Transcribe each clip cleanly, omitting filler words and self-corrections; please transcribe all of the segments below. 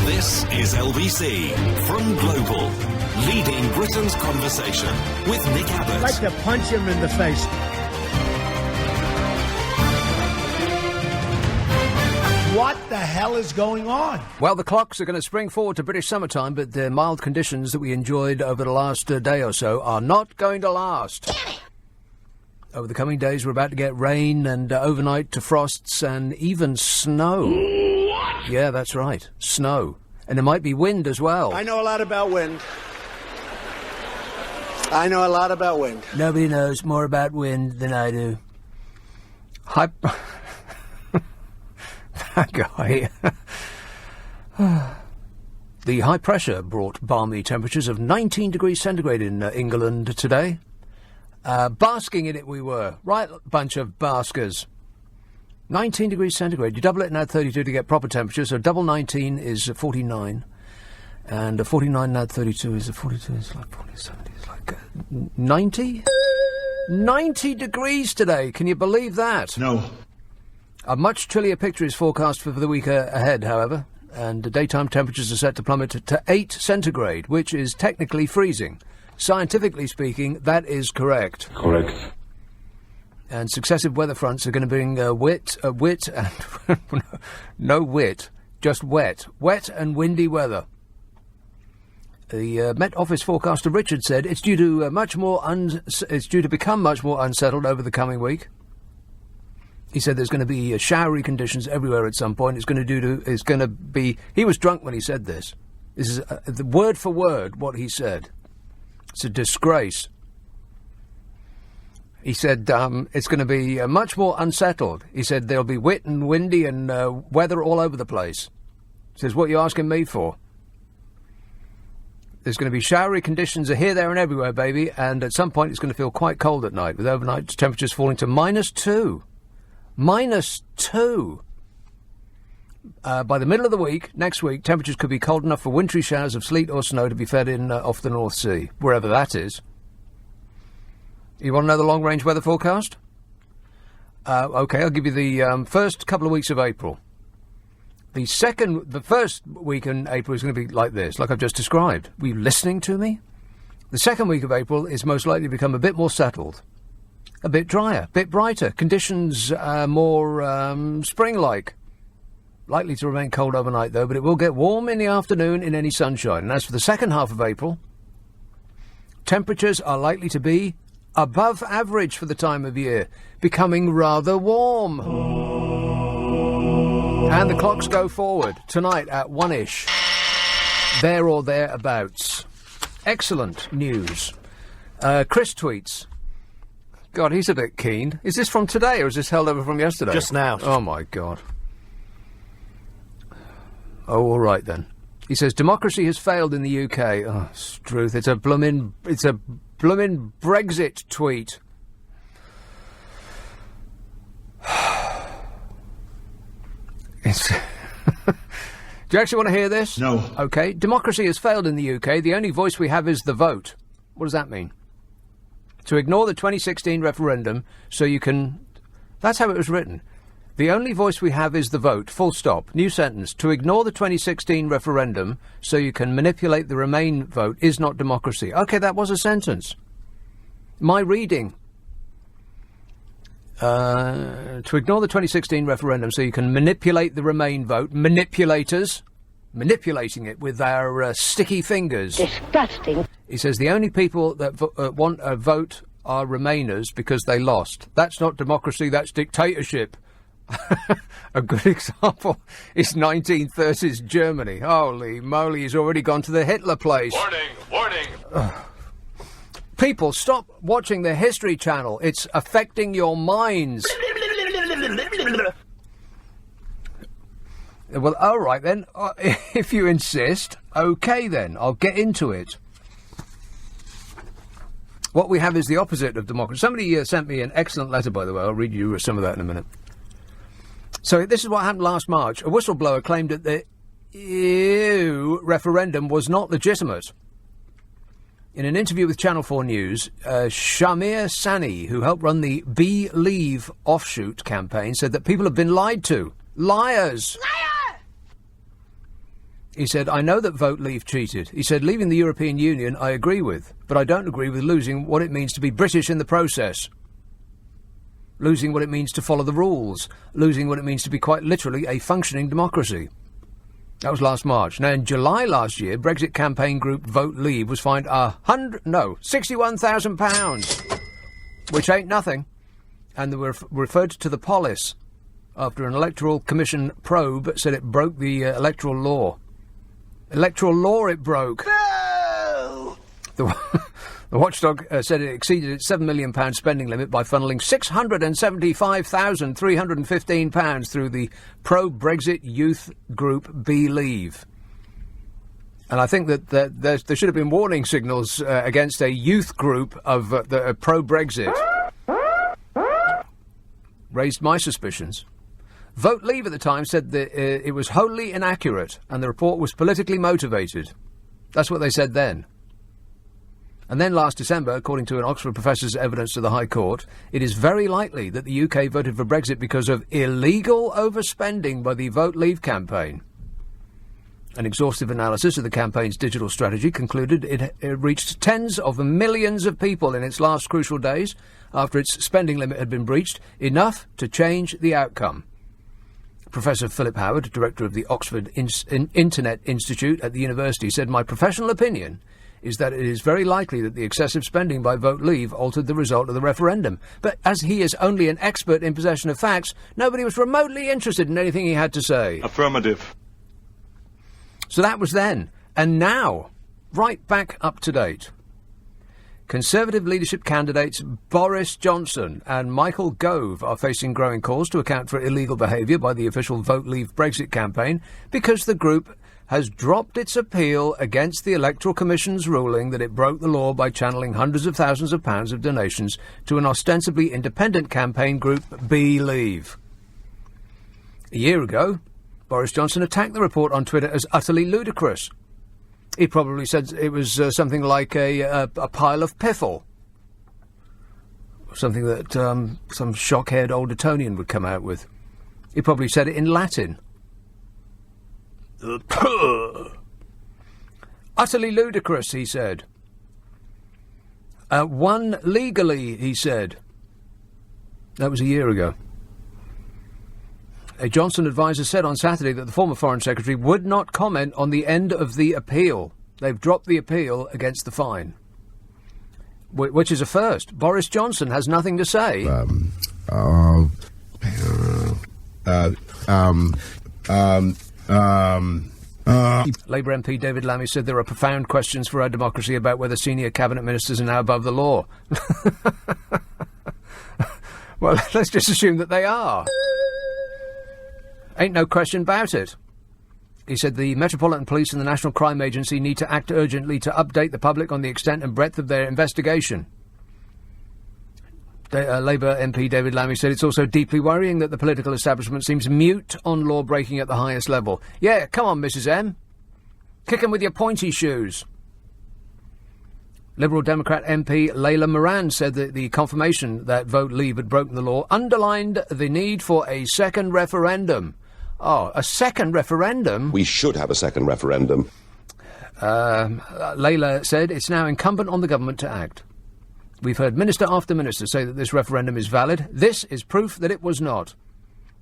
This is LBC from Global, leading Britain's conversation with Nick Abbott. I'd like to punch him in the face. What the hell is going on? Well, the clocks are going to spring forward to British summertime, but the mild conditions that we enjoyed over the last day or so are not going to last. Over the coming days, we're about to get rain and overnight to frosts and even snow. What? Yeah, that's right. Snow. And there might be wind as well. I know a lot about wind. Nobody knows more about wind than I do. That guy. The high pressure brought balmy temperatures of 19 degrees centigrade in England today. Basking in it we were. Right bunch of baskers. 19 degrees centigrade. You double it and add 32 to get proper temperature. So double 19 is 49. And 49 and add 32 is 42. It's like 47. It's like 90? 90 degrees today. Can you believe that? No. A much chillier picture is forecast for the week ahead, however. And the daytime temperatures are set to plummet to 8 centigrade, which is technically freezing. Scientifically speaking, that is correct. Correct. And successive weather fronts are going to bring wit, and no wit, just wet and windy weather. The Met Office forecaster Richard said it's due to become much more unsettled over the coming week. He said there's going to be showery conditions everywhere at some point. He was drunk when he said this. This is the word for word what he said. It's a disgrace. He said it's going to be much more unsettled. He said there'll be wet and windy and weather all over the place. He says, what are you asking me for? There's going to be showery conditions here, there and everywhere, baby, and at some point it's going to feel quite cold at night, with overnight temperatures falling to -2. -2. By the middle of the week, next week, temperatures could be cold enough for wintry showers of sleet or snow to be fed in off the North Sea, wherever that is. You want to know the long-range weather forecast? OK, I'll give you the first couple of weeks of April. The first week in April is going to be like this, like I've just described. Were you listening to me? The second week of April is most likely to become a bit more settled, a bit drier, a bit brighter, conditions more spring-like. Likely to remain cold overnight, though, but it will get warm in the afternoon in any sunshine. And as for the second half of April, temperatures are likely to be above average for the time of year, becoming rather warm. And the clocks go forward tonight at 1-ish. There or thereabouts. Excellent news. Chris tweets. God, he's a bit keen. Is this from today or is this held over from yesterday? Just now. Oh, my God. Oh, all right, then. He says, democracy has failed in the UK. Oh, Struth, it's a bloomin' Brexit tweet. Do you actually want to hear this? No. OK. Democracy has failed in the UK. The only voice we have is the vote. What does that mean? To ignore the 2016 referendum so you can... That's how it was written. The only voice we have is the vote, full stop. New sentence. To ignore the 2016 referendum so you can manipulate the Remain vote is not democracy. OK, that was a sentence. My reading. To ignore the 2016 referendum so you can manipulate the Remain vote. Manipulators. Manipulating it with our sticky fingers. Disgusting. He says the only people that want a vote are Remainers because they lost. That's not democracy, that's dictatorship. A good example is 1930s Germany. Holy moly, he's already gone to the Hitler place. Warning! People, stop watching the History Channel. It's affecting your minds. Well, all right then. If you insist, OK then. I'll get into it. What we have is the opposite of democracy. Somebody sent me an excellent letter, by the way. I'll read you some of that in a minute. So this is what happened last March. A whistleblower claimed that the EU referendum was not legitimate. In an interview with Channel 4 News, Shamir Sani, who helped run the Believe offshoot campaign, said that people have been lied to. Liars! Liar! He said, I know that Vote Leave cheated. He said, leaving the European Union I agree with, but I don't agree with losing what it means to be British in the process. Losing what it means to follow the rules. Losing what it means to be quite literally a functioning democracy. That was last March. Now, in July last year, Brexit campaign group Vote Leave was fined £61,000, which ain't nothing. And they were referred to the police after an electoral commission probe said it broke the electoral law. Electoral law it broke. No! The watchdog said it exceeded its £7 million spending limit by funneling £675,315 through the pro-Brexit youth group Believe. And I think that there should have been warning signals against a youth group of pro-Brexit. Raised my suspicions. Vote Leave at the time said that it was wholly inaccurate and the report was politically motivated. That's what they said then. And then last December, according to an Oxford professor's evidence to the High Court, it is very likely that the UK voted for Brexit because of illegal overspending by the Vote Leave campaign. An exhaustive analysis of the campaign's digital strategy concluded it reached tens of millions of people in its last crucial days after its spending limit had been breached, enough to change the outcome. Professor Philip Howard, director of the Oxford Internet Institute at the university, said, my professional opinion is that it is very likely that the excessive spending by Vote Leave altered the result of the referendum. But as he is only an expert in possession of facts, nobody was remotely interested in anything he had to say. Affirmative. So that was then. And now, right back up to date. Conservative leadership candidates Boris Johnson and Michael Gove are facing growing calls to account for illegal behaviour by the official Vote Leave Brexit campaign because the group has dropped its appeal against the Electoral Commission's ruling that it broke the law by channelling hundreds of thousands of pounds of donations to an ostensibly independent campaign group, Believe. A year ago, Boris Johnson attacked the report on Twitter as utterly ludicrous. He probably said it was something like a pile of piffle. Something that some shock-haired old Etonian would come out with. He probably said it in Latin. Utterly ludicrous, he said. Won legally, he said. That was a year ago. A Johnson advisor said on Saturday that the former Foreign Secretary would not comment on the end of the appeal. They've dropped the appeal against the fine. Which is a first. Boris Johnson has nothing to say. Labour MP David Lammy said there are profound questions for our democracy about whether senior cabinet ministers are now above the law. Well, let's just assume that they are. Ain't no question about it. He said the Metropolitan Police and the National Crime Agency need to act urgently to update the public on the extent and breadth of their investigation. Labour MP David Lammy said it's also deeply worrying that the political establishment seems mute on law breaking at the highest level. Yeah, come on, Mrs M. Kick 'em with your pointy shoes. Liberal Democrat MP Layla Moran said that the confirmation that Vote Leave had broken the law underlined the need for a second referendum. Oh, a second referendum? We should have a second referendum. Layla said it's now incumbent on the government to act. We've heard minister after minister say that this referendum is valid. This is proof that it was not.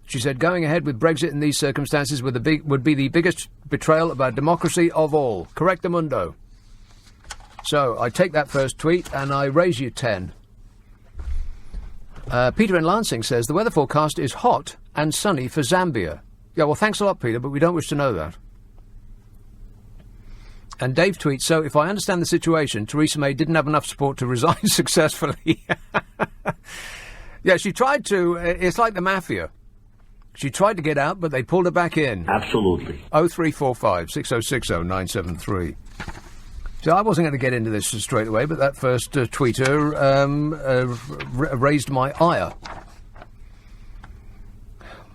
She said going ahead with Brexit in these circumstances would be the biggest betrayal of our democracy of all. Correctamundo. So I take that first tweet and I raise you 10. Peter in Lansing says the weather forecast is hot and sunny for Zambia. Yeah, well, thanks a lot, Peter, but we don't wish to know that. And Dave tweets, so if I understand the situation, Theresa May didn't have enough support to resign successfully. Yeah, she tried to. It's like the mafia. She tried to get out, but they pulled her back in. Absolutely. 0345 6060 973. So I wasn't going to get into this straight away, but that first tweeter raised my ire.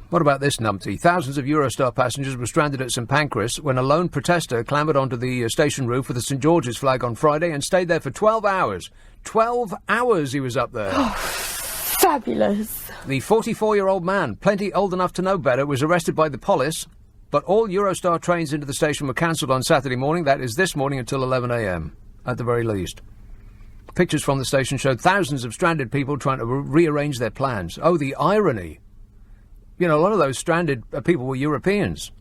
What about this numpty? Thousands of Eurostar passengers were stranded at St Pancras when a lone protester clambered onto the station roof with the St George's flag on Friday and stayed there for 12 hours. 12 hours he was up there. Oh, fabulous. The 44-year-old man, plenty old enough to know better, was arrested by the police But all Eurostar trains into the station were cancelled on Saturday morning, that is this morning, until 11 a.m, at the very least. Pictures from the station showed thousands of stranded people trying to rearrange their plans. Oh, the irony. You know, a lot of those stranded people were Europeans.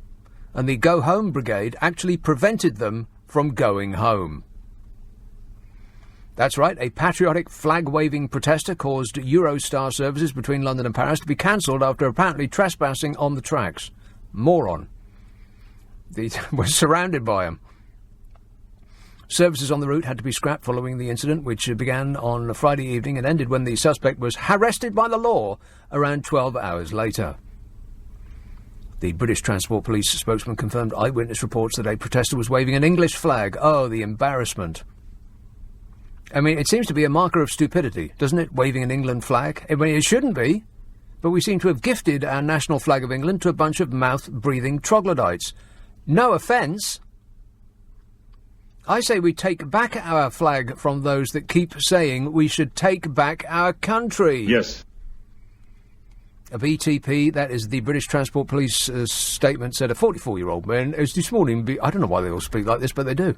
And the Go Home Brigade actually prevented them from going home. That's right, a patriotic flag-waving protester caused Eurostar services between London and Paris to be cancelled after apparently trespassing on the tracks. Moron. We're surrounded by them. Services on the route had to be scrapped following the incident, which began on Friday evening and ended when the suspect was arrested by the law around 12 hours later. The British Transport Police spokesman confirmed eyewitness reports that a protester was waving an English flag. Oh, the embarrassment. I mean, it seems to be a marker of stupidity, doesn't it, waving an England flag? I mean, it shouldn't be, but we seem to have gifted our national flag of England to a bunch of mouth-breathing troglodytes. No offence. I say we take back our flag from those that keep saying we should take back our country. Yes. A BTP, that is the British Transport Police statement, said a 44-year-old man has this morning I don't know why they all speak like this, but they do.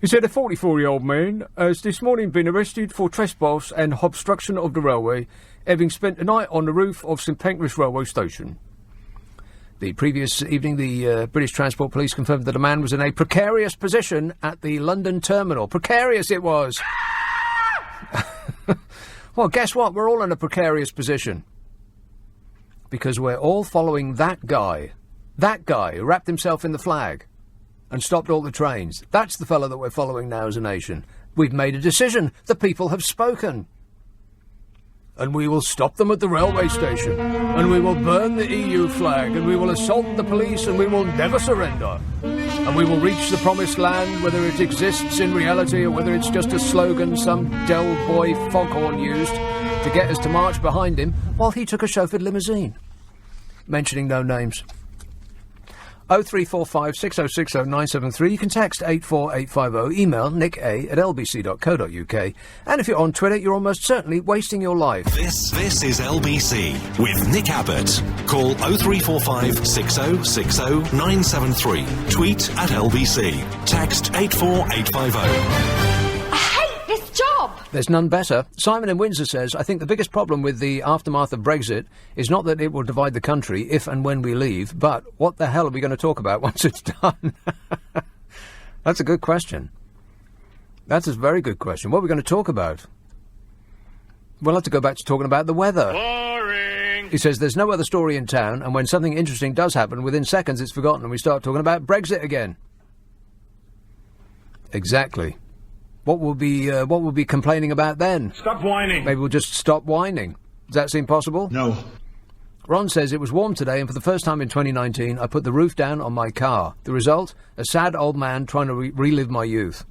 He said a 44-year-old man has this morning been arrested for trespass and obstruction of the railway, having spent the night on the roof of St Pancras railway station. The previous evening, the British Transport Police confirmed that a man was in a precarious position at the London terminal. Precarious it was! Well, guess what? We're all in a precarious position. Because we're all following that guy. That guy who wrapped himself in the flag and stopped all the trains. That's the fellow that we're following now as a nation. We've made a decision. The people have spoken. And we will stop them at the railway station. And we will burn the EU flag. And we will assault the police. And we will never surrender. And we will reach the promised land, whether it exists in reality or whether it's just a slogan some Del Boy foghorn used to get us to march behind him while he took a chauffeured limousine. Mentioning no names. 0345 6060 973. You can text 84850. Email nick@lbc.co.uk. And if you're on Twitter, you're almost certainly wasting your life. This is LBC with Nick Abbott. Call 0345 6060 973. Tweet at LBC. Text 84850. There's none better. Simon in Windsor says, I think the biggest problem with the aftermath of Brexit is not that it will divide the country if and when we leave, but what the hell are we going to talk about once it's done? That's a good question. That's a very good question. What are we going to talk about? We'll have to go back to talking about the weather. Boring. He says, there's no other story in town, and when something interesting does happen, within seconds it's forgotten and we start talking about Brexit again. Exactly. What will be complaining about then? Stop whining. Maybe we'll just stop whining. Does that seem possible? No. Ron says, it was warm today and for the first time in 2019 I put the roof down on my car. The result? A sad old man trying to relive my youth.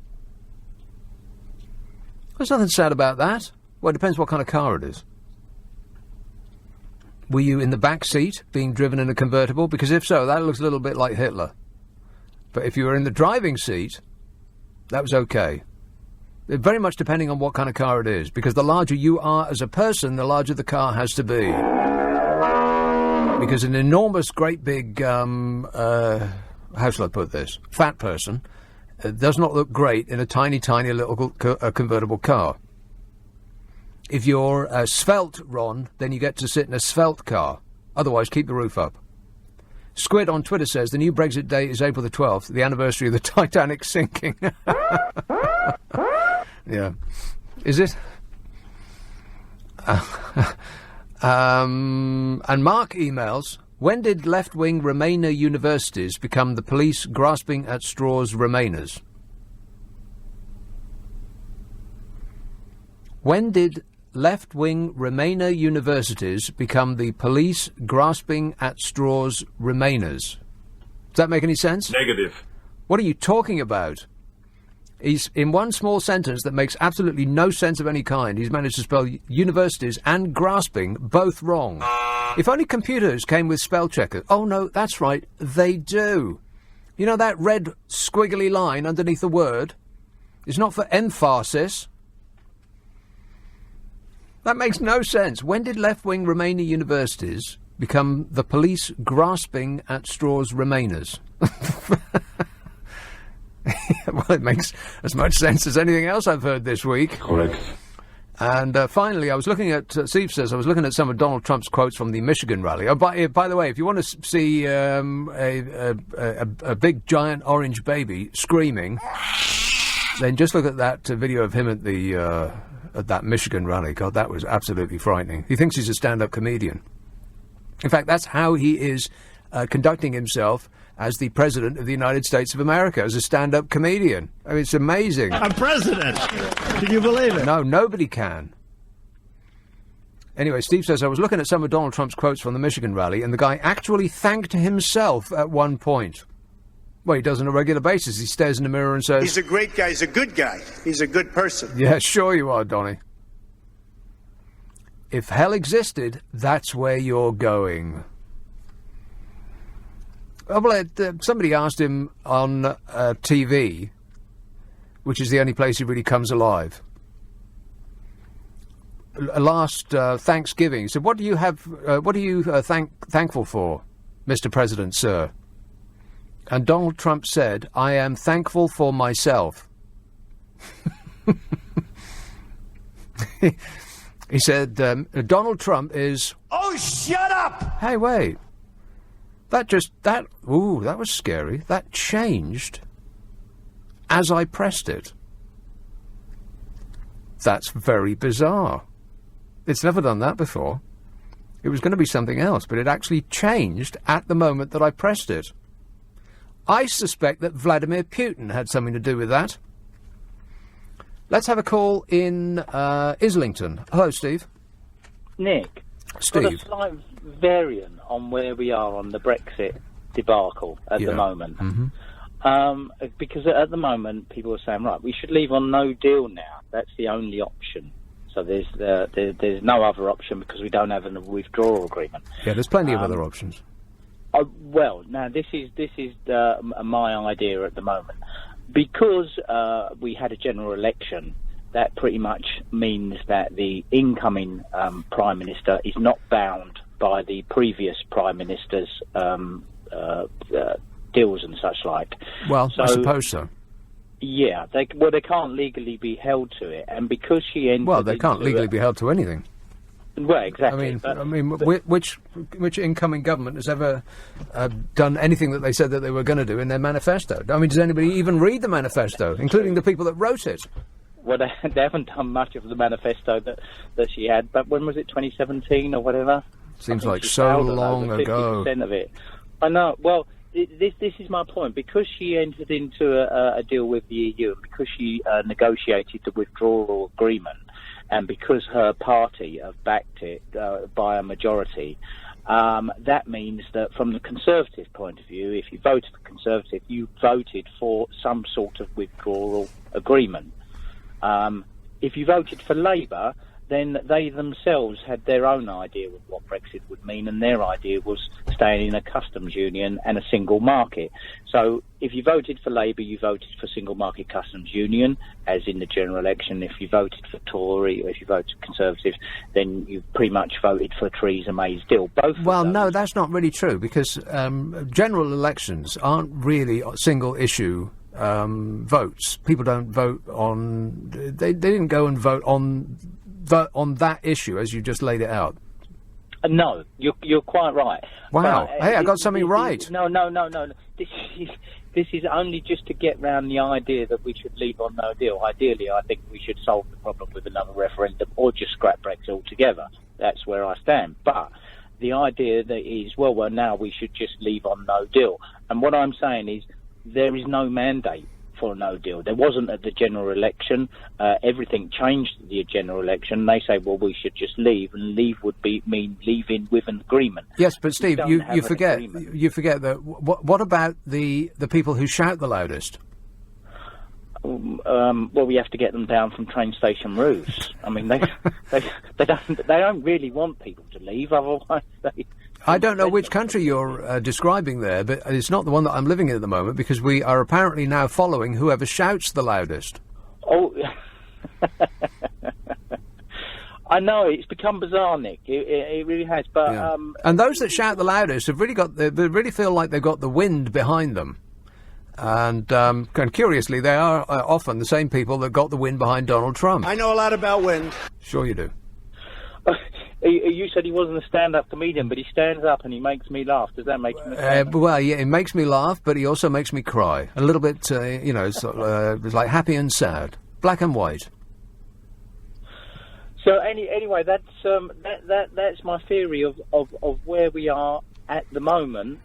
There's nothing sad about that. Well, it depends what kind of car it is. Were you in the back seat being driven in a convertible? Because if so, that looks a little bit like Hitler. But if you were in the driving seat, that was okay. Very much depending on what kind of car it is, because the larger you are as a person, the larger the car has to be. Because an enormous, great big, how shall I put this, fat person does not look great in a tiny, tiny little convertible car. If you're svelte, Ron, then you get to sit in a svelte car. Otherwise, keep the roof up. Squid on Twitter says the new Brexit date is April the 12th, the anniversary of the Titanic sinking. Yeah. Is it? And Mark emails, when did left-wing Remainer universities become the police grasping at straws Remainers? When did left-wing Remainer universities become the police grasping at straws Remainers? Does that make any sense? Negative. What are you talking about? He's, in one small sentence that makes absolutely no sense of any kind, he's managed to spell universities and grasping both wrong. If only computers came with spell checkers. Oh, no, that's right, they do. You know that red squiggly line underneath the word? It's not for emphasis. That makes no sense. When did left-wing Romanian universities become the police grasping at straws remainers. Well, it makes as much sense as anything else I've heard this week. Correct. And finally, I was looking at, Steve says, I was looking at some of Donald Trump's quotes from the Michigan rally. Oh, by the way, if you want to see a big, giant orange baby screaming, then just look at that video of him at that Michigan rally. God, that was absolutely frightening. He thinks he's a stand-up comedian. In fact, that's how he is conducting himself as the President of the United States of America, as a stand-up comedian. I mean, it's amazing. I'm president. Can you believe it? No, nobody can. Anyway, Steve says, I was looking at some of Donald Trump's quotes from the Michigan rally, and the guy actually thanked himself at one point. Well, he does on a regular basis. He stares in the mirror and says... He's a great guy. He's a good guy. He's a good person. Yeah, sure you are, Donny. If hell existed, that's where you're going. Oh, well, somebody asked him on TV, which is the only place he really comes alive. Last Thanksgiving, he said, "What do you have? What are you thankful for, Mr. President, sir?" And Donald Trump said, "I am thankful for myself." He said, "Donald Trump is." Oh, shut up! Hey, wait. That was scary. That changed as I pressed it. That's very bizarre. It's never done that before. It was going to be something else, but it actually changed at the moment that I pressed it. I suspect that Vladimir Putin had something to do with that. Let's have a call in Islington. Hello, Steve. Nick. Steve. Got a slight variant on where we are on the Brexit debacle at the moment. Mm-hmm. Because at the moment, people are saying, right, we should leave on no deal now. That's the only option. So there's no other option because we don't have a withdrawal agreement. Yeah, there's plenty of other options. Well, now this is my idea at the moment. Because we had a general election, that pretty much means that the incoming Prime Minister is not bound by the previous Prime Minister's deals and such like. Well, so, I suppose so. Yeah, they can't legally be held to it, and because she entered... Well, they can't legally be held to anything. Well, exactly. Which incoming government has ever done anything that they said that they were going to do in their manifesto? I mean, does anybody even read the manifesto, including the people that wrote it? Well, they haven't done much of the manifesto that she had, but when was it, 2017 or whatever? Seems like so long ago. 50% of it. I know. Well, this is my point. Because she entered into a deal with the EU, and because she negotiated the withdrawal agreement, and because her party have backed it by a majority, that means that from the Conservative point of view, if you voted for Conservative, you voted for some sort of withdrawal agreement. If you voted for Labour, then they themselves had their own idea of what Brexit would mean, and their idea was staying in a customs union and a single market. So if you voted for Labour, you voted for single market customs union, as in the general election. If you voted for Tory, or if you voted Conservative, then you pretty much voted for Theresa May's deal. Well, no, that's not really true, because general elections aren't really single issue votes. People don't vote on... They didn't go and vote on that issue as you just laid it out. No, you're quite right. Wow. But, hey, I got something right. No. This is only just to get round the idea that we should leave on no deal. Ideally, I think we should solve the problem with another referendum or just scrap Brexit altogether. That's where I stand. But the idea that is, well, now we should just leave on no deal. And what I'm saying is there is no mandate for no deal. There wasn't at the general election. Everything changed at the general election. They say, well, we should just leave, and leave would mean leaving with an agreement. Yes, but Steve, you forget that. What about the people who shout the loudest? Well, we have to get them down from train station roofs. I mean, they don't really want people to leave, otherwise they... I don't know which country you're describing there, but it's not the one that I'm living in at the moment, because we are apparently now following whoever shouts the loudest. Oh, I know it's become bizarre, Nick. It really has. But Yeah. And those that shout the loudest have really they really feel like they've got the wind behind them. And curiously, they are often the same people that got the wind behind Donald Trump. I know a lot about wind. Sure you do. You said he wasn't a stand-up comedian, but he stands up and he makes me laugh. Does that make him? Well, yeah, it makes me laugh, but he also makes me cry a little bit. It's like happy and sad, black and white. So anyway, that's my theory of where we are at the moment,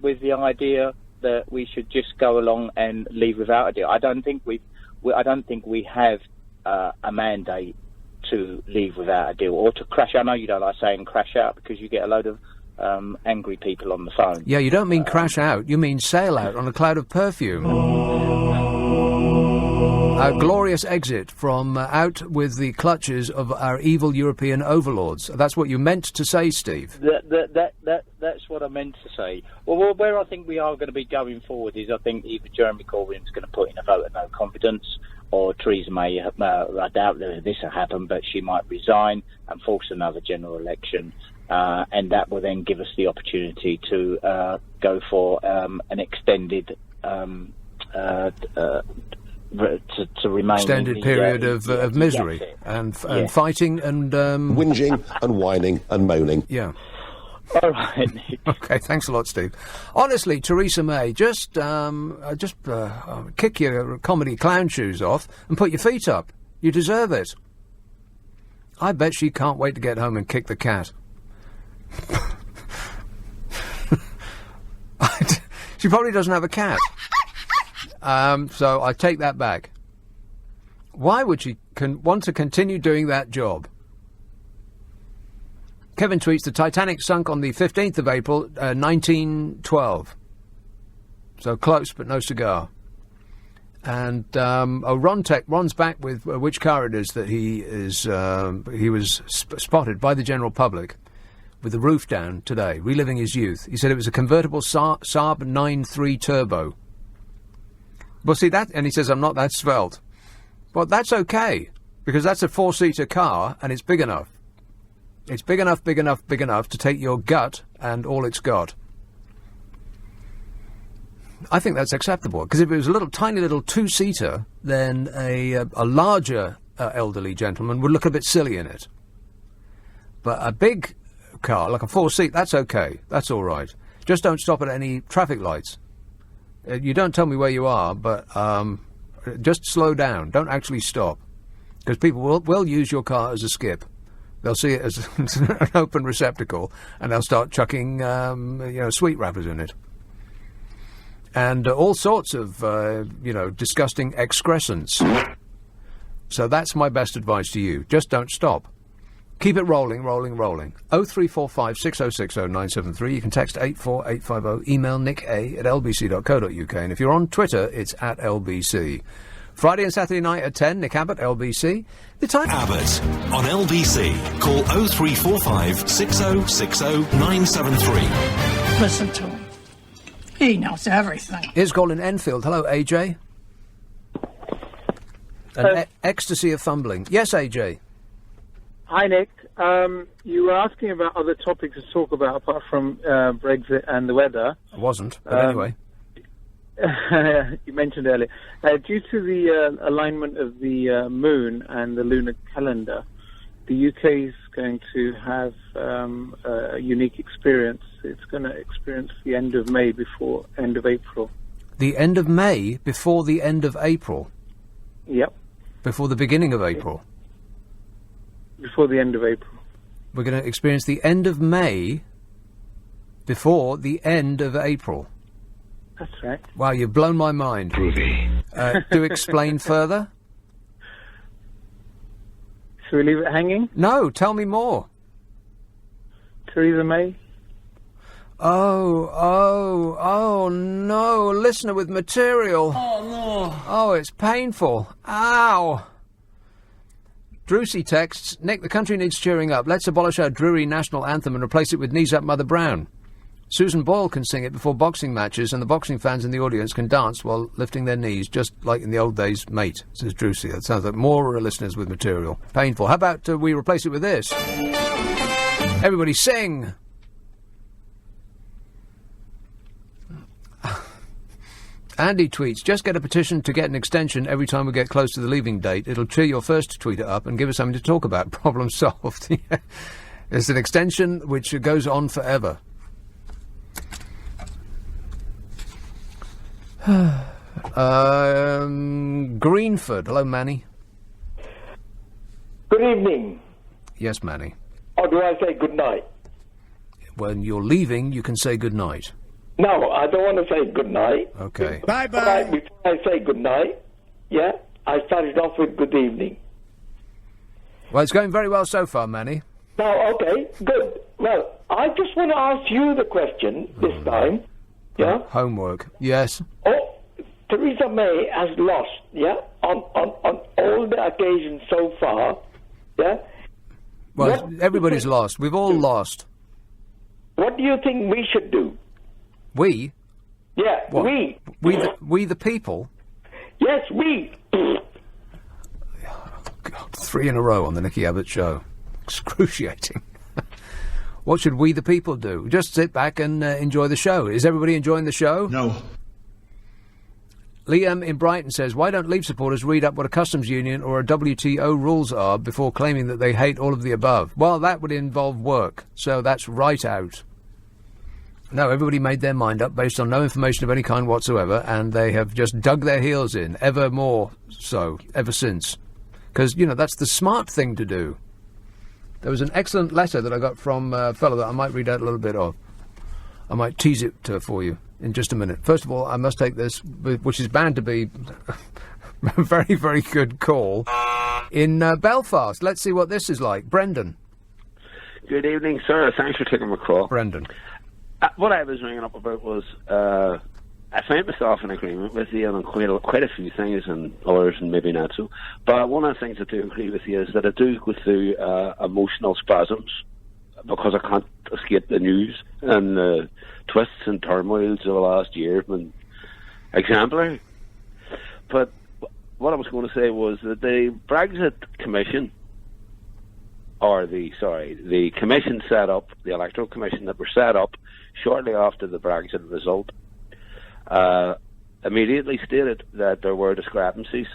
with the idea that we should just go along and leave without a deal. I don't think we have a mandate to leave without a deal or to crash. I know you don't like saying crash out because you get a load of angry people on the phone. Yeah, you don't mean crash out. You mean sail out on a cloud of perfume. A glorious exit from out with the clutches of our evil European overlords. That's what you meant to say, Steve. That's what I meant to say. Well, where I think we are going to be going forward is I think either Jeremy Corbyn's going to put in a vote of no confidence, or Theresa May, I doubt that this will happen, but she might resign and force another general election. And that will then give us the opportunity to go for an extended to remain extended period of misery and fighting and Whinging and whining and moaning. Yeah. All right, Nick. Okay, thanks a lot, Steve. Honestly, Theresa May, just kick your comedy clown shoes off and put your feet up. You deserve it. I bet she can't wait to get home and kick the cat. She probably doesn't have a cat. So I take that back. Why would she want to continue doing that job? Kevin tweets, the Titanic sunk on the 15th of April, 1912. So close, but no cigar. And Ron's back with which car it is that he was spotted by the general public with the roof down today, reliving his youth. He said it was a convertible Saab 9.3 Turbo. Well, see that, and he says, I'm not that svelte. Well, that's okay, because that's a four-seater car, and it's big enough. It's big enough to take your gut and all it's got. I think that's acceptable, because if it was a tiny little two-seater, then a larger elderly gentleman would look a bit silly in it. But a big car, like a four-seat, that's okay. That's all right. Just don't stop at any traffic lights. You don't tell me where you are, but just slow down. Don't actually stop, because people will use your car as a skip. They'll see it as an open receptacle, and they'll start chucking, sweet wrappers in it, and all sorts of, disgusting excrescents. So that's my best advice to you. Just don't stop. Keep it rolling. 0345 6060 973. You can text 84850. Email nick@lbc.co.uk. And if you're on Twitter, it's @LBC. Friday and Saturday night at 10, Nick Abbott, LBC. The time... Abbott on LBC. Call 0345 6060 973. Listen to him. He knows everything. Here's Colin Enfield. Hello, AJ. An ecstasy of fumbling. Yes, AJ. Hi, Nick. You were asking about other topics to talk about apart from Brexit and the weather. I wasn't, but anyway. You mentioned earlier. Due to the alignment of the moon and the lunar calendar, the UK is going to have a unique experience. It's going to experience the end of May before end of April. The end of May before the end of April? Yep. Before the beginning of April? Before the end of April. We're going to experience the end of May before the end of April. That's right. Wow, you've blown my mind. Groovy. Do explain further? Should we leave it hanging? No, tell me more. Theresa May? Oh, no, listener with material. Oh, no. Oh, it's painful. Ow. Drewsy texts, Nick, the country needs cheering up. Let's abolish our dreary national anthem and replace it with Knees Up Mother Brown. Susan Boyle can sing it before boxing matches, and the boxing fans in the audience can dance while lifting their knees, just like in the old days, mate, says Drusy. That sounds like more listeners with material. Painful. How about we replace it with this? Everybody sing! Andy tweets, just get a petition to get an extension every time we get close to the leaving date. It'll cheer your first tweeter up and give us something to talk about. Problem solved. It's an extension which goes on forever. Greenford. Hello, Manny. Good evening. Yes, Manny. Or do I say good night? When you're leaving, you can say good night. No, I don't want to say good night. Okay. Bye-bye. Before I say good night, yeah, I started off with good evening. Well, it's going very well so far, Manny. Now, okay, good. Well, I just want to ask you the question this time. Yeah? Homework. Yes. Oh, Theresa May has lost, yeah, on all the occasions so far, yeah? Well, everybody's lost. We've all lost. What do you think we should do? We? Yeah, What? we. We the people? Yes, we. God, 3 in a row on the Nicky Abbott show. Excruciating. What should we the people do? Just sit back and enjoy the show. Is everybody enjoying the show? No. Liam in Brighton says, why don't Leave supporters read up what a customs union or a WTO rules are before claiming that they hate all of the above? Well, that would involve work, so that's right out. No, everybody made their mind up based on no information of any kind whatsoever, and they have just dug their heels in, ever more so, ever since. Because, you know, that's the smart thing to do. There was an excellent letter that I got from a fellow that I might read out a little bit of. I might tease it for you in just a minute. First of all, I must take this, which is bound to be a very, very good call, in Belfast. Let's see what this is like. Brendan. Good evening, sir. Thanks for taking my call. Brendan. What I was ringing up about was I found myself in agreement with you on quite a few things, and others and maybe not so. But one of the things I do agree with you is that I do go through emotional spasms because I can't escape the news, and the twists and turmoils of the last year have been exemplary. But what I was going to say was that the Brexit Commission, or the commission set up, the Electoral Commission that were set up shortly after the Brexit result, immediately stated that there were discrepancies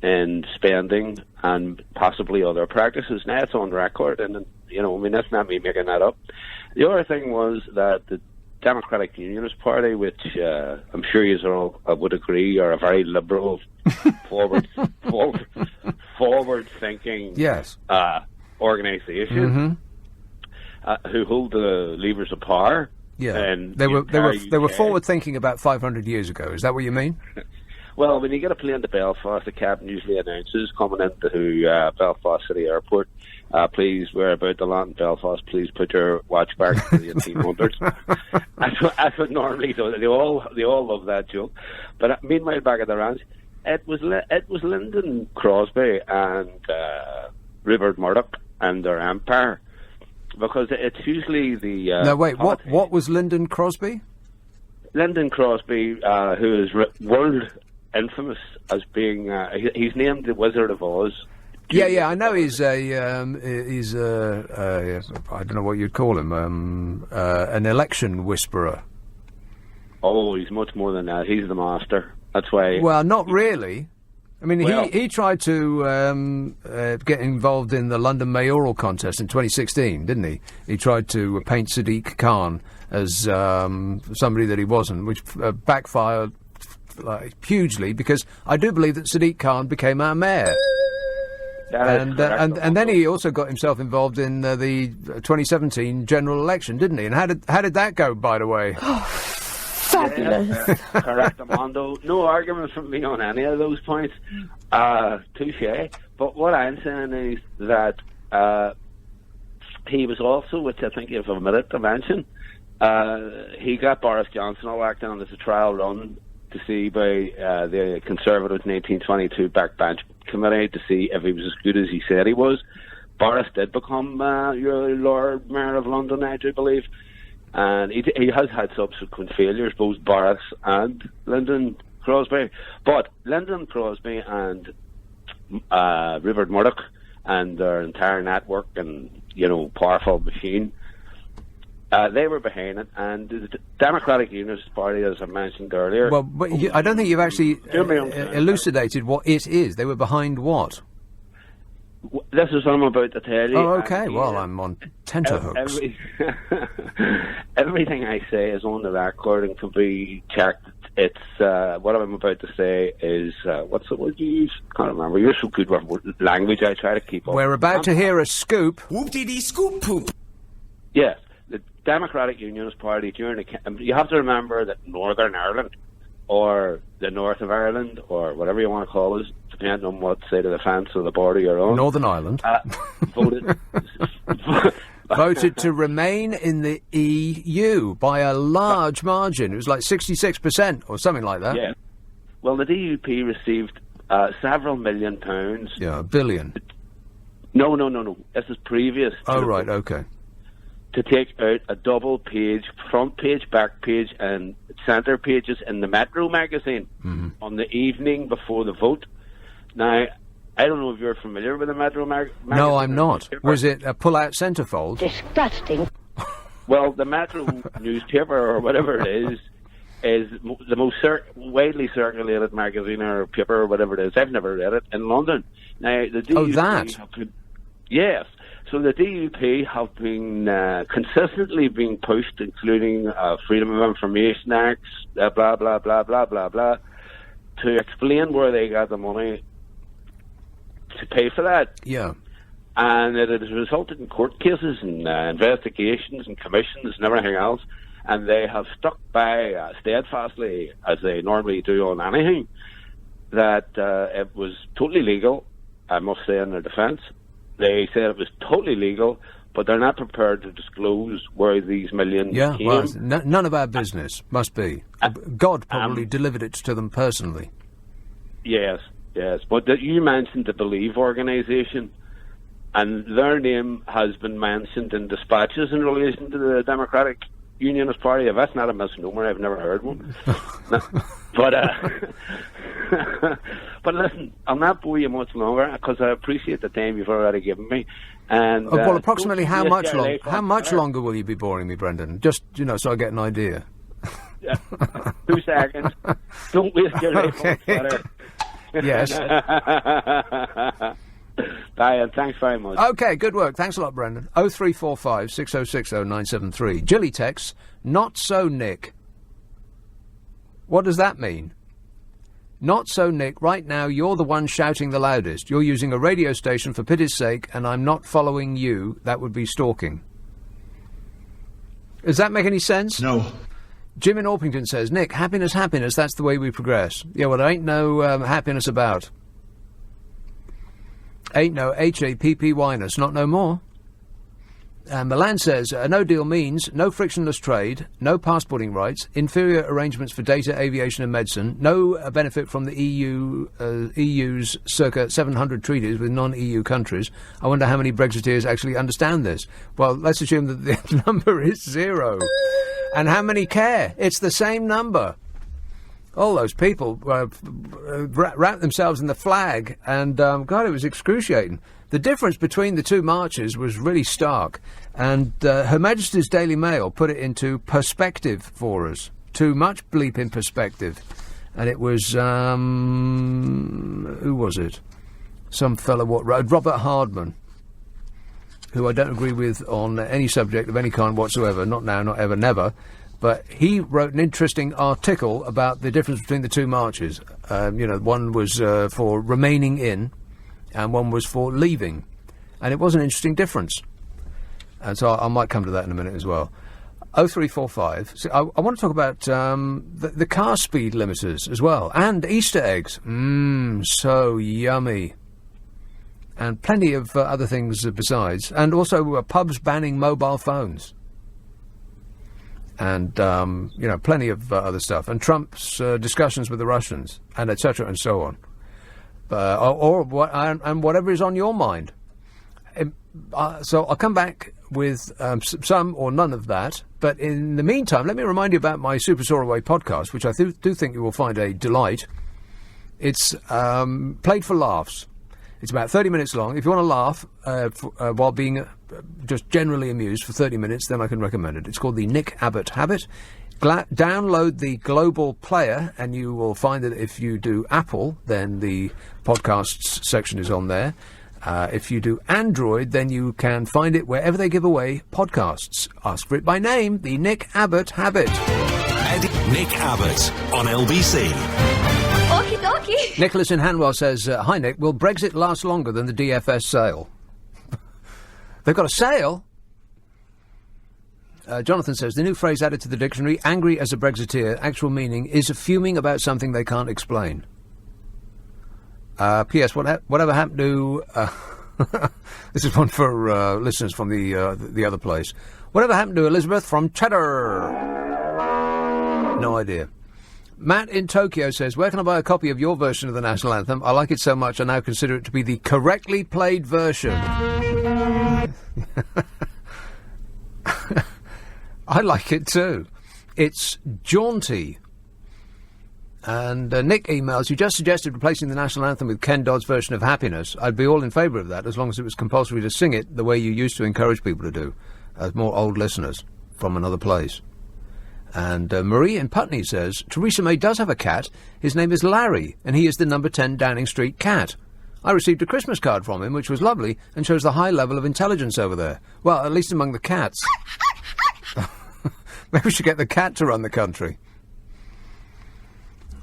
in spending and possibly other practices. Now it's on record, and that's not me making that up. The other thing was that the Democratic Unionist Party, which I'm sure you all would agree are a very liberal, forward-thinking yes. Organisation, who hold the levers of power. Yeah, and they were forward thinking about 500 years ago. Is that what you mean? Well, when you get a plane to Belfast, the captain usually announces coming into Belfast City Airport, please, we're about to land in Belfast, please put your watch back to the 1800s. That's what normally do. They all love that joke. But meanwhile, back at the ranch, it was Lyndon Crosby and Rupert Murdoch and their empire. Because it's usually the... no, wait, what was Lyndon Crosby? Lyndon Crosby, who is world infamous as being... he's named the Wizard of Oz. Yeah, I know he's I don't know what you'd call him, an election whisperer. Oh, he's much more than that. He's the master. That's why... Well, not really. I mean, he tried to get involved in the London mayoral contest in 2016, didn't he? He tried to paint Sadiq Khan as somebody that he wasn't, which backfired hugely, because I do believe that Sadiq Khan became our mayor. And then he also got himself involved in the 2017 general election, didn't he? And how did that go, by the way? Fabulous. Correct, Armando. No argument from me on any of those points. Touche. But what I'm saying is that he was also, which I think you've omitted to mention, he got Boris Johnson elected on as a trial run to see by the Conservatives 1822 backbench committee to see if he was as good as he said he was. Boris did become your Lord Mayor of London, I do believe. And he has had subsequent failures, both Boris and Lyndon Crosby. But Lyndon Crosby and Rupert Murdoch and their entire network and, powerful machine, they were behind it. And the Democratic Unionist Party, as I mentioned earlier... Well, but I don't think you've actually elucidated what it is. They were behind what? This is what I'm about to tell you. Oh, okay. Well, I'm on tenterhooks. Everything I say is on the record and can be checked. It's what I'm about to say is what's the word you use? Can't remember. You're so good with language. I try to keep up. We're about to hear a scoop. Whoop-dee-dee scoop poop. Yes, the Democratic Unionist Party during you have to remember that Northern Ireland, or the north of Ireland, or whatever you want to call it, depending on what side of the fence or the border you're on. Northern Ireland. Voted to remain in the EU by a large margin. It was like 66% or something like that. Yeah. Well, the DUP received several £1 million. Yeah, $1 billion. No. This is previous. Oh, right, okay. To take out a double page, front page, back page, and centre pages in the Metro magazine on the evening before the vote. Now, I don't know if you're familiar with the Metro magazine. No, I'm not. Was it a pull-out centrefold? Disgusting. Well, the Metro newspaper, or whatever it is the most widely circulated magazine or paper or whatever it is. I've never read it in London. Now, the DUP... Oh, that? Yes. So the DUP have been consistently being pushed, including Freedom of Information Acts, blah, blah, blah, blah, blah, blah, to explain where they got the money to pay for that. Yeah. And it has resulted in court cases and investigations and commissions and everything else. And they have stuck by steadfastly, as they normally do on anything, that it was totally legal, I must say, in their defence. They said it was totally legal, but they're not prepared to disclose where these millions came. Well, none of our business, must be. God probably delivered it to them personally. Yes. But you mentioned the Believe organisation, and their name has been mentioned in dispatches in relation to the Democratic Unionist Party. If that's not a misnomer, I've never heard one. But listen, I'll not bore you much longer because I appreciate the time you've already given me. And well, approximately how much longer? How much longer will you be boring me, Brendan? Just so I get an idea. 2 seconds. Don't waste your life on Twitter. Yes. Bye, and thanks very much. Okay, good work. Thanks a lot, Brendan. 0345 6060 973. Jilly texts, not so Nick. What does that mean? Not so, Nick. Right now, you're the one shouting the loudest. You're using a radio station for pity's sake, and I'm not following you. That would be stalking. Does that make any sense? No. Jim in Orpington says, Nick, happiness, that's the way we progress. Yeah, well, there ain't no happiness about. Ain't no H-A-P-P-Y-ness, not no more. Milan says, a no-deal means no frictionless trade, no passporting rights, inferior arrangements for data, aviation and medicine, no benefit from the EU's circa 700 treaties with non-EU countries. I wonder how many Brexiteers actually understand this. Well, let's assume that the number is 0. And how many care? It's the same number. All those people wrapped themselves in the flag, and, God, it was excruciating. The difference between the two marches was really stark, and Her Majesty's Daily Mail put it into perspective for us. Too much bleep in perspective. And it was, who was it? Some fellow, Robert Hardman, who I don't agree with on any subject of any kind whatsoever, not now, not ever, never. But he wrote an interesting article about the difference between the two marches. One was for remaining in, and one was for leaving. And it was an interesting difference. And so I might come to that in a minute as well. 0345. So I want to talk about the car speed limiters as well. And Easter eggs. So yummy. And plenty of other things besides. And also pubs banning mobile phones. And, plenty of other stuff. And Trump's discussions with the Russians, and etc. and so on. And whatever is on your mind. So I'll come back with some or none of that. But in the meantime, let me remind you about my Super Soaraway podcast, which I do think you will find a delight. It's played for laughs. It's about 30 minutes long. If you want to laugh while being just generally amused for 30 minutes, then I can recommend it. It's called the Nick Abbot Habit. Download the Global Player, and you will find that if you do Apple, then the podcasts section is on there. If you do Android, then you can find it wherever they give away podcasts. Ask for it by name, the Nick Abbot Habit. Nick Abbot on LBC. Okie dokie. Nicholas in Hanwell says, hi Nick, will Brexit last longer than the DFS sale? They've got a sale? Jonathan says, the new phrase added to the dictionary, angry as a Brexiteer, actual meaning is fuming about something they can't explain. P.S. Whatever happened to... this is one for listeners from the other place. Whatever happened to Elizabeth from Cheddar? No idea. Matt in Tokyo says, where can I buy a copy of your version of the National Anthem? I like it so much I now consider it to be the correctly played version. I like it too. It's jaunty. And Nick emails, you just suggested replacing the National Anthem with Ken Dodd's version of Happiness. I'd be all in favour of that, as long as it was compulsory to sing it the way you used to encourage people to do, as more old listeners from another place. And Marie in Putney says, Theresa May does have a cat. His name is Larry, and he is the number 10 Downing Street cat. I received a Christmas card from him, which was lovely, and shows the high level of intelligence over there. Well, at least among the cats. Maybe we should get the cat to run the country.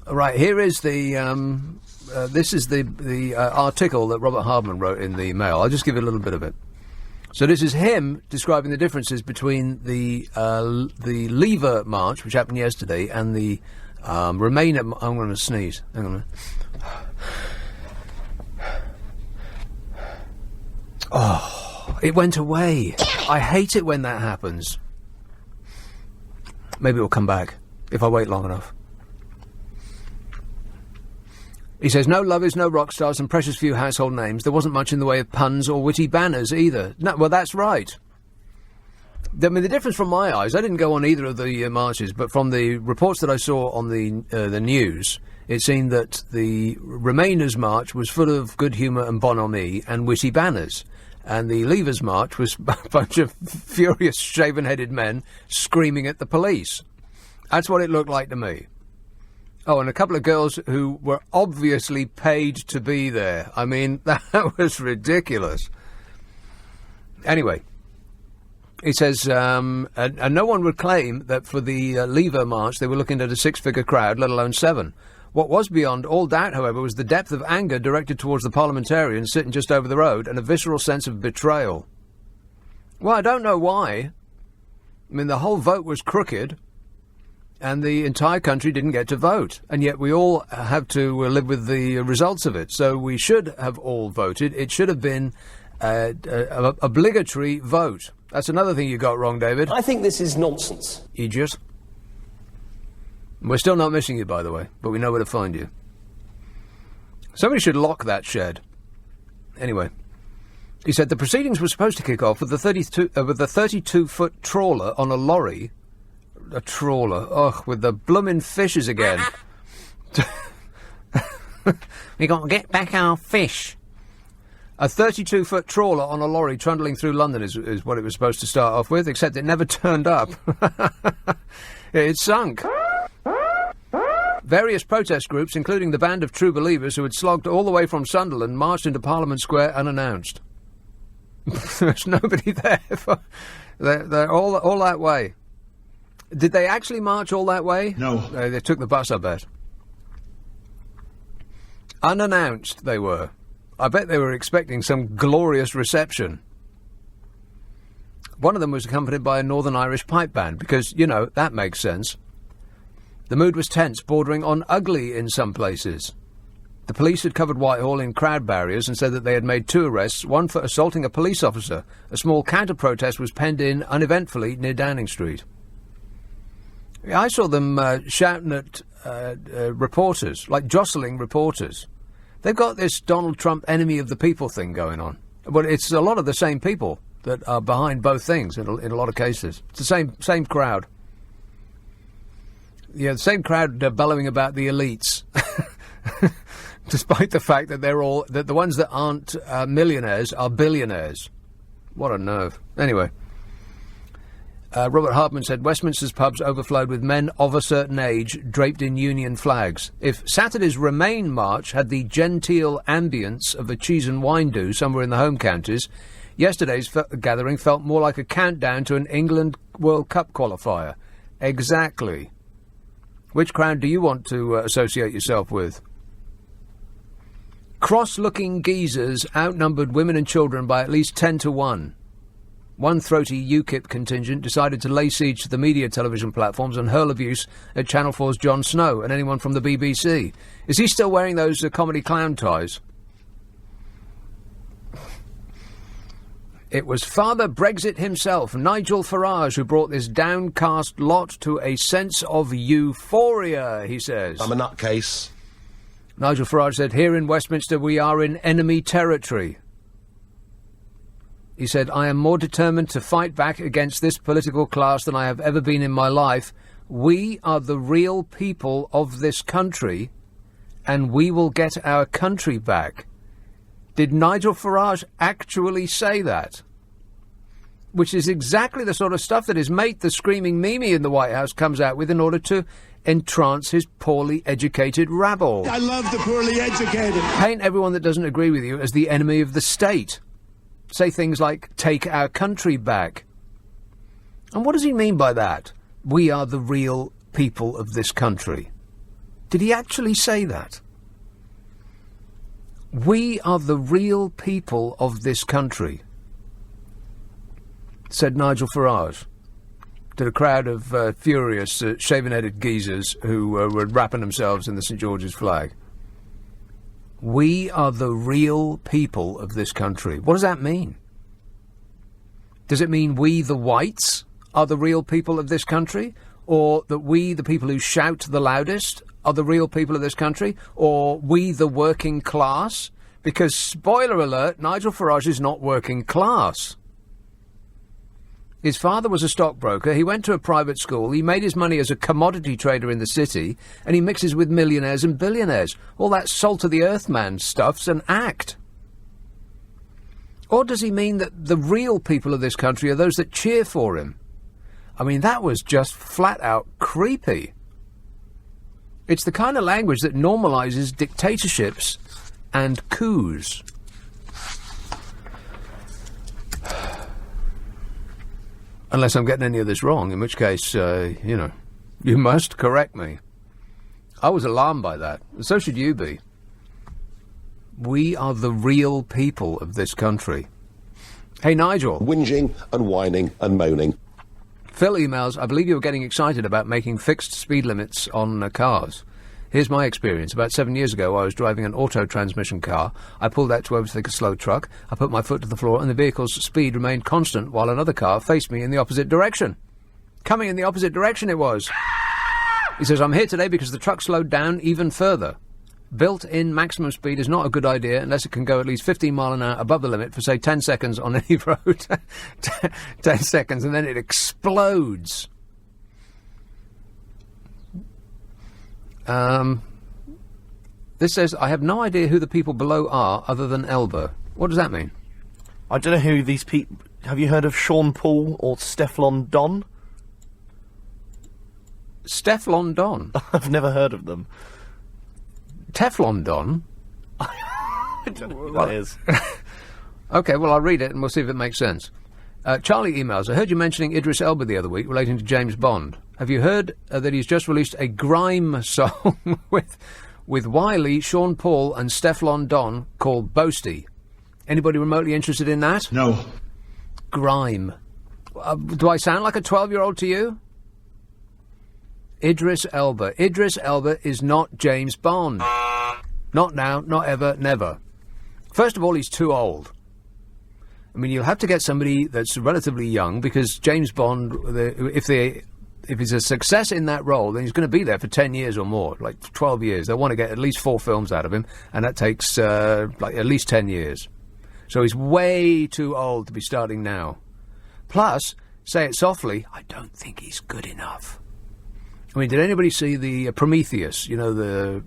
Right, here is the, this is the article that Robert Hardman wrote in the Mail. I'll just give you a little bit of it. So this is him describing the differences between the Leaver March, which happened yesterday, and the Remainer... I'm going to sneeze. Hang on a minute. Oh, it went away. I hate it when that happens. Maybe it will come back, if I wait long enough. He says, no lovers, no rock stars, and precious few household names. There wasn't much in the way of puns or witty banners either. No, well, that's right. I mean, the difference from my eyes, I didn't go on either of the marches, but from the reports that I saw on the news, it seemed that the Remainers' march was full of good humour and bonhomie and witty banners. And the Leavers' march was a bunch of furious, shaven-headed men screaming at the police. That's what it looked like to me. Oh, and a couple of girls who were obviously paid to be there. I mean, that was ridiculous. Anyway, he says, and no one would claim that for the Leaver March they were looking at a six-figure crowd, let alone 7. What was beyond all doubt, however, was the depth of anger directed towards the parliamentarians sitting just over the road and a visceral sense of betrayal. Well, I don't know why. I mean, the whole vote was crooked, and the entire country didn't get to vote, and yet we all have to live with the results of it. So we should have all voted. It should have been an obligatory vote. That's another thing you got wrong, David. I think this is nonsense. Idiot. We're still not missing you, by the way, but we know where to find you. Somebody should lock that shed. Anyway, he said the proceedings were supposed to kick off with the 32-foot trawler on a lorry. A trawler, ugh, with the bloomin' fishes again. We got to get back our fish. A 32-foot trawler on a lorry trundling through London is what it was supposed to start off with, except it never turned up. It sunk. Various protest groups, including the Band of True Believers, who had slogged all the way from Sunderland, marched into Parliament Square unannounced. There's nobody there. They're all that way. Did they actually march all that way? No. They took the bus, I bet. Unannounced they were. I bet they were expecting some glorious reception. One of them was accompanied by a Northern Irish pipe band, because, you know, that makes sense. The mood was tense, bordering on ugly in some places. The police had covered Whitehall in crowd barriers and said that they had made 2 arrests, one for assaulting a police officer. A small counter-protest was penned in uneventfully near Downing Street. I saw them shouting at reporters, like jostling reporters. They've got this Donald Trump enemy of the people thing going on. But it's a lot of the same people that are behind both things in a lot of cases. It's the same crowd. Yeah, the same crowd bellowing about the elites, despite the fact that that the ones that aren't millionaires are billionaires. What a nerve. Anyway. Robert Hartman said Westminster's pubs overflowed with men of a certain age draped in Union flags. If Saturday's Remain march had the genteel ambience of a cheese and wine do somewhere in the home counties, yesterday's gathering felt more like a countdown to an England World Cup qualifier. Exactly. Which crowd do you want to associate yourself with? Cross-looking geezers outnumbered women and children by at least 10 to 1. One throaty UKIP contingent decided to lay siege to the media television platforms and hurl abuse at Channel 4's Jon Snow and anyone from the BBC. Is he still wearing those comedy clown ties? It was Father Brexit himself, Nigel Farage, who brought this downcast lot to a sense of euphoria, he says. I'm a nutcase. Nigel Farage said, here in Westminster we are in enemy territory. He said, I am more determined to fight back against this political class than I have ever been in my life. We are the real people of this country, and we will get our country back. Did Nigel Farage actually say that? Which is exactly the sort of stuff that his mate, the screaming Mimi in the White House, comes out with in order to entrance his poorly educated rabble. I love the poorly educated. Paint everyone that doesn't agree with you as the enemy of the state. Say things like, take our country back. And what does he mean by that? We are the real people of this country. Did he actually say that? We are the real people of this country, said Nigel Farage to the crowd of furious, shaven-headed geezers who were wrapping themselves in the St. George's flag. We are the real people of this country. What does that mean? Does it mean we, the whites, are the real people of this country? Or that we, the people who shout the loudest, are the real people of this country? Or we, the working class? Because, spoiler alert, Nigel Farage is not working class. His father was a stockbroker, he went to a private school, he made his money as a commodity trader in the city, and he mixes with millionaires and billionaires. All that salt-of-the-earth man stuff's an act. Or does he mean that the real people of this country are those that cheer for him? I mean, that was just flat-out creepy. It's the kind of language that normalises dictatorships and coups. Unless I'm getting any of this wrong, in which case, you must correct me. I was alarmed by that, and so should you be. We are the real people of this country. Hey, Nigel. Whinging and whining and moaning. Phil emails, I believe you were getting excited about making fixed speed limits on cars. Here's my experience. About 7 years ago, I was driving an auto-transmission car. I pulled out to overtake a slow truck. I put my foot to the floor, and the vehicle's speed remained constant while another car faced me in the opposite direction. Coming in the opposite direction it was. He says, I'm here today because the truck slowed down even further. Built-in maximum speed is not a good idea unless it can go at least 15 miles an hour above the limit for, say, 10 seconds on any road. 10 seconds, and then it explodes. This says, I have no idea who the people below are other than Elba. What does that mean? I don't know who these people... Have you heard of Sean Paul or Stefflon Don? Stefflon Don? I've never heard of them. Teflon Don? I don't know who that is. OK, well, I'll read it and we'll see if it makes sense. Charlie emails, I heard you mentioning Idris Elba the other week relating to James Bond. Have you heard that he's just released a grime song with Wiley, Sean Paul and Stefflon Don called Boasty? Anybody remotely interested in that? No. Grime. Do I sound like a 12-year-old to you? Idris Elba. Idris Elba is not James Bond. Not now, not ever, never. First of all, he's too old. I mean, you'll have to get somebody that's relatively young, because James Bond, if he's a success in that role, then he's going to be there for 10 years or more, like 12 years. They want to get at least 4 films out of him, and that takes at least 10 years. So he's way too old to be starting now. Plus, say it softly, I don't think he's good enough. I mean, did anybody see the Prometheus, you know, the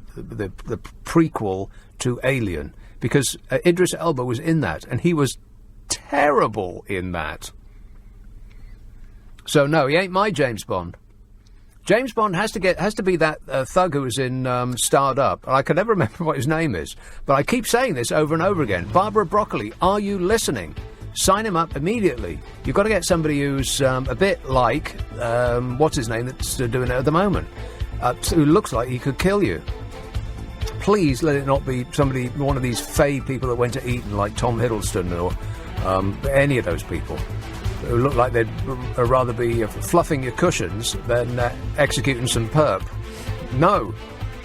prequel to Alien? Because Idris Elba was in that, and he was terrible in that. So no, he ain't my James Bond. James Bond has to be that thug who was in Starred Up. I can never remember what his name is, but I keep saying this over and over again. Barbara Broccoli, are you listening? Sign him up immediately. You've got to get somebody who's a bit like what's his name that's doing it at the moment, who looks like he could kill you. Please let it not be one of these fey people that went to Eton, like Tom Hiddleston or any of those people who look like they'd rather be fluffing your cushions than executing some perp. No.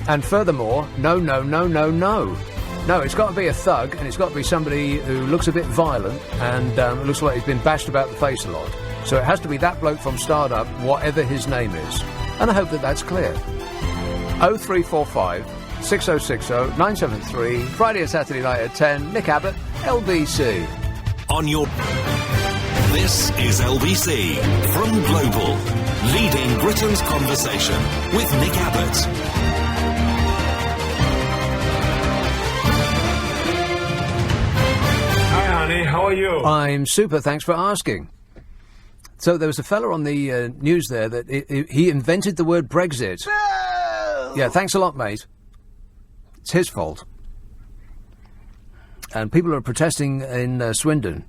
And furthermore, no. No, it's got to be a thug, and it's got to be somebody who looks a bit violent and looks like he's been bashed about the face a lot. So it has to be that bloke from Starred Up, whatever his name is. And I hope that that's clear. 0345 6060 973, Friday and Saturday night at 10, Nick Abbot, LBC. On your... This is LBC from Global, leading Britain's conversation with Nick Abbot. Hi, honey. How are you? I'm super. Thanks for asking. So there was a fella on the news there that he invented the word Brexit. No! Yeah, thanks a lot, mate. It's his fault. And people are protesting in Swindon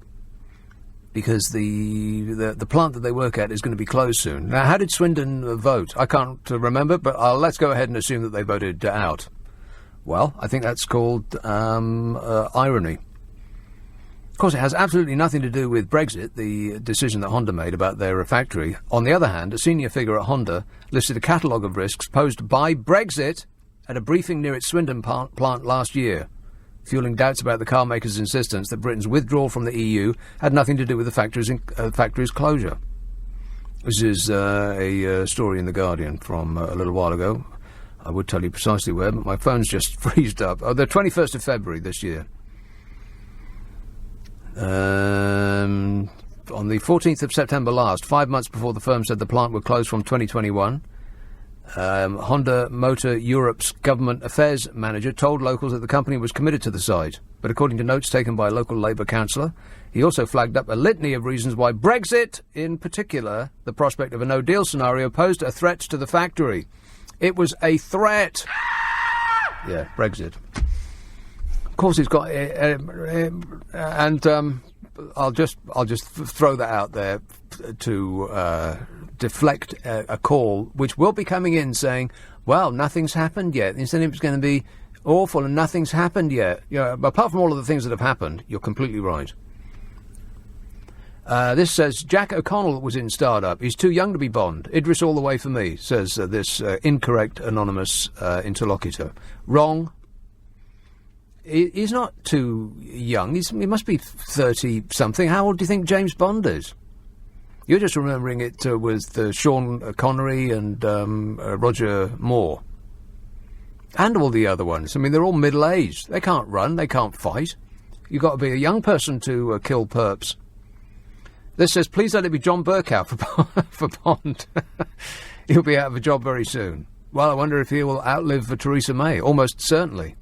because the plant that they work at is going to be closed soon. Now, how did Swindon vote? I can't remember, but let's go ahead and assume that they voted out. Well, I think that's called irony. Of course, it has absolutely nothing to do with Brexit, the decision that Honda made about their factory. On the other hand, a senior figure at Honda listed a catalogue of risks posed by Brexit at a briefing near its Swindon plant last year, fueling doubts about the car maker's insistence that Britain's withdrawal from the EU had nothing to do with the factory's closure. This is a story in The Guardian from a little while ago. I would tell you precisely where, but my phone's just freezed up. Oh, the 21st of February this year. On the 14th of September last, 5 months before the firm said the plant would close from 2021, Honda Motor Europe's government affairs manager told locals that the company was committed to the site. But according to notes taken by a local Labour councillor, he also flagged up a litany of reasons why Brexit, in particular, the prospect of a no-deal scenario, posed a threat to the factory. It was a threat. Yeah, Brexit. Of course, he's got, I'll just throw that out there to deflect a call, which will be coming in saying, "Well, nothing's happened yet." Instead, it's going to be awful, and nothing's happened yet. You know, apart from all of the things that have happened, you're completely right. This says Jack O'Connell was in Starred Up. He's too young to be Bond. Idris all the way for me, says this incorrect anonymous interlocutor. Wrong. He's not too young. He must be 30-something. How old do you think James Bond is? You're just remembering it with Sean Connery and Roger Moore. And all the other ones. I mean, they're all middle-aged. They can't run. They can't fight. You've got to be a young person to kill perps. This says, please let it be John Burkow for Bond. He'll be out of a job very soon. Well, I wonder if he will outlive Theresa May. Almost certainly.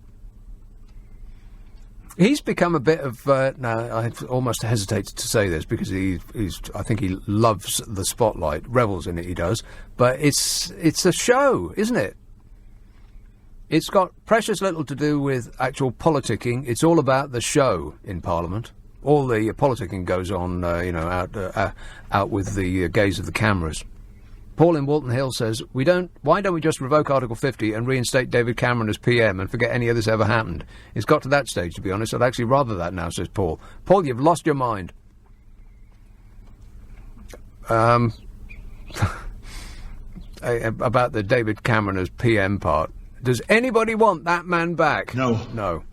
He's become a bit of... now, I almost hesitate to say this because I think he loves the spotlight, revels in it, he does. But it's a show, isn't it? It's got precious little to do with actual politicking. It's all about the show in Parliament. All the politicking goes on, out with the gaze of the cameras. Paul in Walton Hill says, why don't we just revoke Article 50 and reinstate David Cameron as PM and forget any of this ever happened? It's got to that stage, to be honest. I'd actually rather that now, says Paul. Paul, you've lost your mind. About the David Cameron as PM part. Does anybody want that man back? No. No.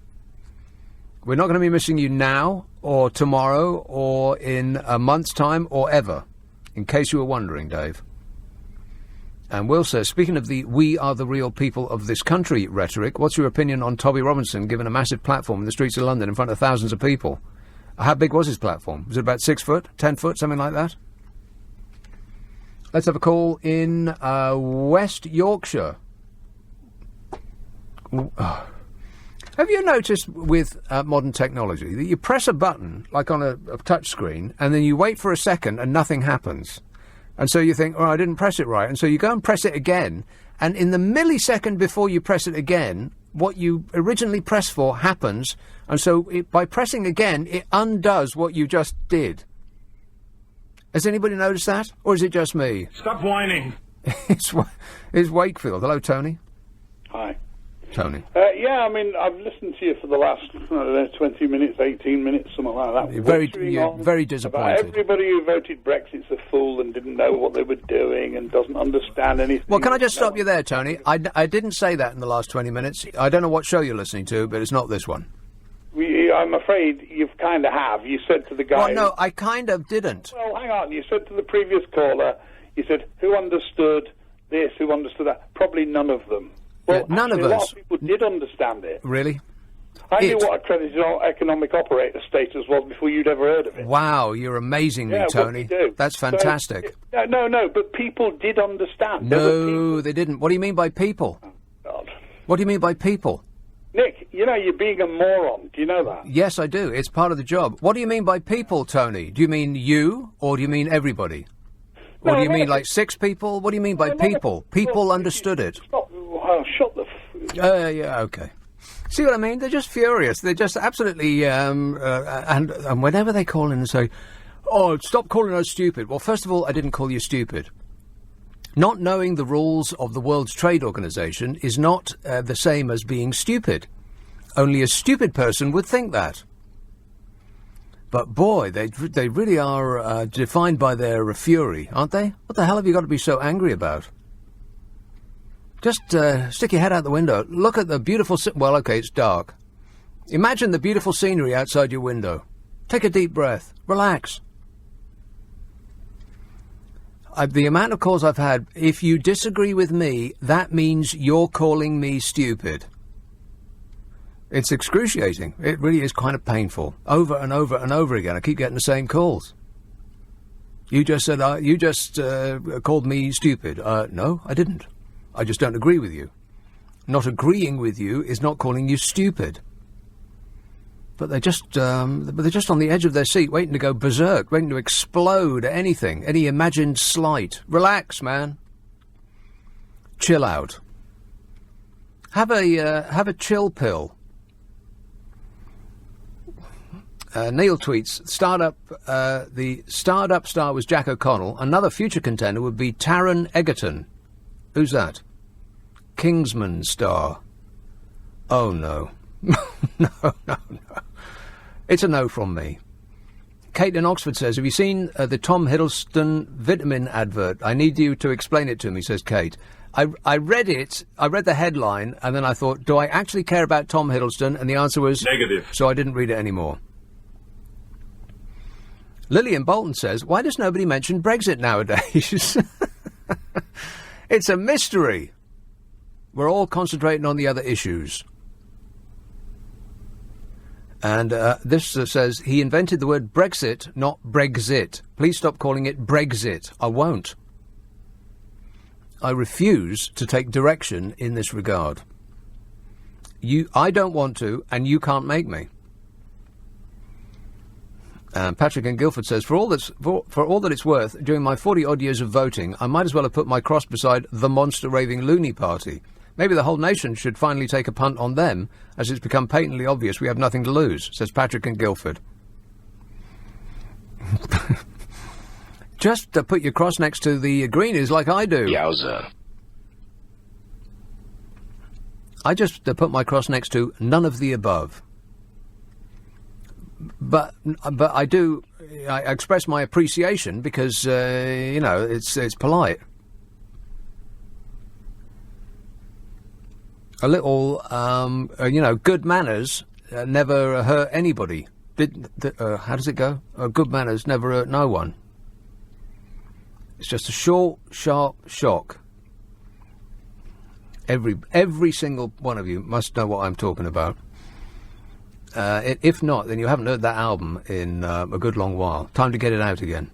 We're not going to be missing you now or tomorrow or in a month's time or ever, in case you were wondering, Dave. And Will says, speaking of the "we are the real people of this country" rhetoric, what's your opinion on Toby Robinson given a massive platform in the streets of London in front of thousands of people? How big was his platform? Was it about 6 foot, 10 foot, something like that? Let's have a call in West Yorkshire. Have you noticed with modern technology that you press a button, like on a touch screen, and then you wait for a second and nothing happens? And so you think, oh, I didn't press it right. And so you go and press it again, and in the millisecond before you press it again, what you originally pressed for happens, and so by pressing again, it undoes what you just did. Has anybody noticed that? Or is it just me? Stop whining. It's Wakefield. Hello, Tony. Hi. Tony. Yeah, I mean, I've listened to you for the last, I don't know, 20 minutes, 18 minutes, something like that. You're very disappointed. Everybody who voted Brexit's a fool and didn't know what they were doing and doesn't understand anything. Well, can I just stop you there, Tony? I didn't say that in the last 20 minutes. I don't know what show you're listening to, but it's not this one. I'm afraid you've kind of have. You said to the guy... Well, no, I kind of didn't. Well, hang on. You said to the previous caller, you said, who understood this, who understood that? Probably none of them. Well, none actually, of us. A lot of people did understand it. Really? I knew what accredited economic operator status was before you'd ever heard of it. Wow, you're amazing me, Tony. That's fantastic. So, no, but people did understand. No, they didn't. What do you mean by people? Oh, God. What do you mean by people? Nick, you know, you're being a moron. Do you know that? Yes, I do. It's part of the job. What do you mean by people, Tony? Do you mean you, or do you mean everybody? Or do you mean like 6 people? What do you mean by people? People understood it. Shut the... Yeah, okay. See what I mean? They're just furious. They're just absolutely... and whenever they call in and say, oh, stop calling us stupid. Well, first of all, I didn't call you stupid. Not knowing the rules of the World Trade Organization is not the same as being stupid. Only a stupid person would think that. But boy, they really are defined by their fury, aren't they? What the hell have you got to be so angry about? Just stick your head out the window. Look at the beautiful... well, okay, it's dark. Imagine the beautiful scenery outside your window. Take a deep breath. Relax. The amount of calls I've had, if you disagree with me, that means you're calling me stupid. It's excruciating. It really is kind of painful. Over and over and over again. I keep getting the same calls. You just said, called me stupid. No, I didn't. I just don't agree with you. Not agreeing with you is not calling you stupid. But they're just on the edge of their seat, waiting to go berserk, waiting to explode at anything, any imagined slight. Relax, man. Chill out. Have a chill pill. Neil tweets, the startup star was Jack O'Connell. Another future contender would be Taron Egerton. Who's that? Kingsman star. Oh, no. No. It's a no from me. Kate in Oxford says, have you seen the Tom Hiddleston vitamin advert? I need you to explain it to me, says Kate. I read it, I read the headline, and then I thought, do I actually care about Tom Hiddleston? And the answer was... negative. So I didn't read it anymore. Lillian Bolton says, why does nobody mention Brexit nowadays? It's a mystery. We're all concentrating on the other issues. And this says, he invented the word Brexit, not Brexit. Please stop calling it Brexit. I won't. I refuse to take direction in this regard. I don't want to, and you can't make me. Patrick in Guildford says, for all that it's worth, during my 40-odd years of voting, I might as well have put my cross beside the monster-raving loony party. Maybe the whole nation should finally take a punt on them, as it's become patently obvious we have nothing to lose, says Patrick in Guildford. Just put your cross next to the greenies like I do. Yowza. I just put my cross next to none of the above. But I do. I express my appreciation because it's polite. A little good manners never hurt anybody. How does it go? Good manners never hurt no one. It's just a short, sharp shock. Every single one of you must know what I'm talking about. If not, then you haven't heard that album in a good long while. Time to get it out again.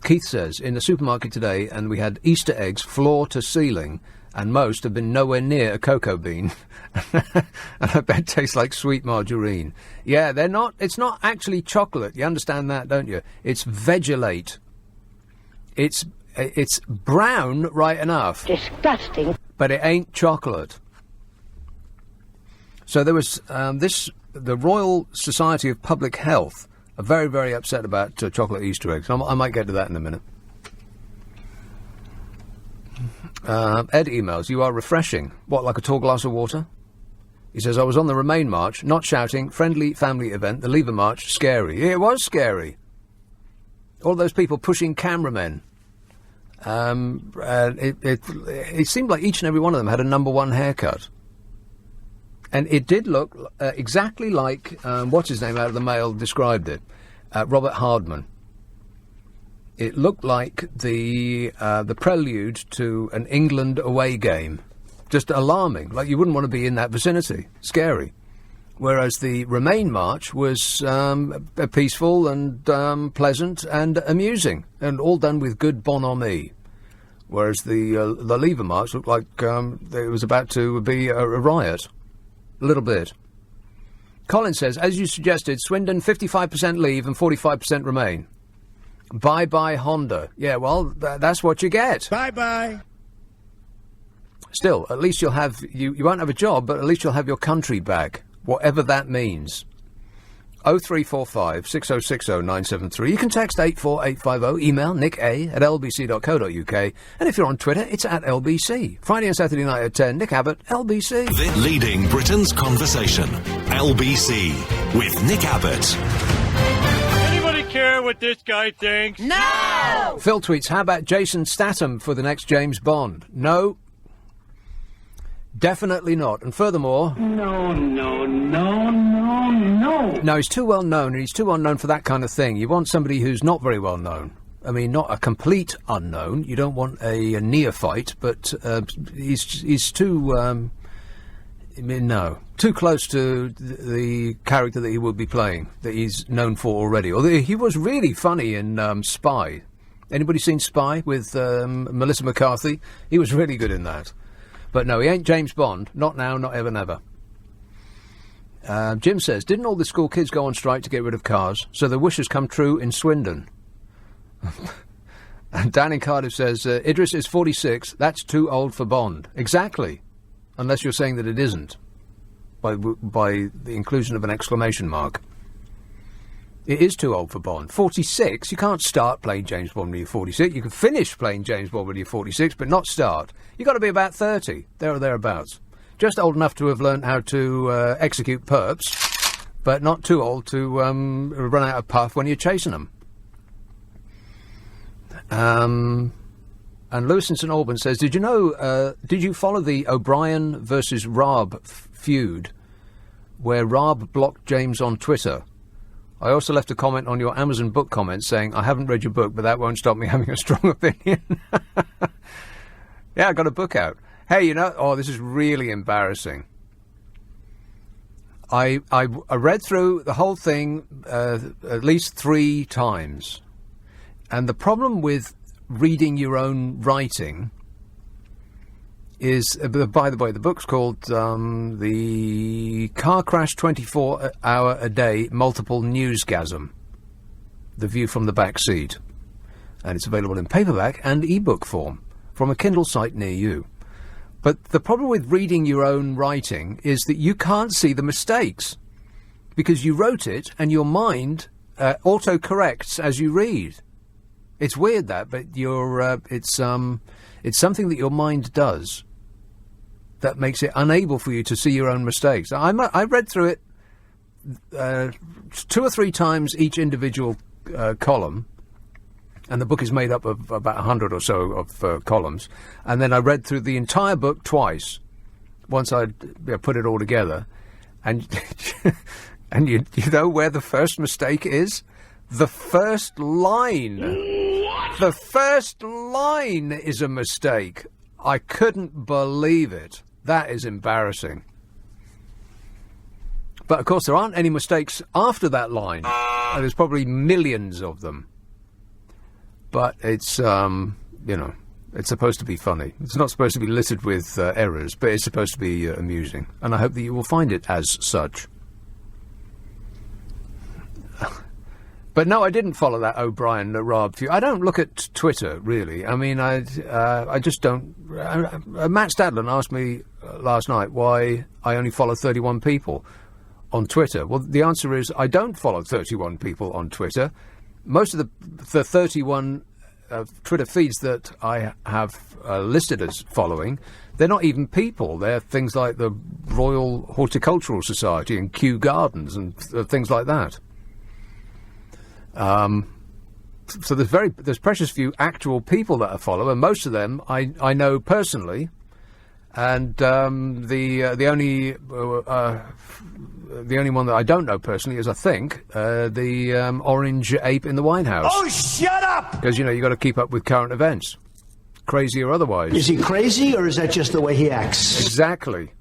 Keith says, in the supermarket today, and we had Easter eggs floor to ceiling, and most have been nowhere near a cocoa bean. And I bet it tastes like sweet margarine. Yeah, they're not. It's not actually chocolate. You understand that, don't you? It's Vegelate. It's brown right enough. Disgusting. But it ain't chocolate. So there was the Royal Society of Public Health are very, very upset about chocolate Easter eggs. I might get to that in a minute. Ed emails, you are refreshing. What, like a tall glass of water? He says, I was on the Remain March, not shouting, friendly family event, the Lever March, scary. It was scary. All those people pushing cameramen. It seemed like each and every one of them had a number one haircut. And it did look exactly like, what's his name out of the Mail described it, Robert Hardman. It looked like the prelude to an England away game. Just alarming, like you wouldn't want to be in that vicinity. Scary. Whereas the Remain March was peaceful and pleasant and amusing, and all done with good bonhomie. Whereas the Lever March looked like it was about to be a riot. A little bit. Colin says, as you suggested, Swindon 55% leave and 45% remain. Bye-bye Honda. Yeah, well, that's what you get. Bye-bye. Still, at least you'll have... You won't have a job, but at least you'll have your country back. Whatever that means. 0345 6060 973. You can text 84850. Email nick@lbc.co.uk. And if you're on Twitter, it's at LBC. Friday and Saturday night at 10. Nick Abbott, LBC. Leading Britain's conversation. LBC with Nick Abbott. Anybody care what this guy thinks? No! Phil tweets, how about Jason Statham for the next James Bond? No. Definitely not. And furthermore... No. No, he's too well known, and he's too well known for that kind of thing. You want somebody who's not very well known. I mean, not a complete unknown. You don't want a neophyte, but he's too... too close to the character that he would be playing, that he's known for already. Although he was really funny in Spy. Anybody seen Spy with Melissa McCarthy? He was really good in that. But no, he ain't James Bond. Not now, not ever, never. Jim says, didn't all the school kids go on strike to get rid of cars? So the wish has come true in Swindon. And Dan in Cardiff says, Idris is 46. That's too old for Bond. Exactly. Unless you're saying that it isn't. By the inclusion of an exclamation mark. It is too old for Bond. 46? You can't start playing James Bond when you're 46. You can finish playing James Bond when you're 46, but not start. You've got to be about 30, there or thereabouts. Just old enough to have learned how to execute perps, but not too old to run out of puff when you're chasing them. And Lewis in St Albans says, did you follow the O'Brien versus Raab feud, where Raab blocked James on Twitter? I also left a comment on your Amazon book comment saying, I haven't read your book, but that won't stop me having a strong opinion. Yeah, I got a book out. Hey, this is really embarrassing. I read through the whole thing at least 3 times. And the problem with reading your own writing is, by the way, the book's called The Car Crash 24-Hour a Day Multiple Newsgasm. The View from the Back Seat. And it's available in paperback and ebook form from a Kindle site near you. But the problem with reading your own writing is that you can't see the mistakes because you wrote it and your mind auto-corrects as you read. It's weird that, but it's something that your mind does that makes it unable for you to see your own mistakes. I read through it 2 or 3 times each individual column. And the book is made up of about 100 or so of columns. And then I read through the entire book twice, once I'd put it all together. And and you know where the first mistake is? The first line. What? The first line is a mistake. I couldn't believe it. That is embarrassing. But, of course, there aren't any mistakes after that line. There's probably millions of them. But it's, it's supposed to be funny. It's not supposed to be littered with errors, but it's supposed to be amusing. And I hope that you will find it as such. But no, I didn't follow that O'Brien Raab feud. I don't look at Twitter, really. I mean, I just don't... Matt Stadlen asked me last night why I only follow 31 people on Twitter. Well, the answer is I don't follow 31 people on Twitter. Most of the 31 Twitter feeds that I have listed as following, they're not even people. They're things like the Royal Horticultural Society and Kew Gardens and things like that. So there's precious few actual people that I follow, and most of them I know personally. And the only one that I don't know personally is, I think, the orange ape in the White House. Oh, shut up! Because, you got to keep up with current events, crazy or otherwise. Is he crazy, or is that just the way he acts? Exactly.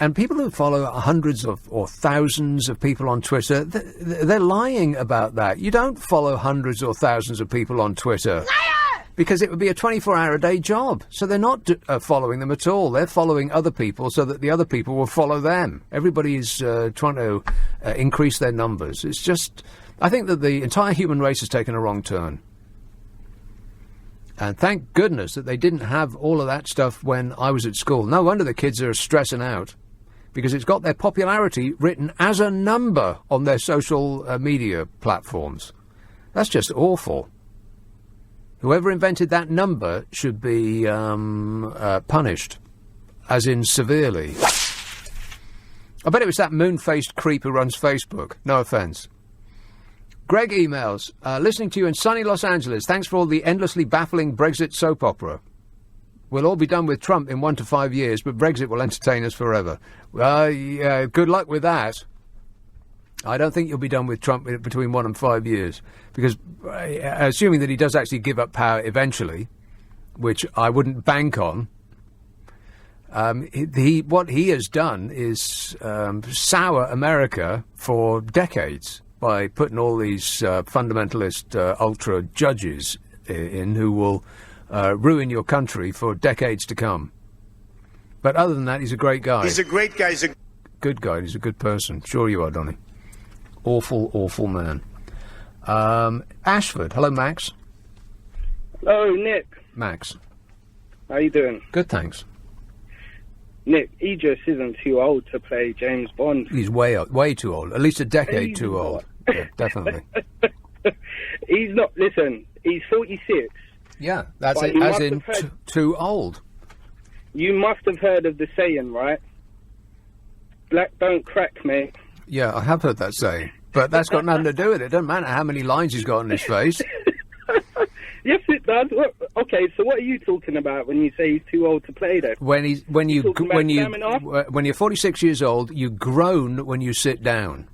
And people who follow hundreds or thousands of people on Twitter, they're lying about that. You don't follow hundreds or thousands of people on Twitter. Liar! Because it would be a 24-hour-a-day job. So they're not following them at all. They're following other people so that the other people will follow them. Everybody's trying to increase their numbers. It's just... I think that the entire human race has taken a wrong turn. And thank goodness that they didn't have all of that stuff when I was at school. No wonder the kids are stressing out. Because it's got their popularity written as a number on their social media platforms. That's just awful. Whoever invented that number should be punished, as in severely. I bet it was that moon-faced creep who runs Facebook. No offence. Greg emails, listening to you in sunny Los Angeles. Thanks for all the endlessly baffling Brexit soap opera. We'll all be done with Trump in 1 to 5 years, but Brexit will entertain us forever. Yeah, good luck with that. I don't think you'll be done with Trump between 1 and 5 years, because assuming that he does actually give up power eventually, which I wouldn't bank on, what he has done is sour America for decades by putting all these fundamentalist ultra judges in who will... ruin your country for decades to come. But other than that, he's a great guy. He's a great guy. He's a good guy. He's a good person. Sure you are, Donny. Awful, awful man. Ashford. Hello, Max. Hello, Nick. Max. How you doing? Good, thanks. Nick, Idris isn't too old to play James Bond. He's way too old. At least a decade too old. Yeah, definitely. He's not... Listen, he's 46. Yeah, that's it, as in too old. You must have heard of the saying, right? Black don't crack, mate. Yeah, I have heard that saying. But that's got nothing to do with it. It doesn't matter how many lines he's got on his face. Yes, it does. Okay, so what are you talking about when you say he's too old to play then? When you're 46 years old, you groan when you sit down.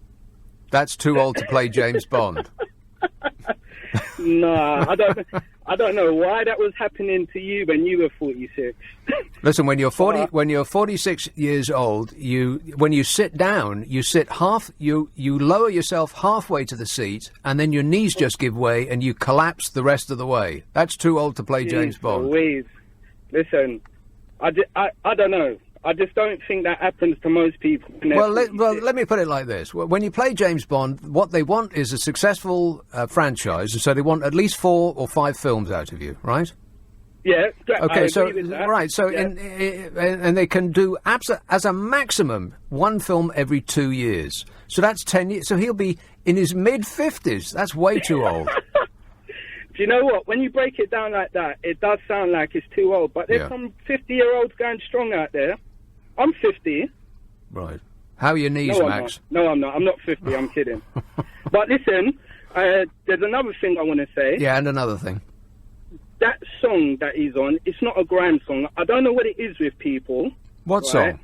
That's too old to play James Bond. Nah, I don't know why that was happening to you when you were 46. Listen, when you're 46 years old, when you sit down, you lower yourself halfway to the seat, and then your knees just give way, and you collapse the rest of the way. That's too old to play James Bond. Louise. Listen, I don't know. I just don't think that happens to most people. Well, let me put it like this. When you play James Bond, what they want is a successful franchise, and so they want at least 4 or 5 films out of you, right? Yeah. Okay, so right. So yeah. and they can do as a maximum 1 film every 2 years. So that's 10 years. So he'll be in his mid-50s. That's way too old. Do you know what? When you break it down like that, it does sound like it's too old. But there's some 50-year-olds going strong out there. I'm 50. Right. How are your knees, Max? No, I'm not. I'm not 50. I'm kidding. But listen, there's another thing I want to say. Yeah, and another thing. That song that he's on, it's not a grand song. I don't know what it is with people. What song?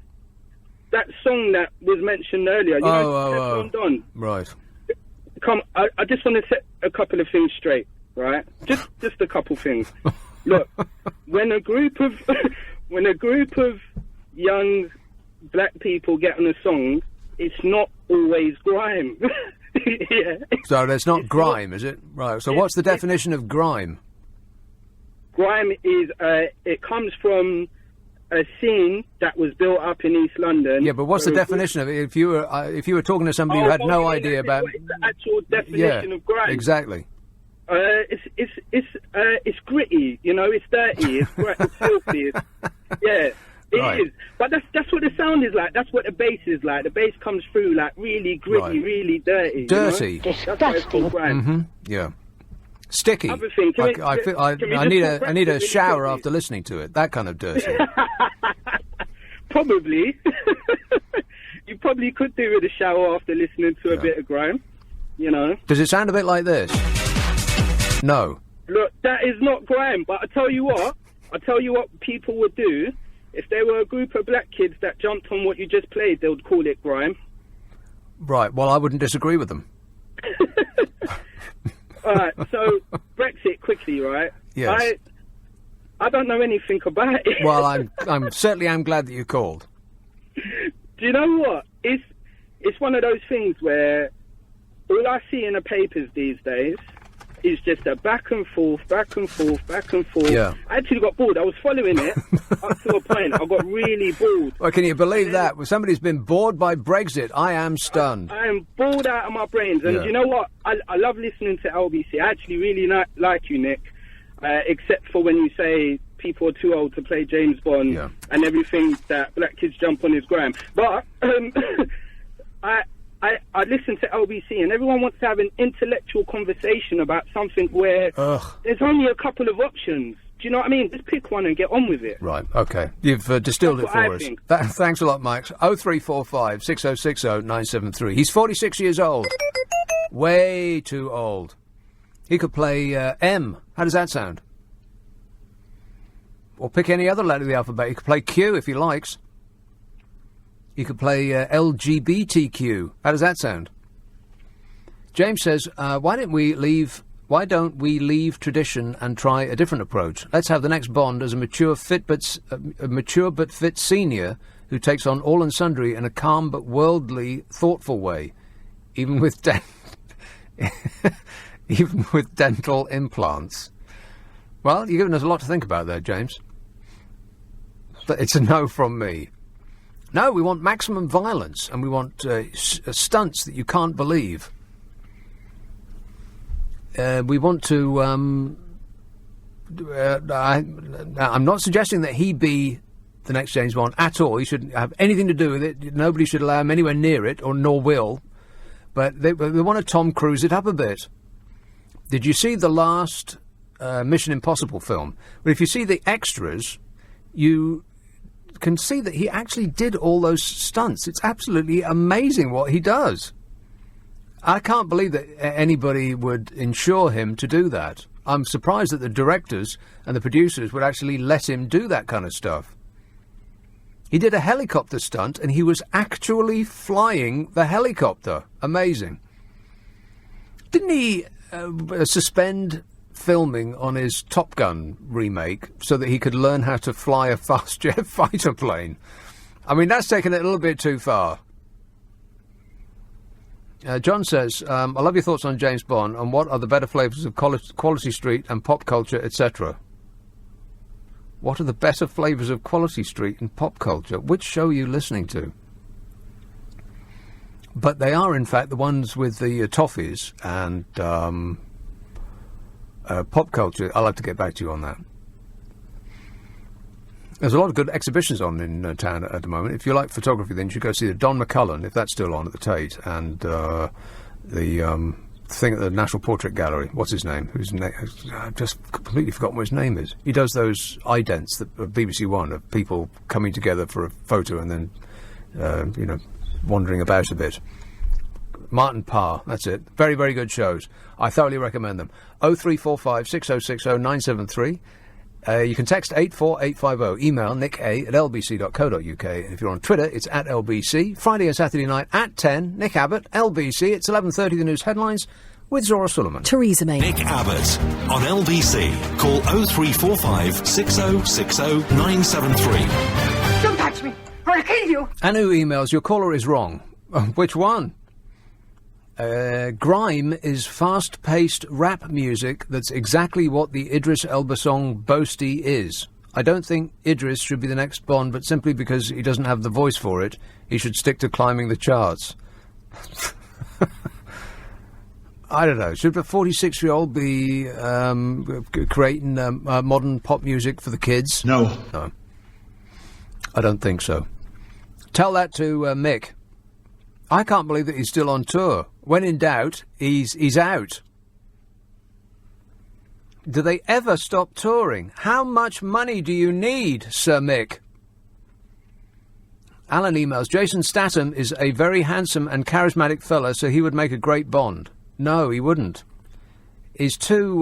That song that was mentioned earlier. You know, Don. Right. Come, I just want to set a couple of things straight, right? Just a couple things. Look, when a group of young black people get on a song, it's not always grime. Yeah. So it's not grime, is it? Right. So what's the definition of grime? Grime is, it comes from a scene that was built up in East London. Yeah, but what's the definition of it? If you were talking to somebody who had no idea about... It's the actual definition of grime. Exactly. It's gritty, you know, it's dirty, it's filthy. It is. But that's what the sound is like. That's what the bass is like. The bass comes through like really gritty, really dirty. Dirty. You know? That's why it's called grime. Mm-hmm. Yeah. Sticky. Other thing, I need a shower after listening to it. That kind of dirty. Probably. You probably could do with a shower after listening to a bit of grime. You know. Does it sound a bit like this? No. Look, that is not grime. But I tell you what people would do. If there were a group of black kids that jumped on what you just played, they would call it grime. Right. Well, I wouldn't disagree with them. All right. So Brexit quickly, right? Yes. I don't know anything about it. Well, I'm certainly glad that you called. Do you know what? It's one of those things where all I see in the papers these days is just a back and forth. Yeah. I actually got bored. I was following it up to a point. I got really bored. Well, can you believe that? Well, somebody's been bored by Brexit. I am stunned. I am bored out of my brains. And you know what? I love listening to LBC. I actually really like you, Nick, except for when you say people are too old to play James Bond and everything that black kids jump on is grime. But I listen to LBC and everyone wants to have an intellectual conversation about something where there's only a couple of options. Do you know what I mean? Just pick one and get on with it. Right, OK. You've distilled it for us. Thanks a lot, Mike. 0345 6060 973. He's 46 years old. Way too old. He could play M. How does that sound? Or pick any other letter of the alphabet. He could play Q if he likes. You could play LGBTQ. How does that sound? James says, why don't we leave tradition and try a different approach? Let's have the next Bond as a mature but fit senior who takes on all and sundry in a calm but worldly, thoughtful way, even with dental implants. Well, you're giving us a lot to think about there, James. But it's a no from me. No, we want maximum violence, and we want stunts that you can't believe. We want to... I'm not suggesting that he be the next James Bond at all. He shouldn't have anything to do with it. Nobody should allow him anywhere near it, or nor will. But they want to Tom Cruise it up a bit. Did you see the last Mission Impossible film? Well, if you see the extras, you can see that he actually did all those stunts. It's absolutely amazing what he does. I can't believe that anybody would insure him to do that. I'm surprised that the directors and the producers would actually let him do that kind of stuff. He did a helicopter stunt and he was actually flying the helicopter. Amazing. Didn't he suspend filming on his Top Gun remake so that he could learn how to fly a fast jet fighter plane? I mean, that's taken it a little bit too far. John says, I love your thoughts on James Bond and what are the better flavours of Quality Street and pop culture, etc. What are the better flavours of Quality Street and pop culture? Which show are you listening to? But they are, in fact, the ones with the toffees and pop culture. I'll have to get back to you on that. There's a lot of good exhibitions on in town at the moment. If you like photography, then you should go see the Don McCullum, if that's still on at the Tate, and the thing at the National Portrait Gallery. What's his name? I've just completely forgotten what his name is. He does those idents that BBC One of people coming together for a photo and then, wandering about a bit. Martin Parr, that's it. Very, very good shows. I thoroughly recommend them. 0345 6060 973. You can text 84850. Email nick@lbc.co.uk. And if you're on Twitter, it's @LBC. Friday and Saturday night at 10. Nick Abbott, LBC. It's 11:30, the news headlines with Zora Sullivan. Theresa May. Nick Abbott on LBC. Call 0345 6060 973. Don't touch me, for gonna kill you. Anu emails, your caller is wrong. Which one? Grime is fast-paced rap music that's exactly what the Idris Elba song Boasty is. I don't think Idris should be the next Bond, but simply because he doesn't have the voice for it, he should stick to climbing the charts. I don't know. Should a 46-year-old be creating modern pop music for the kids? No. No. I don't think so. Tell that to Mick. I can't believe that he's still on tour. When in doubt, he's out. Do they ever stop touring? How much money do you need, Sir Mick? Alan emails, Jason Statham is a very handsome and charismatic fella, so he would make a great Bond. No, he wouldn't. He's too,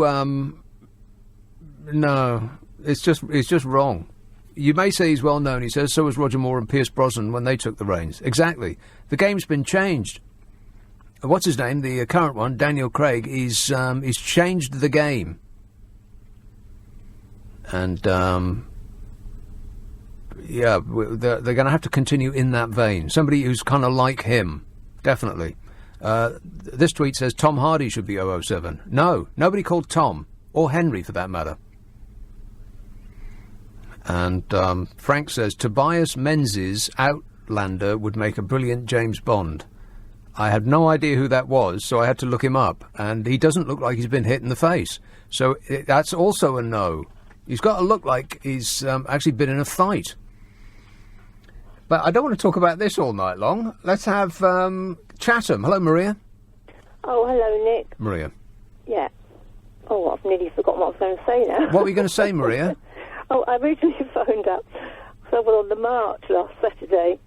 no, it's just wrong. You may say he's well known, he says, so was Roger Moore and Pierce Brosnan when they took the reins. Exactly. The game's been changed. What's his name? The current one, Daniel Craig, he's changed the game. And, yeah, they're going to have to continue in that vein. Somebody who's kind of like him, definitely. This tweet says Tom Hardy should be 007. No, nobody called Tom, or Henry for that matter. And Frank says Tobias Menzies' Outlander would make a brilliant James Bond. I had no idea who that was, so I had to look him up. And he doesn't look like he's been hit in the face. So that's also a no. He's got to look like he's actually been in a fight. But I don't want to talk about this all night long. Let's have Chatham. Hello, Maria. Oh, hello, Nick. Maria. Yeah. Oh, I've nearly forgotten what I was going to say now. What were you going to say, Maria? Oh, I originally phoned up. So I was on the march last Saturday.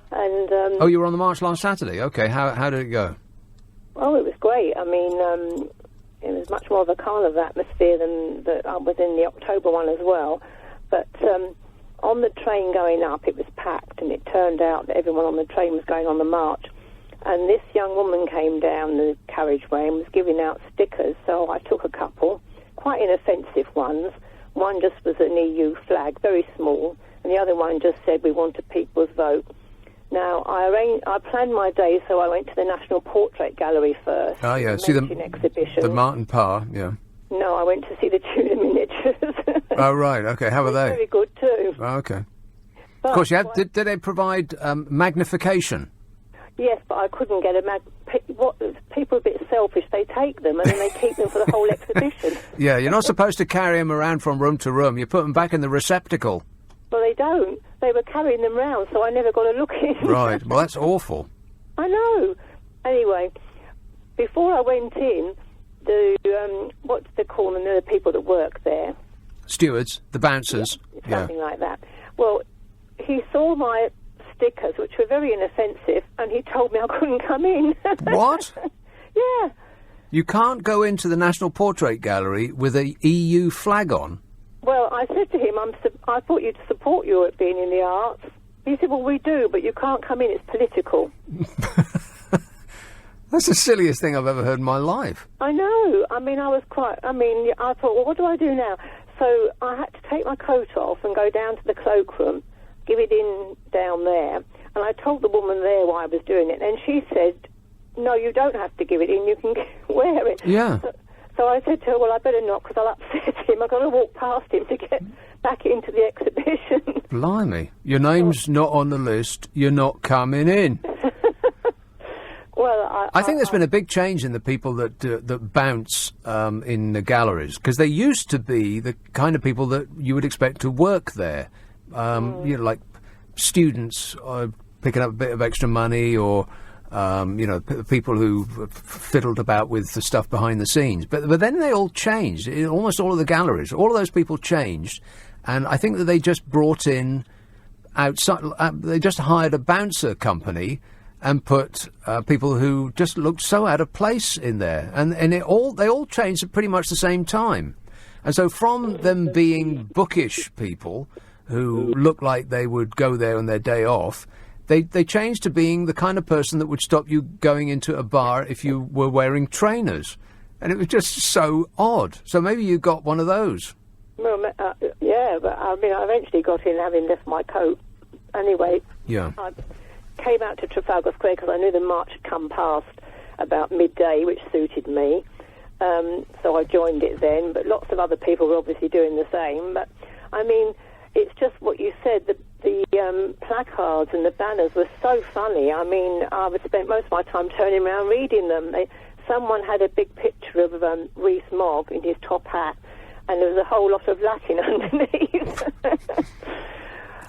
And oh, you were on the march last Saturday? OK, how did it go? Oh, it was great. I mean, it was much more of a carnival atmosphere than I was in the October one as well. But on the train going up, it was packed, and it turned out that everyone on the train was going on the march. And this young woman came down the carriageway and was giving out stickers, so I took a couple, quite inoffensive ones. One just was an EU flag, very small, and the other one just said, we want a people's vote. Now, I planned my day, so I went to the National Portrait Gallery first. Oh, yeah, see the exhibition. The Martin Parr, yeah. No, I went to see the Tudor miniatures. Oh, right, OK, how were they? Very good, too. Oh, OK. But of course, you had, did they provide magnification? Yes, but I couldn't get people are a bit selfish. They take them and then they keep them for the whole exhibition. Yeah, you're not supposed to carry them around from room to room. You put them back in the receptacle. Well, they don't. They were carrying them round, so I never got a look in. Right, well, that's awful. I know. Anyway, before I went in, what do they call them? The people that work there. Stewards, the bouncers. Yeah, something like that. Well, he saw my stickers, which were very inoffensive, and he told me I couldn't come in. What? Yeah. You can't go into the National Portrait Gallery with a EU flag on? Well, I said to him, I thought you'd support Europe being in the arts. He said, well, we do, but you can't come in, it's political. That's the silliest thing I've ever heard in my life. I know. I mean, I thought, well, what do I do now? So I had to take my coat off and go down to the cloakroom, give it in down there, and I told the woman there why I was doing it, and she said, no, you don't have to give it in, you can wear it. Yeah. So I said to her, well, I better not, because I'll upset him. I've got to walk past him to get back into the exhibition. Blimey. Your name's not on the list, you're not coming in. Well, I think there's been a big change in the people that bounce in the galleries, because they used to be the kind of people that you would expect to work there. You know, like students picking up a bit of extra money, or you know, people who fiddled about with the stuff behind the scenes. But then they all changed. Almost all of the galleries, all of those people changed, and I think that they just brought in outside. They just hired a bouncer company and put people who just looked so out of place in there, and they all changed at pretty much the same time. And so from them being bookish people who looked like they would go there on their day off, they changed to being the kind of person that would stop you going into a bar if you were wearing trainers. And it was just so odd. So maybe you got one of those. Well, yeah, but I mean, I eventually got in having left my coat anyway, Yeah. I came out to Trafalgar Square because I knew the march had come past about midday, which suited me. So I joined it then, but lots of other people were obviously doing the same. But, I mean, it's just what you said, the placards and the banners were so funny. I mean, I would spend most of my time turning around reading them. Someone had a big picture of Rees-Mogg in his top hat, and there was a whole lot of Latin underneath.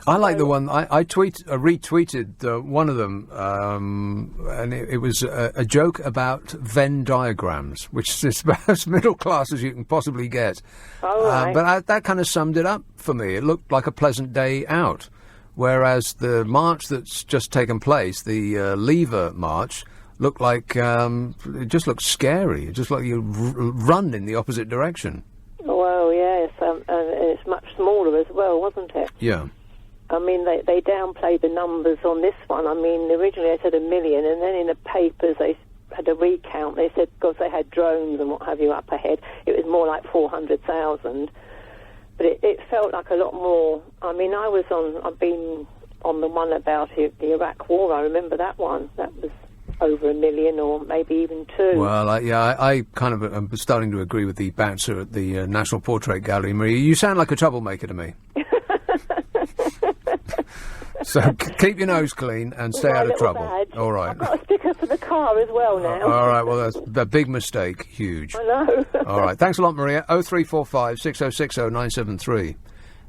I like the one I retweeted one of them, and it was a joke about Venn diagrams, which is about as middle class as you can possibly get. Oh, right. But that kind of summed it up for me. It looked like a pleasant day out, whereas the march that's just taken place, the Lever March, looked like it just looked scary. It just like you run in the opposite direction. Well, yes, and it's much smaller as well, wasn't it? Yeah. I mean, they downplayed the numbers on this one. I mean, originally they said 1 million, and then in the papers they had a recount. They said, because they had drones and what have you up ahead, it was more like 400,000. But it felt like a lot more. I mean, I've been on the one about the Iraq War. I remember that one. That was over 1 million, or maybe even 2. Well, I kind of am starting to agree with the bouncer at the National Portrait Gallery, Maria. You sound like a troublemaker to me. So keep your nose clean and stay out of trouble. Badge. All right. I've got a sticker for the car as well now. All right, well, that's a big mistake. Huge. I know. All right, thanks a lot, Maria. 0345 6060 973.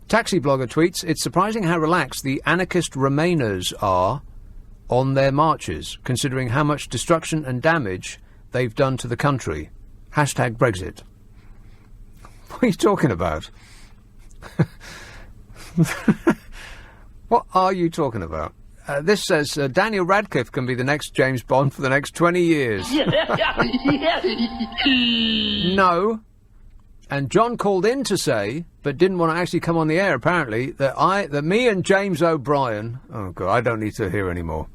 Taxi blogger tweets, it's surprising how relaxed the anarchist Remainers are on their marches, considering how much destruction and damage they've done to the country. Hashtag Brexit. What are you talking about? What are you talking about? This says Daniel Radcliffe can be the next James Bond for the next 20 years. No. And John called in to say, but didn't want to actually come on the air apparently, that me and James O'Brien... Oh, God, I don't need to hear anymore.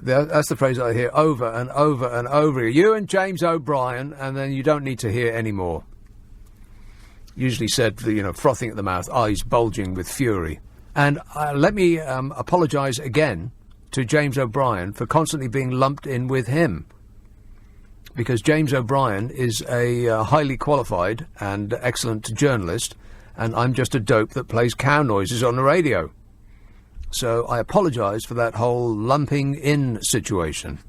That's the phrase I hear over and over and over. You and James O'Brien, and then you don't need to hear any more. Usually said, frothing at the mouth, eyes bulging with fury. And let me apologise again to James O'Brien for constantly being lumped in with him. Because James O'Brien is a highly qualified and excellent journalist, and I'm just a dope that plays cow noises on the radio. So I apologise for that whole lumping in situation.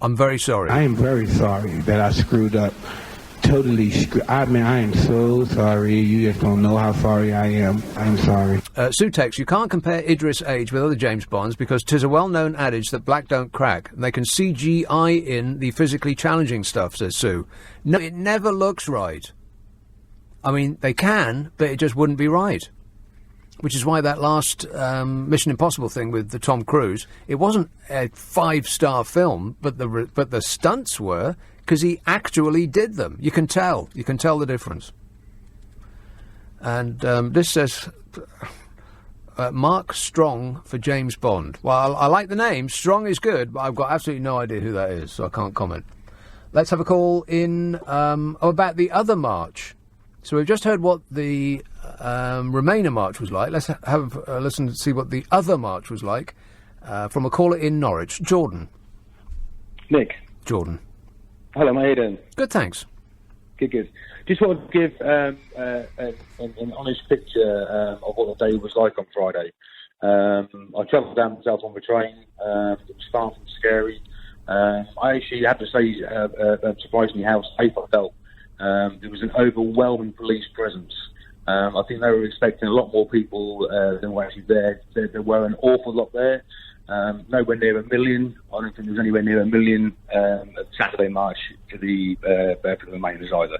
I'm very sorry. I am very sorry that I screwed up. Totally I mean, I am so sorry. You just don't know how sorry I am. I'm sorry. Sutex, you can't compare Idris' age with other James Bonds because 'tis a well-known adage that black don't crack. And they can CGI in the physically challenging stuff, says Sue. No, it never looks right. I mean, they can, but it just wouldn't be right. Which is why that last Mission Impossible thing with the Tom Cruise, it wasn't a 5-star film, but the stunts were, because he actually did them. You can tell. You can tell the difference. And this says, Mark Strong for James Bond. Well, I like the name. Strong is good, but I've got absolutely no idea who that is, so I can't comment. Let's have a call in about the other march. So we've just heard what the Remainer march was like. Let's have a listen to see what the other march was like from a caller in Norwich. Jordan. Nick. Jordan. Hello, mate. How you doing? Good, thanks. Good. Just wanted to give an honest picture of what the day was like on Friday. I travelled down myself on the train. It was far from scary. I actually have to say, surprisingly, how safe I felt. There was an overwhelming police presence. I think they were expecting a lot more people than were actually there. There were an awful lot there. Nowhere near 1 million. I don't think there was anywhere near 1 million Saturday march for the Remainers either.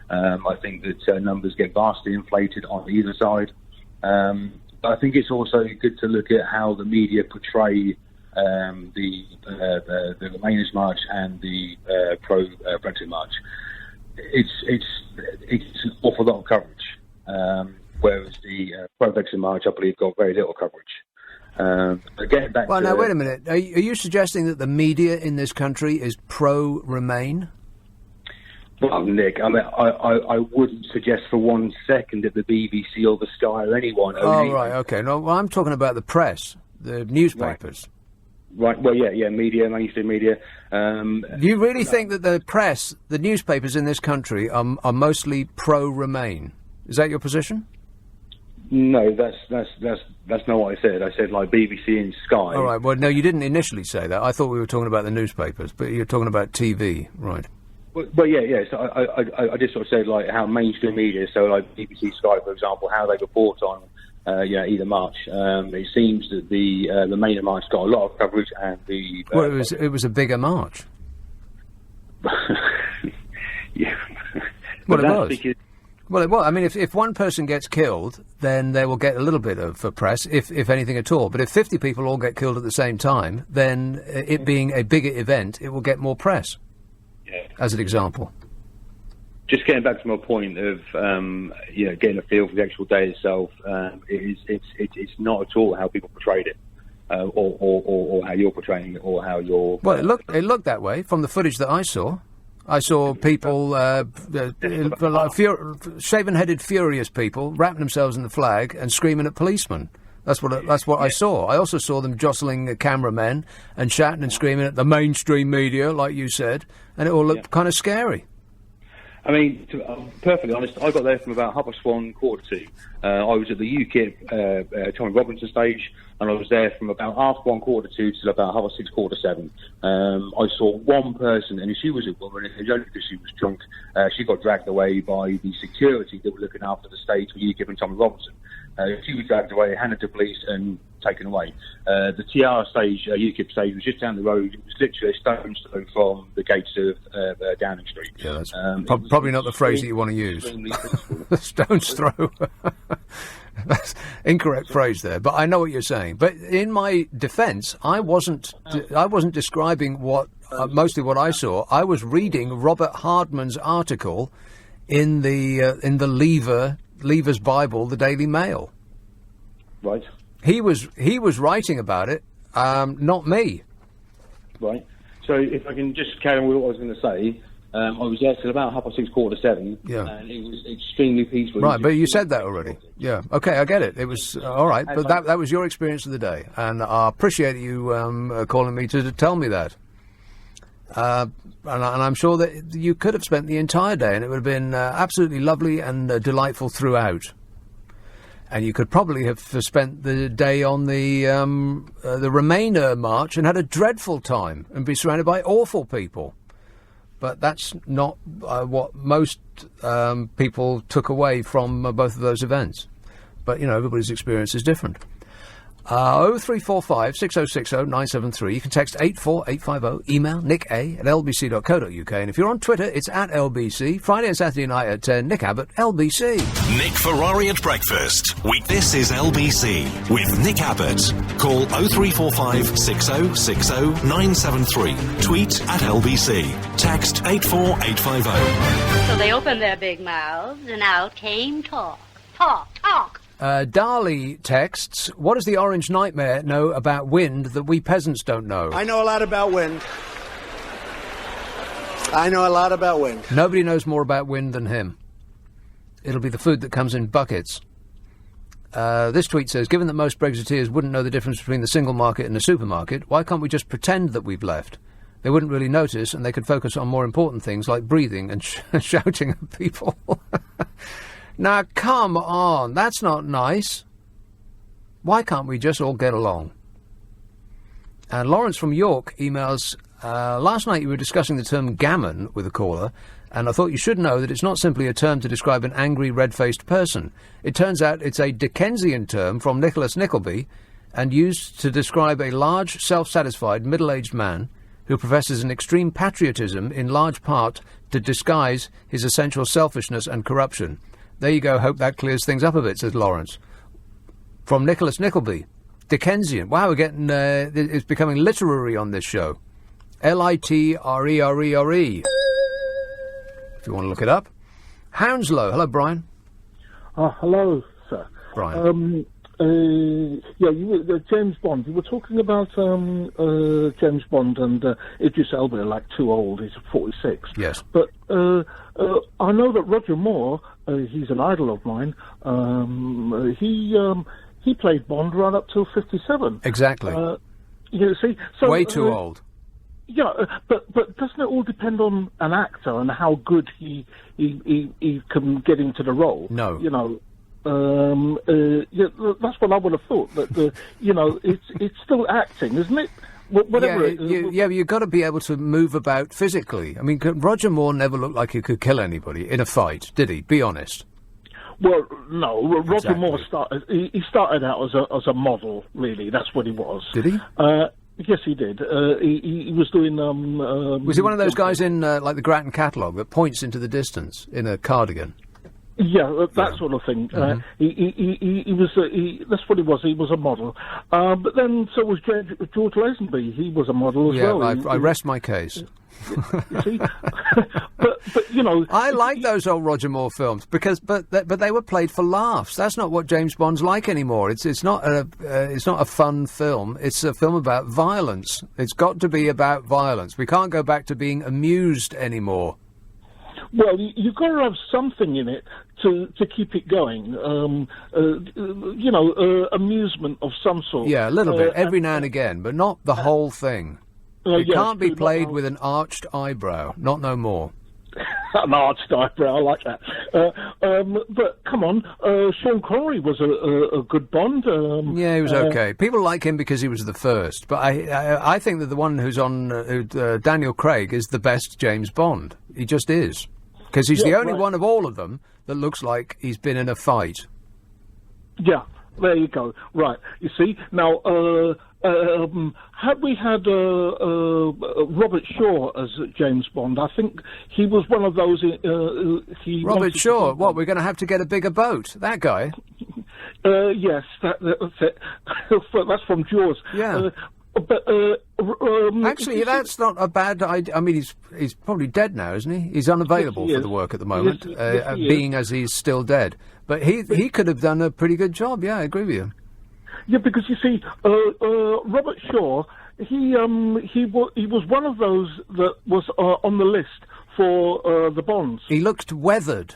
I think that numbers get vastly inflated on either side. But I think it's also good to look at how the media portray the Remainers march and the pro-Brexit march. It's an awful lot of coverage, whereas the pro-Brexit march, I believe, got very little coverage. Getting back well, now, wait a minute. Are you suggesting that the media in this country is pro-Remain? Well, Nick, I mean, I wouldn't suggest for 1 second that the BBC or the Sky or anyone... Oh, right, OK. No, well, I'm talking about the press, the newspapers. Right, well, yeah, media, mainstream media. Do you really think that the press, the newspapers in this country are mostly pro-Remain? Is that your position? No, that's not what I said. I said, like, BBC and Sky. All right, well, no, you didn't initially say that. I thought we were talking about the newspapers, but you're talking about TV, right? Well, yeah. So I just sort of said, like, how mainstream media, so like BBC, Sky, for example, how they report on either march. It seems that the Remainer march got a lot of coverage, and the well, it was a bigger march. Yeah. Well, it was. Well, it was. I mean, if one person gets killed, then they will get a little bit of press, if anything at all. But if 50 people all get killed at the same time, then it being a bigger event, it will get more press. Yeah. As an example. Just getting back to my point of getting a feel for the actual day itself, it's not at all how people portrayed it, or how you're portraying it, or how you're. Well, it looked that way from the footage that I saw. I saw people, shaven-headed, furious people, wrapping themselves in the flag and screaming at policemen. That's what I saw. I also saw them jostling cameramen and shouting and screaming at the mainstream media, like you said, and it all looked kind of scary. I mean, to be perfectly honest, I got there from about 1:30, 1:45. I was at the UKIP Tommy Robinson stage, and I was there from about 1:30, 1:45 till about 6:30, 7:15. I saw one person, and she was a woman, and it was only because she was drunk. She got dragged away by the security that were looking after the stage for UKIP and Tommy Robinson. She was dragged away, handed to police, and taken away. The TR stage, UKIP stage, was just down the road. It was literally a stone's throw from the gates of Downing Street. Yeah, that's probably not the phrase that you want to use. Stone's throw. That's incorrect phrase there, but I know what you're saying. But in my defence, I wasn't describing what mostly what I saw. I was reading Robert Hardman's article in the Lever's Bible, the Daily Mail. Right. He was writing about it, not me. Right. So if I can just carry on with what I was going to say, I was there till about 6:30, 7:15. Yeah. And it was extremely peaceful. Right, but you said that already. Yeah. Okay, I get it. It was all right, but that was your experience of the day, and I appreciate you calling me to tell me that. And I'm sure that you could have spent the entire day, and it would have been absolutely lovely and delightful throughout. And you could probably have spent the day on the Remainer march and had a dreadful time and be surrounded by awful people. But that's not what most people took away from both of those events. But, you know, everybody's experience is different. 0345 6060 973. You can text 84850. Email nick@lbc.co.uk. And if you're on Twitter, it's @LBC. Friday and Saturday night at 10. Nick Abbott, LBC. Nick Ferrari at breakfast. This is LBC with Nick Abbott. Call 0345 6060 973. Tweet @LBC. Text 84850. So they opened their big mouths, and out came talk. Talk, talk. Dali texts, what does the Orange Nightmare know about wind that we peasants don't know? I know a lot about wind. I know a lot about wind. Nobody knows more about wind than him. It'll be the food that comes in buckets. This tweet says, given that most Brexiteers wouldn't know the difference between the single market and the supermarket, why can't we just pretend that we've left? They wouldn't really notice, and they could focus on more important things like breathing and shouting at people. Now, come on, that's not nice. Why can't we just all get along? And Lawrence from York emails, last night you were discussing the term gammon with a caller, and I thought you should know that it's not simply a term to describe an angry, red-faced person. It turns out it's a Dickensian term from Nicholas Nickleby, and used to describe a large, self-satisfied, middle-aged man who professes an extreme patriotism in large part to disguise his essential selfishness and corruption. There you go. Hope that clears things up a bit, says Lawrence. From Nicholas Nickleby. Dickensian. Wow, we're getting... it's becoming literary on this show. Litrerere. If you want to look it up. Hounslow. Hello, Brian. Hello, sir. Brian. James Bond. You were talking about James Bond and Idris Elba are like too old. He's 46. Yes. But I know that Roger Moore, he's an idol of mine. He played Bond right up till 57. Exactly. You see, so way too old. Yeah, but doesn't it all depend on an actor and how good he can get into the role? No. You know. That's what I would have thought. That it's still acting, isn't it? Whatever. You've got to be able to move about physically. I mean, Roger Moore never looked like he could kill anybody in a fight, did he? Be honest. Well, no. Roger Exactly. Moore started. He started out as a model. Really, that's what he was. Did he? Yes, he did. He was doing. Was he one of those guys in like the Grattan catalogue that points into the distance in a cardigan? Yeah, that sort of thing. Mm-hmm. He was. That's what he was. He was a model. But then so was George Lazenby. He was a model as well. I rest my case. You see, but you know, I like those old Roger Moore films because, but they were played for laughs. That's not what James Bond's like anymore. It's not a fun film. It's a film about violence. It's got to be about violence. We can't go back to being amused anymore. Well, you've got to have something in it to keep it going. Amusement of some sort. Yeah, a little bit every now and again, but not the whole thing. It can't be played with an arched eyebrow. Not no more. An arched eyebrow, I like that. But come on, Sean Connery was a good Bond. Yeah, he was okay. People like him because he was the first, but I think that the one who's on Daniel Craig is the best James Bond. He just is, because he's the only one of all of them that looks like he's been in a fight. Yeah, there you go. Right, you see now. Had we had Robert Shaw as James Bond, I think he was one of those. Robert Shaw. What? We're going to have to get a bigger boat. That guy. Yes, that's it. That's from Jaws. Yeah. Actually, that's not a bad idea. I mean, he's probably dead now, isn't he? He's unavailable for the work at the moment, being as he's still dead. But he could have done a pretty good job. Yeah, I agree with you. Yeah, because you see, Robert Shaw, he was one of those that was on the list for the Bonds. He looked weathered.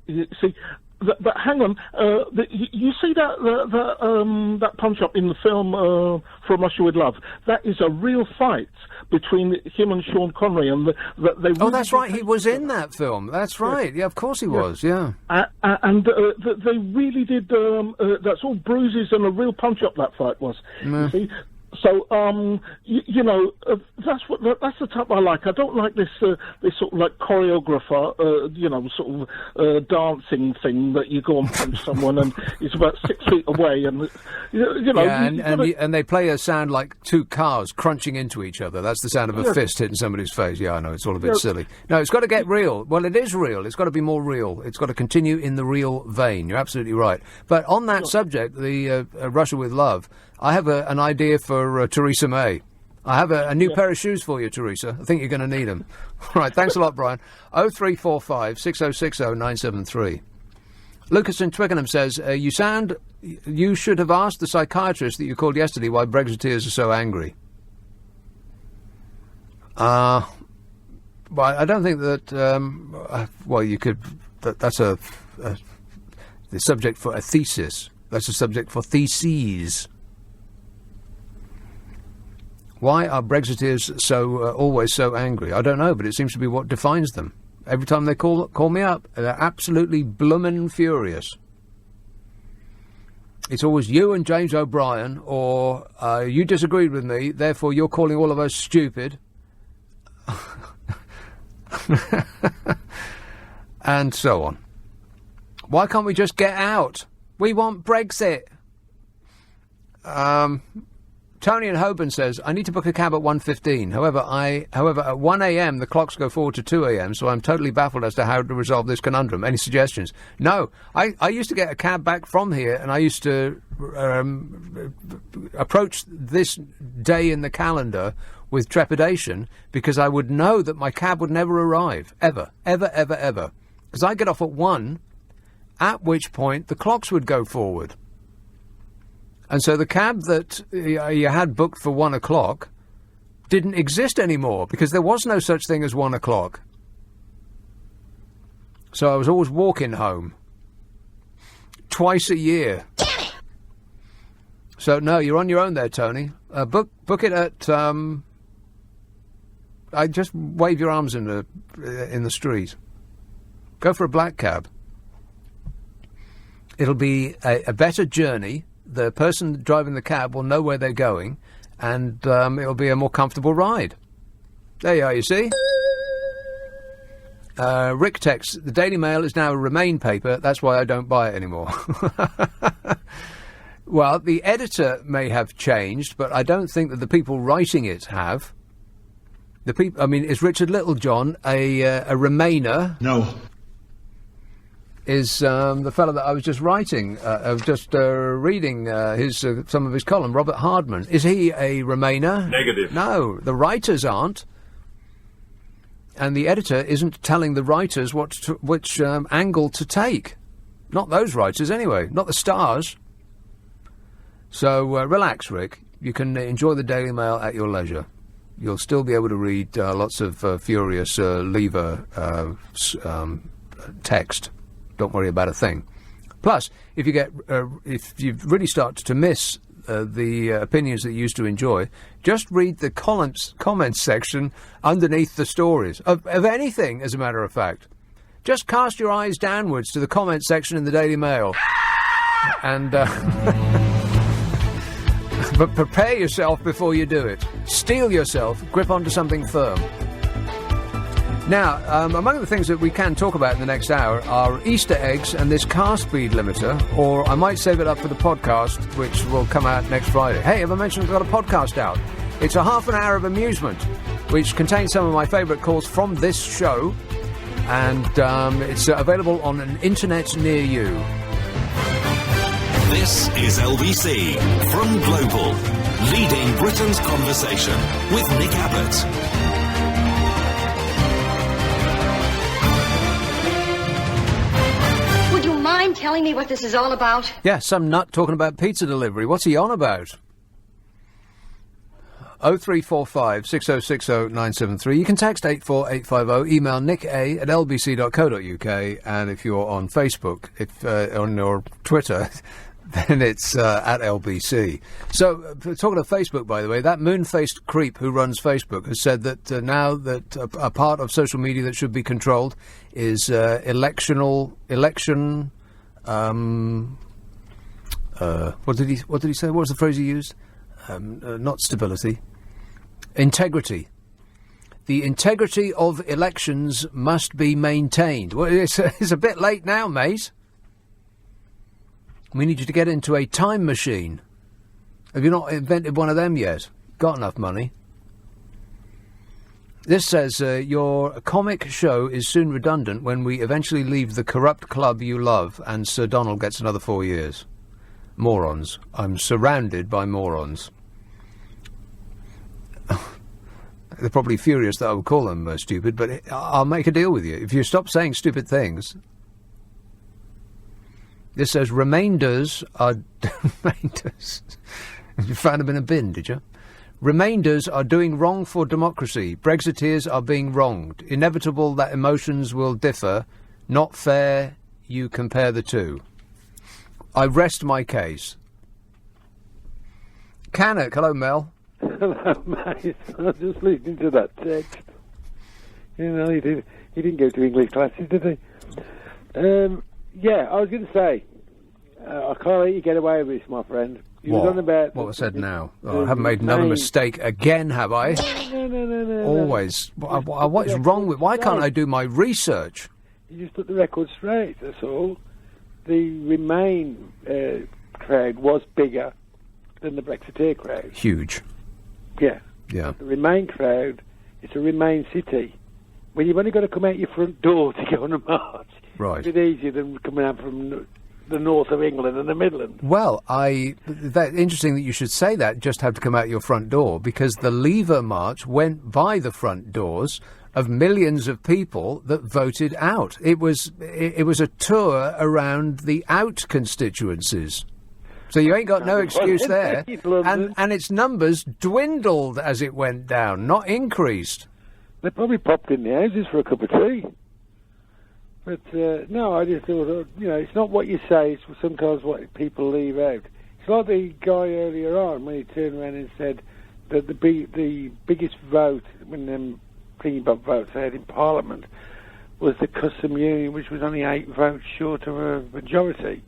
You see, but hang on, you see that punch up in the film From Russia with Love? That is a real fight between him and Sean Connery, and they. Oh, that's right. He was in that film. That's right. Yeah, of course he was. Yeah. And they really did. That's all bruises and a real punch up. That fight was. You see. So, that's the type I like. I don't like this sort of like choreographer, sort of dancing thing that you go and punch someone and it's about 6 feet away and, and they play a sound like two cars crunching into each other. That's the sound of a fist hitting somebody's face. Yeah, I know, it's all a bit silly. No, it's got to get real. Well, it is real. It's got to be more real. It's got to continue in the real vein. You're absolutely right. But on that subject, the Russia with Love, I have an idea for Theresa May. I have a new pair of shoes for you, Theresa. I think you're going to need them. All right, thanks a lot, Brian. 0345 6060 973. Lucas in Twickenham says, you should have asked the psychiatrist that you called yesterday why Brexiteers are so angry. Well, I don't think that, you could, that's the subject for a thesis. That's a subject for theses. Why are Brexiteers always so angry? I don't know, but it seems to be what defines them. Every time they call me up, they're absolutely bloomin' furious. It's always you and James O'Brien, or you disagreed with me, therefore you're calling all of us stupid. And so on. Why can't we just get out? We want Brexit. Tony in Holborn says, I need to book a cab at 1:15. However, at 1 a.m. the clocks go forward to 2 a.m., so I'm totally baffled as to how to resolve this conundrum. Any suggestions? No. I used to get a cab back from here, and I used to approach this day in the calendar with trepidation, because I would know that my cab would never arrive. Ever. Ever, ever, ever. Because I get off at 1, at which point the clocks would go forward. And so the cab that you had booked for 1 o'clock didn't exist anymore because there was no such thing as 1 o'clock. So I was always walking home. Twice a year. So, no, you're on your own there, Tony. Book it at... I just wave your arms in the street. Go for a black cab. It'll be a better journey. The person driving the cab will know where they're going, and it'll be a more comfortable ride. There you are, you see? Rick texts, the Daily Mail is now a Remain paper, that's why I don't buy it anymore. Well, the editor may have changed, but I don't think that the people writing it have. The people, I mean, is Richard Littlejohn a Remainer? No. Is the fellow that I was just reading some of his column, Robert Hardman, is he a Remainer? Negative. No, the writers aren't. And the editor isn't telling the writers which angle to take. Not those writers, anyway. Not the stars. So relax, Rick. You can enjoy the Daily Mail at your leisure. You'll still be able to read lots of furious Lever text. Don't worry about a thing. Plus, if you really start to miss the opinions that you used to enjoy, just read the comments section underneath the stories of anything. As a matter of fact, just cast your eyes downwards to the comments section in the Daily Mail, and but prepare yourself before you do it. Steel yourself. Grip onto something firm. Now, among the things that we can talk about in the next hour are Easter eggs and this car speed limiter, or I might save it up for the podcast, which will come out next Friday. Hey, have I mentioned I've got a podcast out? It's a half an hour of amusement, which contains some of my favourite calls from this show, and it's available on an internet near you. This is LBC from Global, leading Britain's conversation with Nick Abbot. Mind telling me what this is all about? Yeah, some nut talking about pizza delivery. What's he on about? 0345 6060 973. You can text 84850. Email nicka@lbc.co.uk. And if you're on Facebook, on your Twitter, then it's at LBC. So, talking of Facebook, by the way, that moon-faced creep who runs Facebook has said that now that a part of social media that should be controlled is election. What did he say? What was the phrase he used? Not stability. Integrity. The integrity of elections must be maintained. Well, it's a bit late now, mate. We need you to get into a time machine. Have you not invented one of them yet? Got enough money? This says, your comic show is soon redundant when we eventually leave the corrupt club you love and Sir Donald gets another 4 years. Morons. I'm surrounded by morons. They're probably furious that I would call them stupid, but I'll make a deal with you. If you stop saying stupid things... This says, remainders are... Remainders? You found them in a bin, did you? Remainders are doing wrong for democracy. Brexiteers are being wronged. Inevitable that emotions will differ. Not fair you compare the two. I rest my case. Cannock, hello, Mel. Hello, mate. I was just listening to that text. You know, he didn't go to English classes, did he? Yeah, I was going to say, I can't let you get away with this, my friend. What I said now? Oh, I haven't made another mistake again, have I? No. Always. What is wrong with... Why can't I do my research? You just put the record straight, that's all. The Remain crowd was bigger than the Brexiteer crowd. Huge. Yeah. Yeah. The Remain crowd, it's a Remain city. When you've only got to come out your front door to go on a march, right. It's a bit easier than coming out from the north of England and the Midlands. Well, interesting that you should say that, just have to come out your front door, because the Lever March went by the front doors of millions of people that voted out. It was a tour around the out constituencies. So you ain't got no excuse Well, there. indeed, London. And its numbers dwindled as it went down, not increased. They probably popped in the houses for a cup of tea. But, no, I just thought, it's not what you say, it's sometimes what people leave out. It's like the guy earlier on when he turned around and said that the biggest vote, when them thingy-bob votes they had in Parliament, was the custom union, which was only 8 votes short of a majority.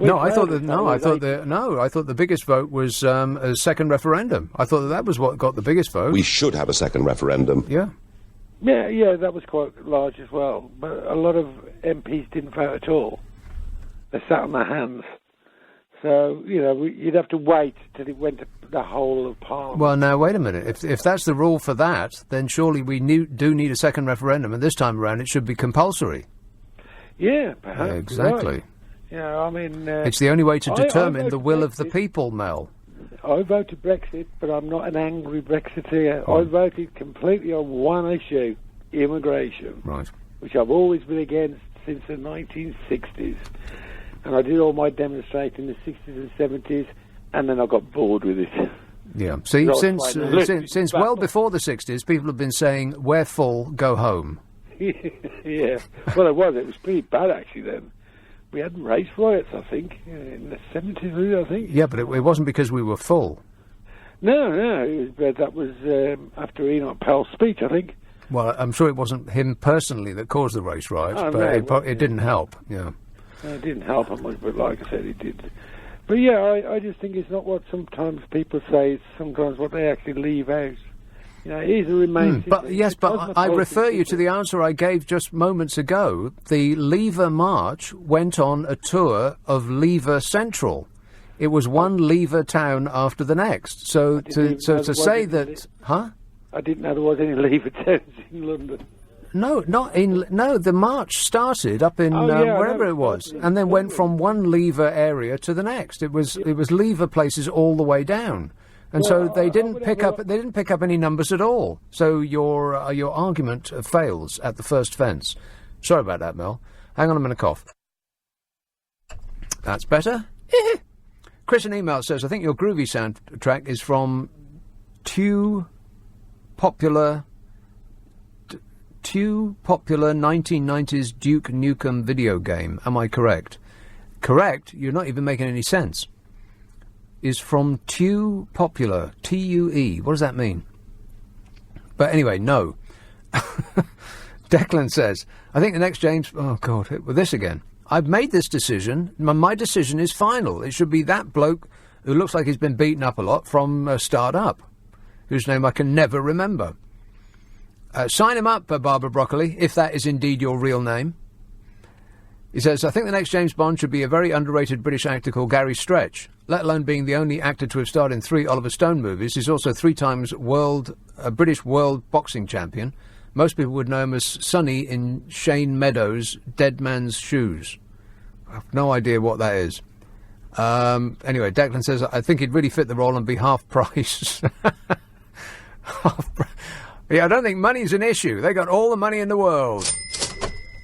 I thought the biggest vote was a second referendum. I thought that was what got the biggest vote. We should have a second referendum. Yeah. Yeah, that was quite large as well. But a lot of MPs didn't vote at all. They sat on their hands. So, you'd have to wait till it went to the whole of Parliament. Well, now, wait a minute. If that's the rule for that, then surely we do need a second referendum, and this time around it should be compulsory. Yeah, perhaps. Exactly. Right. Yeah, I mean... it's the only way to determine the will of the people, Mel. I voted Brexit, but I'm not an angry Brexiteer. I voted completely on one issue, immigration. Right. Which I've always been against since the 1960s. And I did all my demonstrating in the 60s and 70s, and then I got bored with it. Yeah. See, since well before the 60s, people have been saying, we're full, go home. Yeah. Well, it was pretty bad, actually, then. We had race riots, I think, in the 70s, really, I think. Yeah, but it wasn't because we were full. No, that was after Enoch Powell's speech, I think. Well, I'm sure it wasn't him personally that caused the race riots, but it didn't help, yeah. It didn't help him much, but like I said, it did. But yeah, I just think it's not what sometimes people say, it's sometimes what they actually leave out. It is a remains. But I refer you to the answer I gave just moments ago. The Lever March went on a tour of Lever Central. It was one Lever town after the next. So to say that, huh? I didn't know there was any Lever towns in London. No, the march started up in wherever it was, and then went from one Lever area to the next. It was Lever places all the way down. And so they didn't pick up any numbers at all. So your argument fails at the first fence. Sorry about that, Mel. Hang on, I'm going to cough. That's better. Chris in email says, I think your groovy soundtrack is from two popular 1990s Duke Nukem video game. Am I correct? Correct? You're not even making any sense. Is from Tue Popular, T-U-E. What does that mean? But anyway, no. Declan says, I think the next James... Oh, God, with this again. I've made this decision. My decision is final. It should be that bloke who looks like he's been beaten up a lot from Start Up, whose name I can never remember. Sign him up, Barbara Broccoli, if that is indeed your real name. He says, I think the next James Bond should be a very underrated British actor called Gary Stretch. Let alone being the only actor to have starred in 3 Oliver Stone movies. He's also 3 times British world boxing champion. Most people would know him as Sonny in Shane Meadows' Dead Man's Shoes. I have no idea what that is. Anyway, Declan says, I think he'd really fit the role and be half price. Yeah, I don't think money's an issue. They got all the money in the world.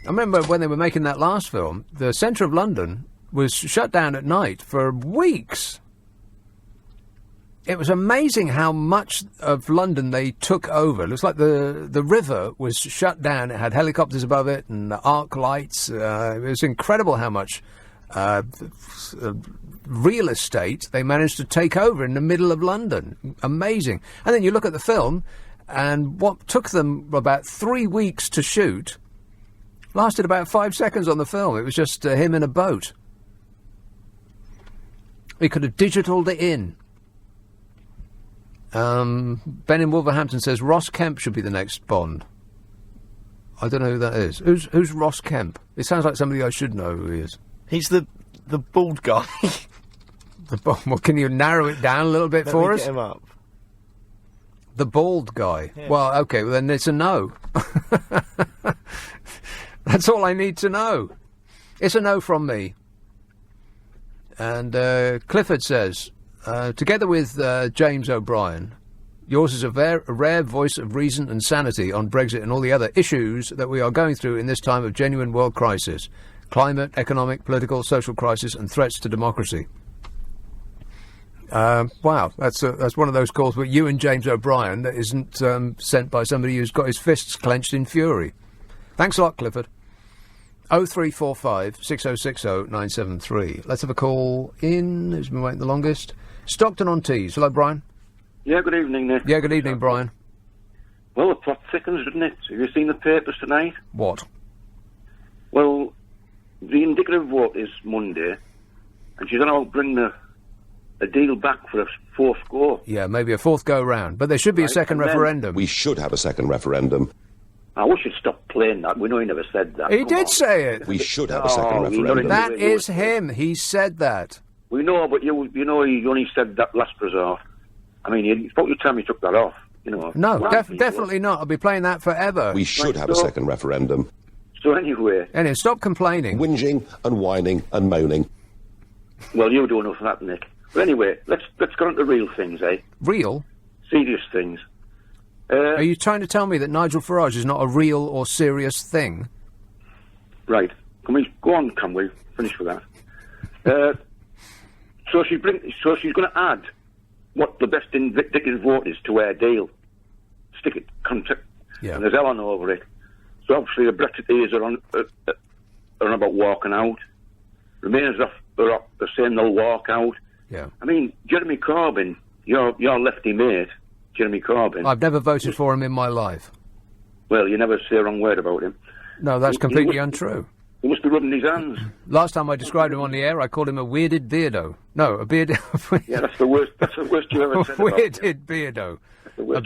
I remember when they were making that last film, the centre of London was shut down at night for weeks. It was amazing how much of London they took over. It looks like the river was shut down. It had helicopters above it and arc lights. It was incredible how much real estate they managed to take over in the middle of London. Amazing. And then you look at the film, and what took them about 3 weeks to shoot lasted about 5 seconds on the film. It was just him in a boat. We could have digitaled it in. Ben in Wolverhampton says Ross Kemp should be the next Bond. I don't know who that is. Who's Ross Kemp? It sounds like somebody I should know who he is. He's the bald guy. Well, can you narrow it down a little bit for us? Get him up. The bald guy. Yeah. Well, okay, well then it's a no. That's all I need to know. It's a no from me. And Clifford says, together with James O'Brien, yours is a rare voice of reason and sanity on Brexit and all the other issues that we are going through in this time of genuine world crisis. Climate, economic, political, social crisis and threats to democracy. Wow, that's one of those calls where you and James O'Brien that isn't sent by somebody who's got his fists clenched in fury. Thanks a lot, Clifford. 0345 6060 973. Let's have a call in. Who's been waiting the longest? Stockton-on-Tees. Hello, Brian. Yeah, good evening, Nick. Yeah, good evening, Brian. Well, the plot thickens, didn't it? Have you seen the papers tonight? What? Well, the indicative vote is Monday, and she's going to bring a deal back for a fourth go. Yeah, maybe a fourth go round. But there should be a second referendum. We should have a second referendum. I wish you'd stop playing that. We know he never said that. He did say it. We should have a second referendum. That is him. He said that. We know, but you know he only said that last resort. I mean, it's about your time you took that off. You know. No, definitely not. I'll be playing that forever. We should have a second referendum. So anyway, stop complaining, whinging and whining and moaning. Well, you don't know for that, Nick. But anyway, let's get on to real things, eh? Real? Serious things. Are you trying to tell me that Nigel Farage is not a real or serious thing? Right. Can we go on? Can we finish with that? So she's going to add what the best indicative vote is to her deal. Stick it, contact, and there's Ellen over it. So obviously the Brexiteers are about walking out. Remainers are saying they'll walk out. Yeah. I mean, Jeremy Corbyn, your lefty mate, Jeremy Corbyn. I've never voted for him in my life. Well, you never say a wrong word about him. No, that's completely untrue. He must be rubbing his hands. Last time I described him on the air, I called him a weirded beardo. No, a bearded... Yeah, that's the worst you ever said about weirded beardo. A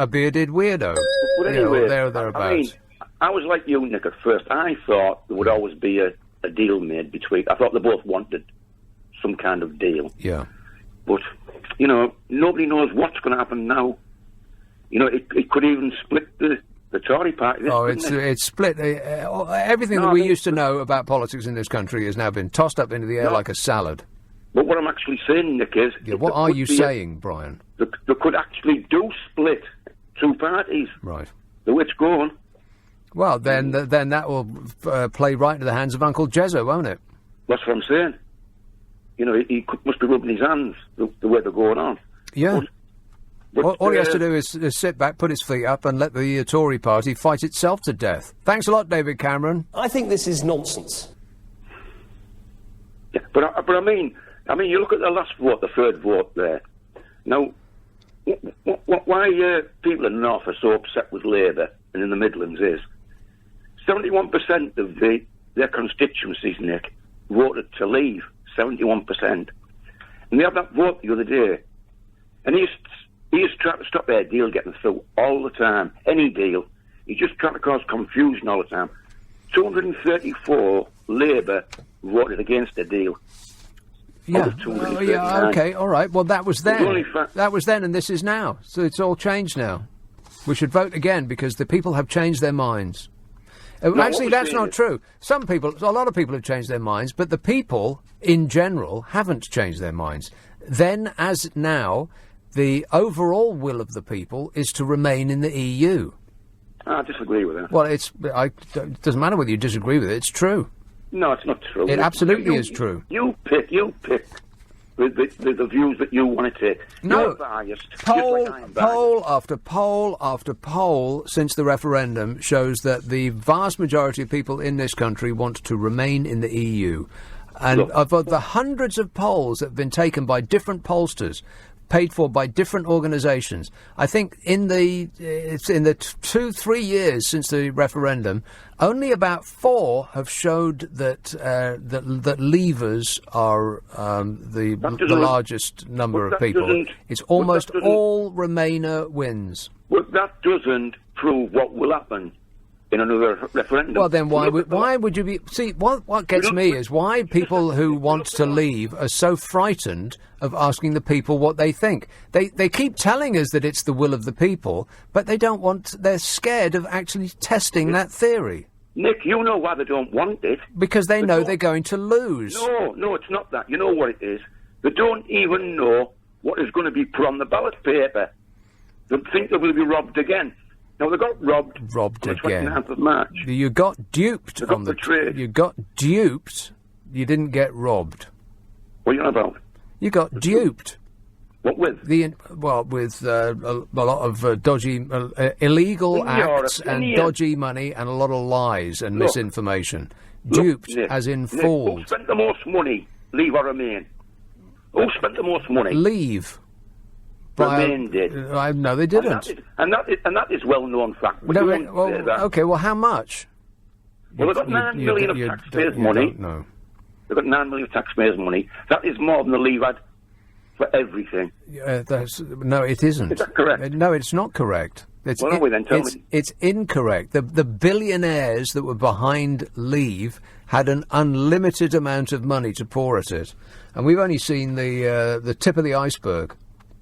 bearded weirdo. But anyway, thereabouts. I mean, I was like you, Nick, at first. I thought there would always be a deal made between... I thought they both wanted some kind of deal. Yeah. But, you know, nobody knows what's going to happen now. You know, it could even split the Tory party. It's split. Everything that we used to know about politics in this country has now been tossed up into the air like a salad. But what I'm actually saying, Nick, is... Yeah, what are you saying, Brian? They could actually do split two parties. Right. The way it's going. Well, then that will play right into the hands of Uncle Jezzo, won't it? That's what I'm saying. You know, he must be rubbing his hands the way they're going on. Yeah. But all he has to do is sit back, put his feet up, and let the Tory party fight itself to death. Thanks a lot, David Cameron. I think this is nonsense. Yeah, but I mean, you look at the last vote, the third vote there. Now, why people in the North are so upset with Labour and in the Midlands is 71% of their constituencies, Nick, voted to leave. 71%. And they had that vote the other day, and he's trying to stop their deal getting through all the time. Any deal. He's just trying to cause confusion all the time. 234 Labour voted against the deal. Yeah. Okay, all right. Well, that was then. That was then, and this is now. So it's all changed now. We should vote again because the people have changed their minds. Actually, that's not true. A lot of people have changed their minds, but the people, in general, haven't changed their minds. Then, as now, the overall will of the people is to remain in the EU. I disagree with that. Well, it doesn't matter whether you disagree with it, it's true. No, it's not true. It absolutely is true. You pick the views that you want to take. No. You're biased. Poll after poll after poll since the referendum shows that the vast majority of people in this country want to remain in the EU. And of the hundreds of polls that have been taken by different pollsters, paid for by different organisations, I think in the 2-3 years since the referendum, only about 4 have showed that that leavers are the largest number of people. It's almost all Remainer wins. But that doesn't prove what will happen in another referendum. Well, then why would you be... See, what gets me is why people who want to leave are so frightened of asking the people what they think. They keep telling us that it's the will of the people, but they don't want... They're scared of actually testing that theory. Nick, you know why they don't want it. Because they know they're going to lose. No, it's not that. You know what it is? They don't even know what is going to be put on the ballot paper. They think they will be robbed again. Now, they got robbed on the 29th of March. You got duped on the... You got duped. You didn't get robbed. What are you on about? You got duped. What with? With a lot of dodgy, illegal acts and dodgy money and a lot of lies and misinformation. Duped, Nick, as in Nick, fooled. Who spent the most money? Leave or Remain? Who spent the most money? Leave. Remain did. No, they didn't. And that is well-known fact. No, okay, well, how much? Well, they've got 9 million of taxpayers' money. No. They've got 9 million of taxpayers' money. That is more than the Leave had for everything. No, it isn't. Is that correct? No, it's not correct. Tell me. It's incorrect. The billionaires that were behind Leave had an unlimited amount of money to pour at it, and we've only seen the tip of the iceberg,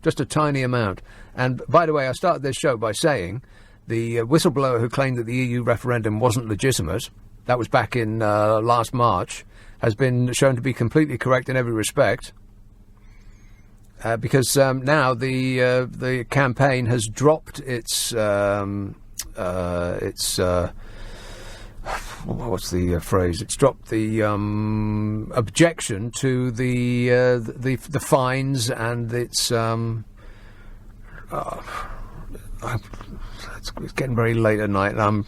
just a tiny amount. And by the way, I started this show by saying the whistleblower who claimed that the EU referendum wasn't legitimate, that was back in last March, has been shown to be completely correct in every respect. Because now the campaign has dropped its what's the phrase? It's dropped the objection to the fines and its it's getting very late at night, and I'm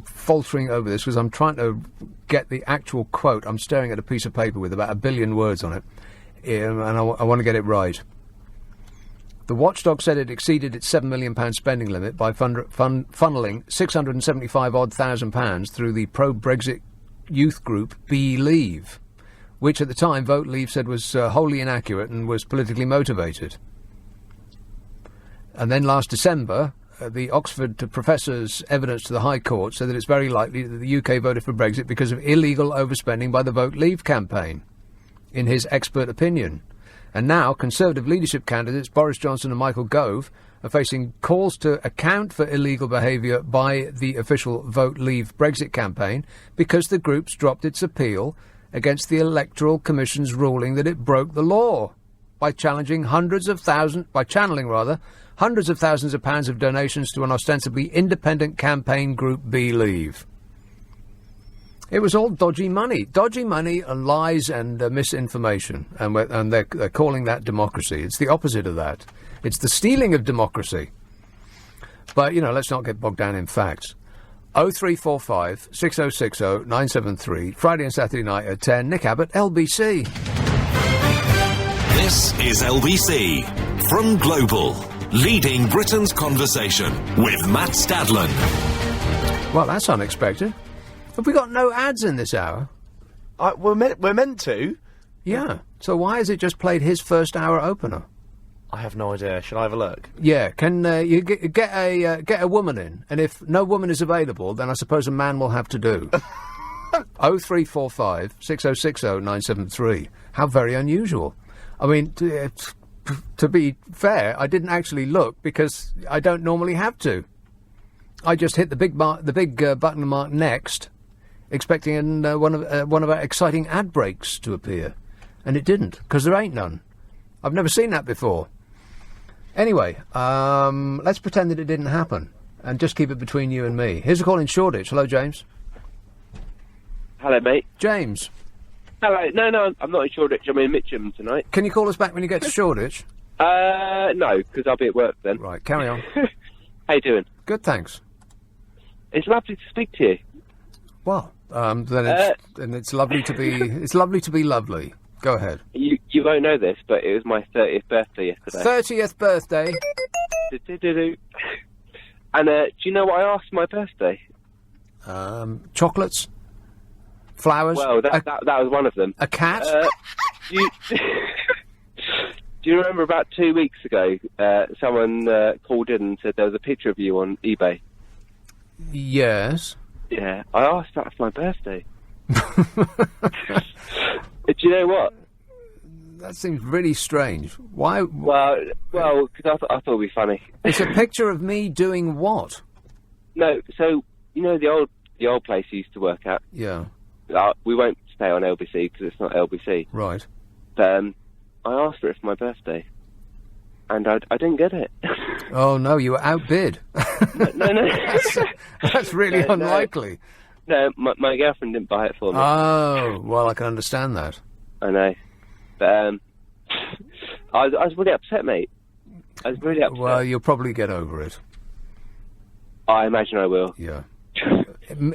faltering over this because I'm trying to get the actual quote. I'm staring at a piece of paper with about 1 billion words on it. And I want to get it right. The watchdog said it exceeded its £7 million spending limit by funneling £675,000 through the pro-Brexit youth group Leave, which at the time Vote Leave said was wholly inaccurate and was politically motivated. And then last December, the Oxford professor's evidence to the High Court said that it's very likely that the UK voted for Brexit because of illegal overspending by the Vote Leave campaign, in his expert opinion. And now Conservative leadership candidates Boris Johnson and Michael Gove are facing calls to account for illegal behaviour by the official Vote Leave Brexit campaign because the group's dropped its appeal against the Electoral Commission's ruling that it broke the law by channeling hundreds of thousands of pounds of donations to an ostensibly independent campaign group Leave. It was all dodgy money and lies and misinformation, and they're calling that democracy. It's the opposite of that. It's the stealing of democracy. But, let's not get bogged down in facts. 0345 6060 973, Friday and Saturday night at 10, Nick Abbot, LBC. This is LBC from Global, leading Britain's conversation with Matt Stadlen. Well, that's unexpected. Have we got no ads in this hour? We're meant to. Yeah. So why has it just played his first hour opener? I have no idea. Shall I have a look? Yeah. Can you get a woman in? And if no woman is available, then I suppose a man will have to do. 0345 6060 973. How very unusual. I mean, to be fair, I didn't actually look because I don't normally have to. I just hit the big button marked next, expecting one of our exciting ad breaks to appear, and it didn't because there ain't none. I've never seen that before. Anyway, let's pretend that it didn't happen and just keep it between you and me. Here's a call in Shoreditch. Hello, James. Hello, mate. James. Hello. No, I'm not in Shoreditch. I'm in Mitcham tonight. Can you call us back when you get to Shoreditch? No, because I'll be at work then. Right, carry on. How you doing? Good, thanks. It's lovely to speak to you. Well, then it's lovely to be. It's lovely to be lovely. Go ahead. You won't know this, but it was my 30th birthday yesterday. 30th birthday. And do you know what I asked for my birthday? Chocolates, flowers. Well, that was one of them. A cat. Do you remember about 2 weeks ago, someone called in and said there was a picture of you on eBay? Yes. Yeah, I asked that for my birthday. Do you know what? That seems really strange. Why? Well, because I thought it'd be funny. It's a picture of me doing what? No, so you know the old place you used to work at. Yeah. We won't stay on LBC because it's not LBC. Right. But I asked for it for my birthday, and I didn't get it. Oh no, you were outbid. No. That's really unlikely. No, my girlfriend didn't buy it for me. Oh, well, I can understand that. I know. But, I was really upset, mate. I was really upset. Well, you'll probably get over it. I imagine I will. Yeah.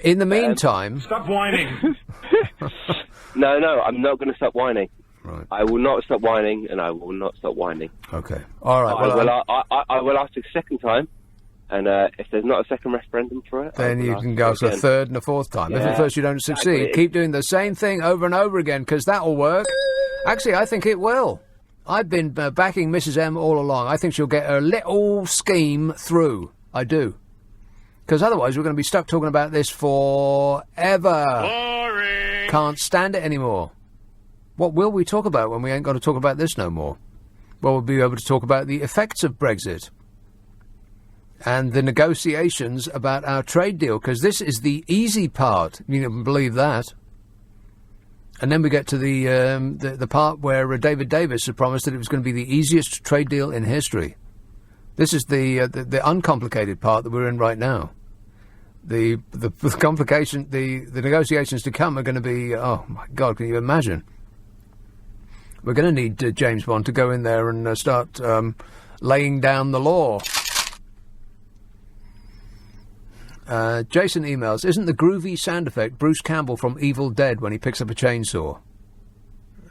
In the meantime... Stop whining. No, I'm not going to stop whining. Right. I will not stop whining, and I will not stop whining. Okay. All right. I will ask a second time, and if there's not a second referendum for it... Then you can go for a third and a fourth time. Yeah, if at first you don't succeed, exactly. keep doing the same thing over and over again, because that'll work. Actually, I think it will. I've been backing Mrs M all along. I think she'll get her little scheme through. I do. Because otherwise we're going to be stuck talking about this forever. Boring. Can't stand it anymore. What will we talk about when we ain't got to talk about this no more? Well, we'll be able to talk about the effects of Brexit and the negotiations about our trade deal, because this is the easy part. You can believe that. And then we get to the part where David Davis had promised that it was going to be the easiest trade deal in history. This is the uncomplicated part that we're in right now. The complication, the negotiations to come are going to be, oh my God, can you imagine? We're going to need James Bond to go in there and start laying down the law. Jason emails, isn't the groovy sound effect Bruce Campbell from Evil Dead when he picks up a chainsaw?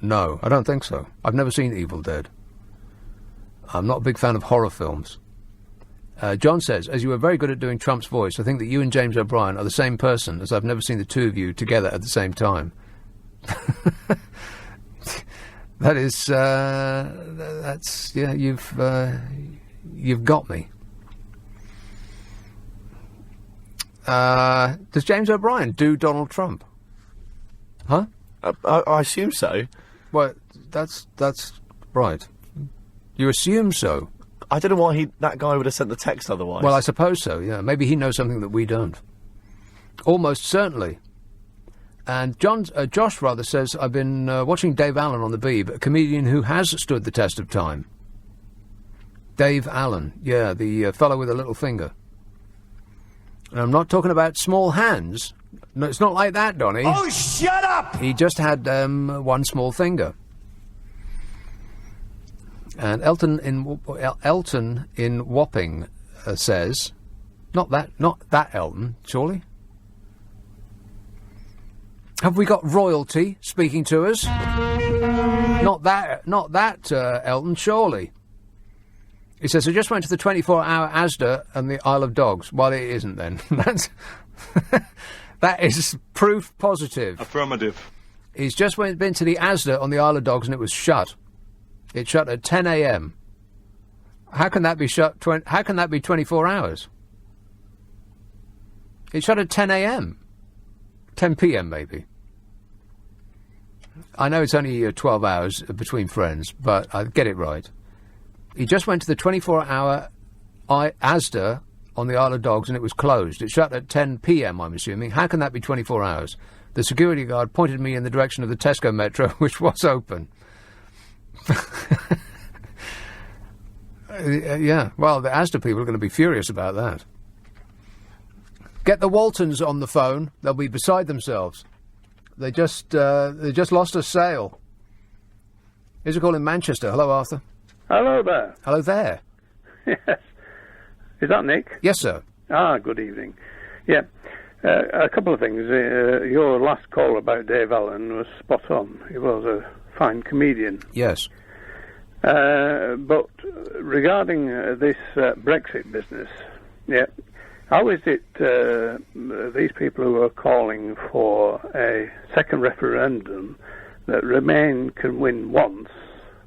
No, I don't think so. I've never seen Evil Dead. I'm not a big fan of horror films. John says, as you were very good at doing Trump's voice, I think that you and James O'Brien are the same person, as I've never seen the two of you together at the same time. That is, that's, yeah, you've got me. Does James O'Brien do Donald Trump? Huh? I assume so. Well, that's right. You assume so. I don't know why that guy would have sent the text otherwise. Well, I suppose so, yeah. Maybe he knows something that we don't. Almost certainly. And Josh rather says, I've been watching Dave Allen on the Beeb, a comedian who has stood the test of time. Dave Allen, yeah, the fellow with a little finger. And I'm not talking about small hands. No, it's not like that, Donny. Oh, shut up! He just had one small finger. And Elton in Wapping says, not that Elton, surely. Have we got royalty speaking to us? Not that Elton, surely. He says, I just went to the 24-hour Asda and the Isle of Dogs. Well, it isn't then. That is proof positive. Affirmative. He's just been to the Asda on the Isle of Dogs and it was shut. It shut at 10 a.m. How can that be shut? How can that be 24 hours? It shut at 10 a.m. 10 p.m. maybe. I know it's only 12 hours between friends, but I get it right. He just went to the 24-hour Asda on the Isle of Dogs and it was closed. It shut at 10 p.m., I'm assuming. How can that be 24 hours? The security guard pointed me in the direction of the Tesco Metro, which was open. Yeah, well, the Asda people are going to be furious about that. Get the Waltons on the phone. They'll be beside themselves. They just lost a sale. Here's a call in Manchester. Hello, Arthur. Hello there. Hello there. Yes. Is that Nick? Yes, sir. Ah, good evening. Yeah. A couple of things. Your last call about Dave Allen was spot on. He was a fine comedian. Yes. But regarding this Brexit business, yeah, how is it these people who are calling for a second referendum that Remain can win once,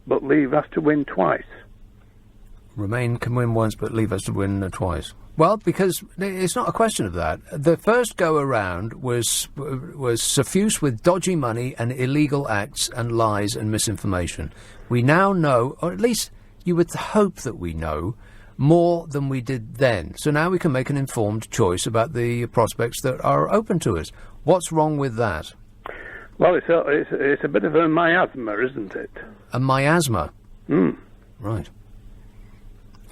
but Leave has to win twice? Remain can win once, but Leave has to win twice. Well, because it's not a question of that. The first go-around was suffused with dodgy money and illegal acts and lies and misinformation. We now know, or at least you would hope that we know, more than we did then. So now we can make an informed choice about the prospects that are open to us. What's wrong with that? Well, it's a bit of a miasma, isn't it? A miasma? Hmm. Right.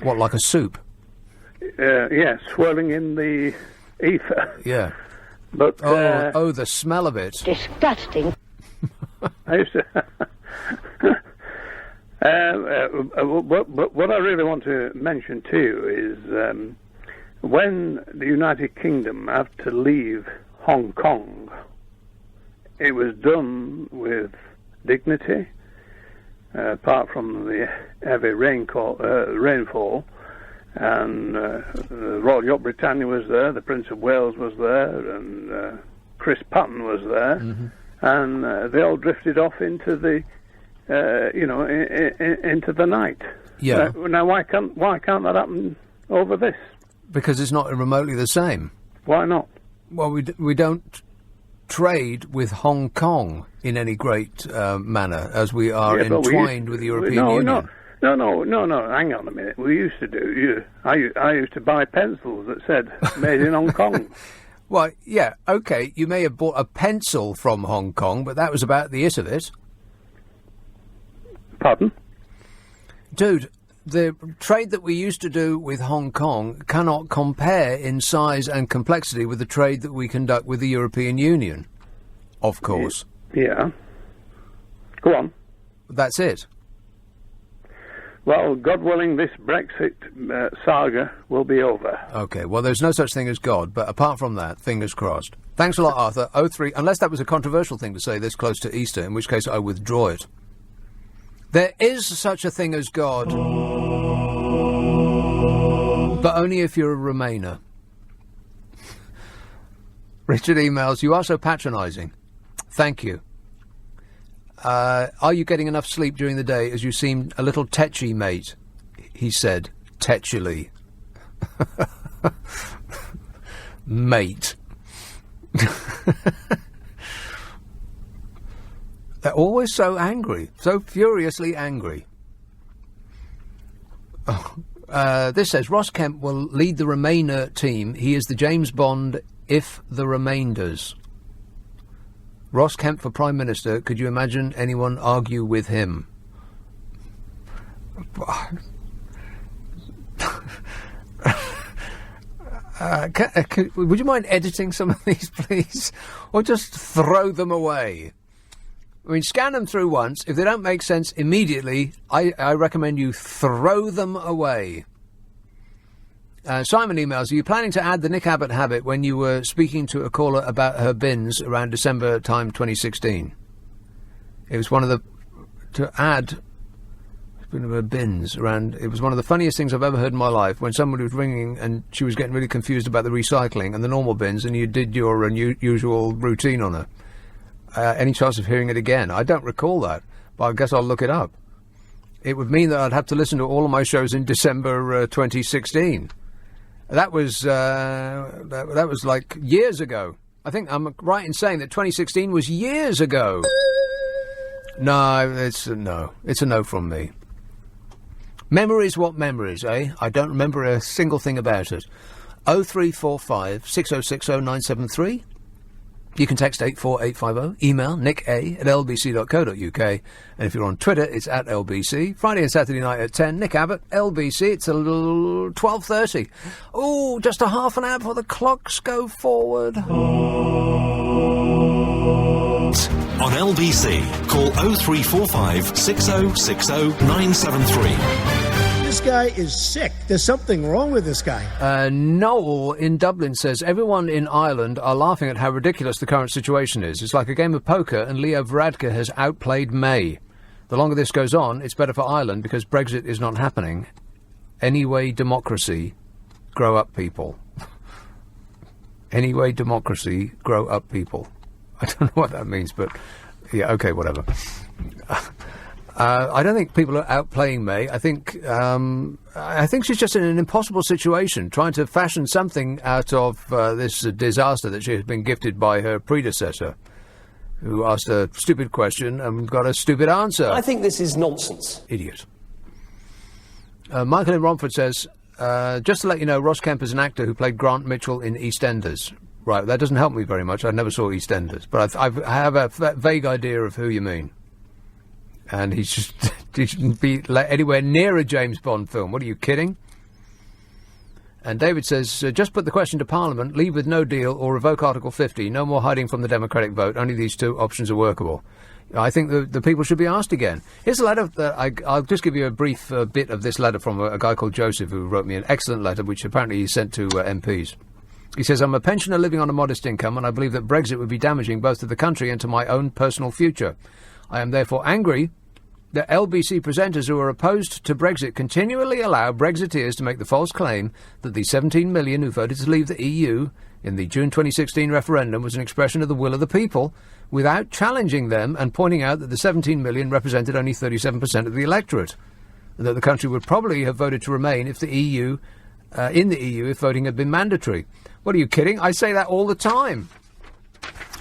What, like a soup? Yes, swirling in the ether. Yeah. But the smell of it. Disgusting. I used to What I really want to mention too is when the United Kingdom had to leave Hong Kong, it was done with dignity, apart from the heavy rainfall. And the Royal Yacht Britannia was there, the Prince of Wales was there, and Chris Patton was there, and they all drifted off into the, into the night. Yeah. Now, why can't that happen over this? Because it's not remotely the same. Why not? Well, we don't trade with Hong Kong in any great manner, as we are entwined with the European Union. No, hang on a minute. We used to do. I used to buy pencils that said "Made in Hong Kong." Well, yeah, okay. You may have bought a pencil from Hong Kong, but that was about the it of it. Pardon? Dude, the trade that we used to do with Hong Kong cannot compare in size and complexity with the trade that we conduct with the European Union. Of course. Yeah. Go on. That's it. Well, God willing, this Brexit saga will be over. OK, well, there's no such thing as God, but apart from that, fingers crossed. Thanks a lot, Arthur. 03, unless that was a controversial thing to say this close to Easter, in which case I withdraw it. There is such a thing as God, but only if you're a Remainer. Richard emails, you are so patronising. Thank you. Are you getting enough sleep during the day, as you seem a little tetchy, mate? He said, tetchily. Mate. They're always so angry, so furiously angry. This says, Ross Kemp will lead the Remainer team. He is the James Bond, if the remainders. Ross Kemp for Prime Minister, could you imagine anyone argue with him? Would you mind editing some of these, please? Or just throw them away? I mean, scan them through once. If they don't make sense immediately, I recommend you throw them away. Simon emails, are you planning to add the Nick Abbott habit when you were speaking to a caller about her bins around December time 2016? It was one of the... To add... her bins around... It was one of the funniest things I've ever heard in my life, when somebody was ringing and she was getting really confused about the recycling and the normal bins, and you did your usual routine on her. Any chance of hearing it again? I don't recall that, but I guess I'll look it up. It would mean that I'd have to listen to all of my shows in December 2016. That was that was like years ago. I think I'm right in saying that 2016 was years ago. No, it's a no from me. Memories, what memories, eh? I don't remember a single thing about it. 0345 6060 973. You can text 84850, email nicka@lbc.co.uk, and if you're on Twitter, it's at LBC. Friday and Saturday night at 10, Nick Abbott, LBC, it's a little 12:30. Oh, just a half an hour before the clocks go forward. On LBC, call 0345 6060 973. This guy is sick. There's something wrong with this guy. Noel in Dublin says, everyone in Ireland are laughing at how ridiculous the current situation is. It's like a game of poker and Leo Varadkar has outplayed May. The longer this goes on, it's better for Ireland because Brexit is not happening. Anyway, democracy, grow up people. Anyway, democracy, grow up people. I don't know what that means, but yeah, okay, whatever. I don't think people are outplaying May. I think she's just in an impossible situation, trying to fashion something out of this disaster that she has been gifted by her predecessor, who asked a stupid question and got a stupid answer. I think this is nonsense. Idiot. Michael in Romford says, just to let you know, Ross Kemp is an actor who played Grant Mitchell in EastEnders. Right, that doesn't help me very much. I never saw EastEnders, but I have a vague idea of who you mean. And he shouldn't be anywhere near a James Bond film. What, are you kidding? And David says, just put the question to Parliament, leave with no deal or revoke Article 50. No more hiding from the democratic vote. Only these two options are workable. I think the people should be asked again. Here's a letter that I'll just give you a brief bit of this letter from a guy called Joseph, who wrote me an excellent letter, which apparently he sent to MPs. He says, I'm a pensioner living on a modest income, and I believe that Brexit would be damaging both to the country and to my own personal future. I am therefore angry that LBC presenters who are opposed to Brexit continually allow Brexiteers to make the false claim that the 17 million who voted to leave the EU in the June 2016 referendum was an expression of the will of the people, without challenging them and pointing out that the 17 million represented only 37% of the electorate, and that the country would probably have voted to remain if the EU, in the EU, if voting had been mandatory. What, are you kidding? I say that all the time.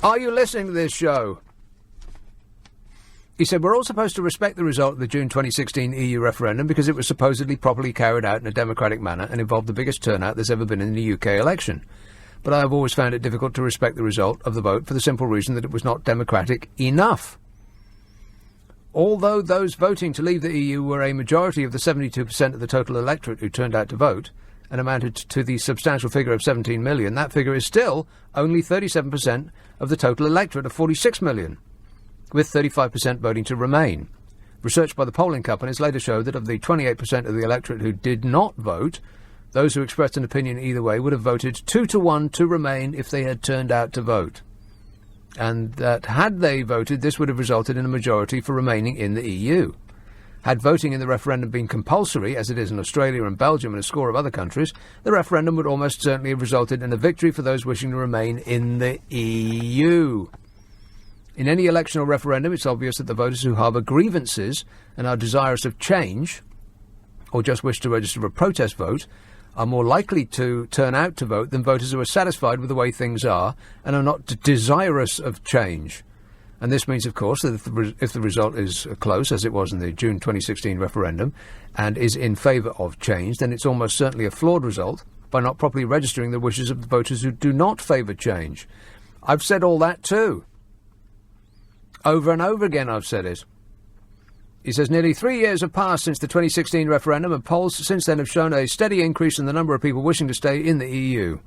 Are you listening to this show? He said, we're all supposed to respect the result of the June 2016 EU referendum because it was supposedly properly carried out in a democratic manner and involved the biggest turnout there's ever been in the UK election. But I have always found it difficult to respect the result of the vote for the simple reason that it was not democratic enough. Although those voting to leave the EU were a majority of the 72% of the total electorate who turned out to vote, and amounted to the substantial figure of 17 million, that figure is still only 37% of the total electorate of 46 million, with 35% voting to remain. Research by the polling companies later showed that of the 28% of the electorate who did not vote, those who expressed an opinion either way would have voted 2-1 to remain if they had turned out to vote. And that had they voted, this would have resulted in a majority for remaining in the EU. Had voting in the referendum been compulsory, as it is in Australia and Belgium and a score of other countries, the referendum would almost certainly have resulted in a victory for those wishing to remain in the EU. In any election or referendum, it's obvious that the voters who harbour grievances and are desirous of change, or just wish to register a protest vote, are more likely to turn out to vote than voters who are satisfied with the way things are and are not desirous of change. And this means, of course, that if the result is close, as it was in the June 2016 referendum, and is in favour of change, then it's almost certainly a flawed result by not properly registering the wishes of the voters who do not favour change. I've said all that too. Over and over again I've said it. He says nearly 3 years have passed since the 2016 referendum, and polls since then have shown a steady increase in the number of people wishing to stay in the EU.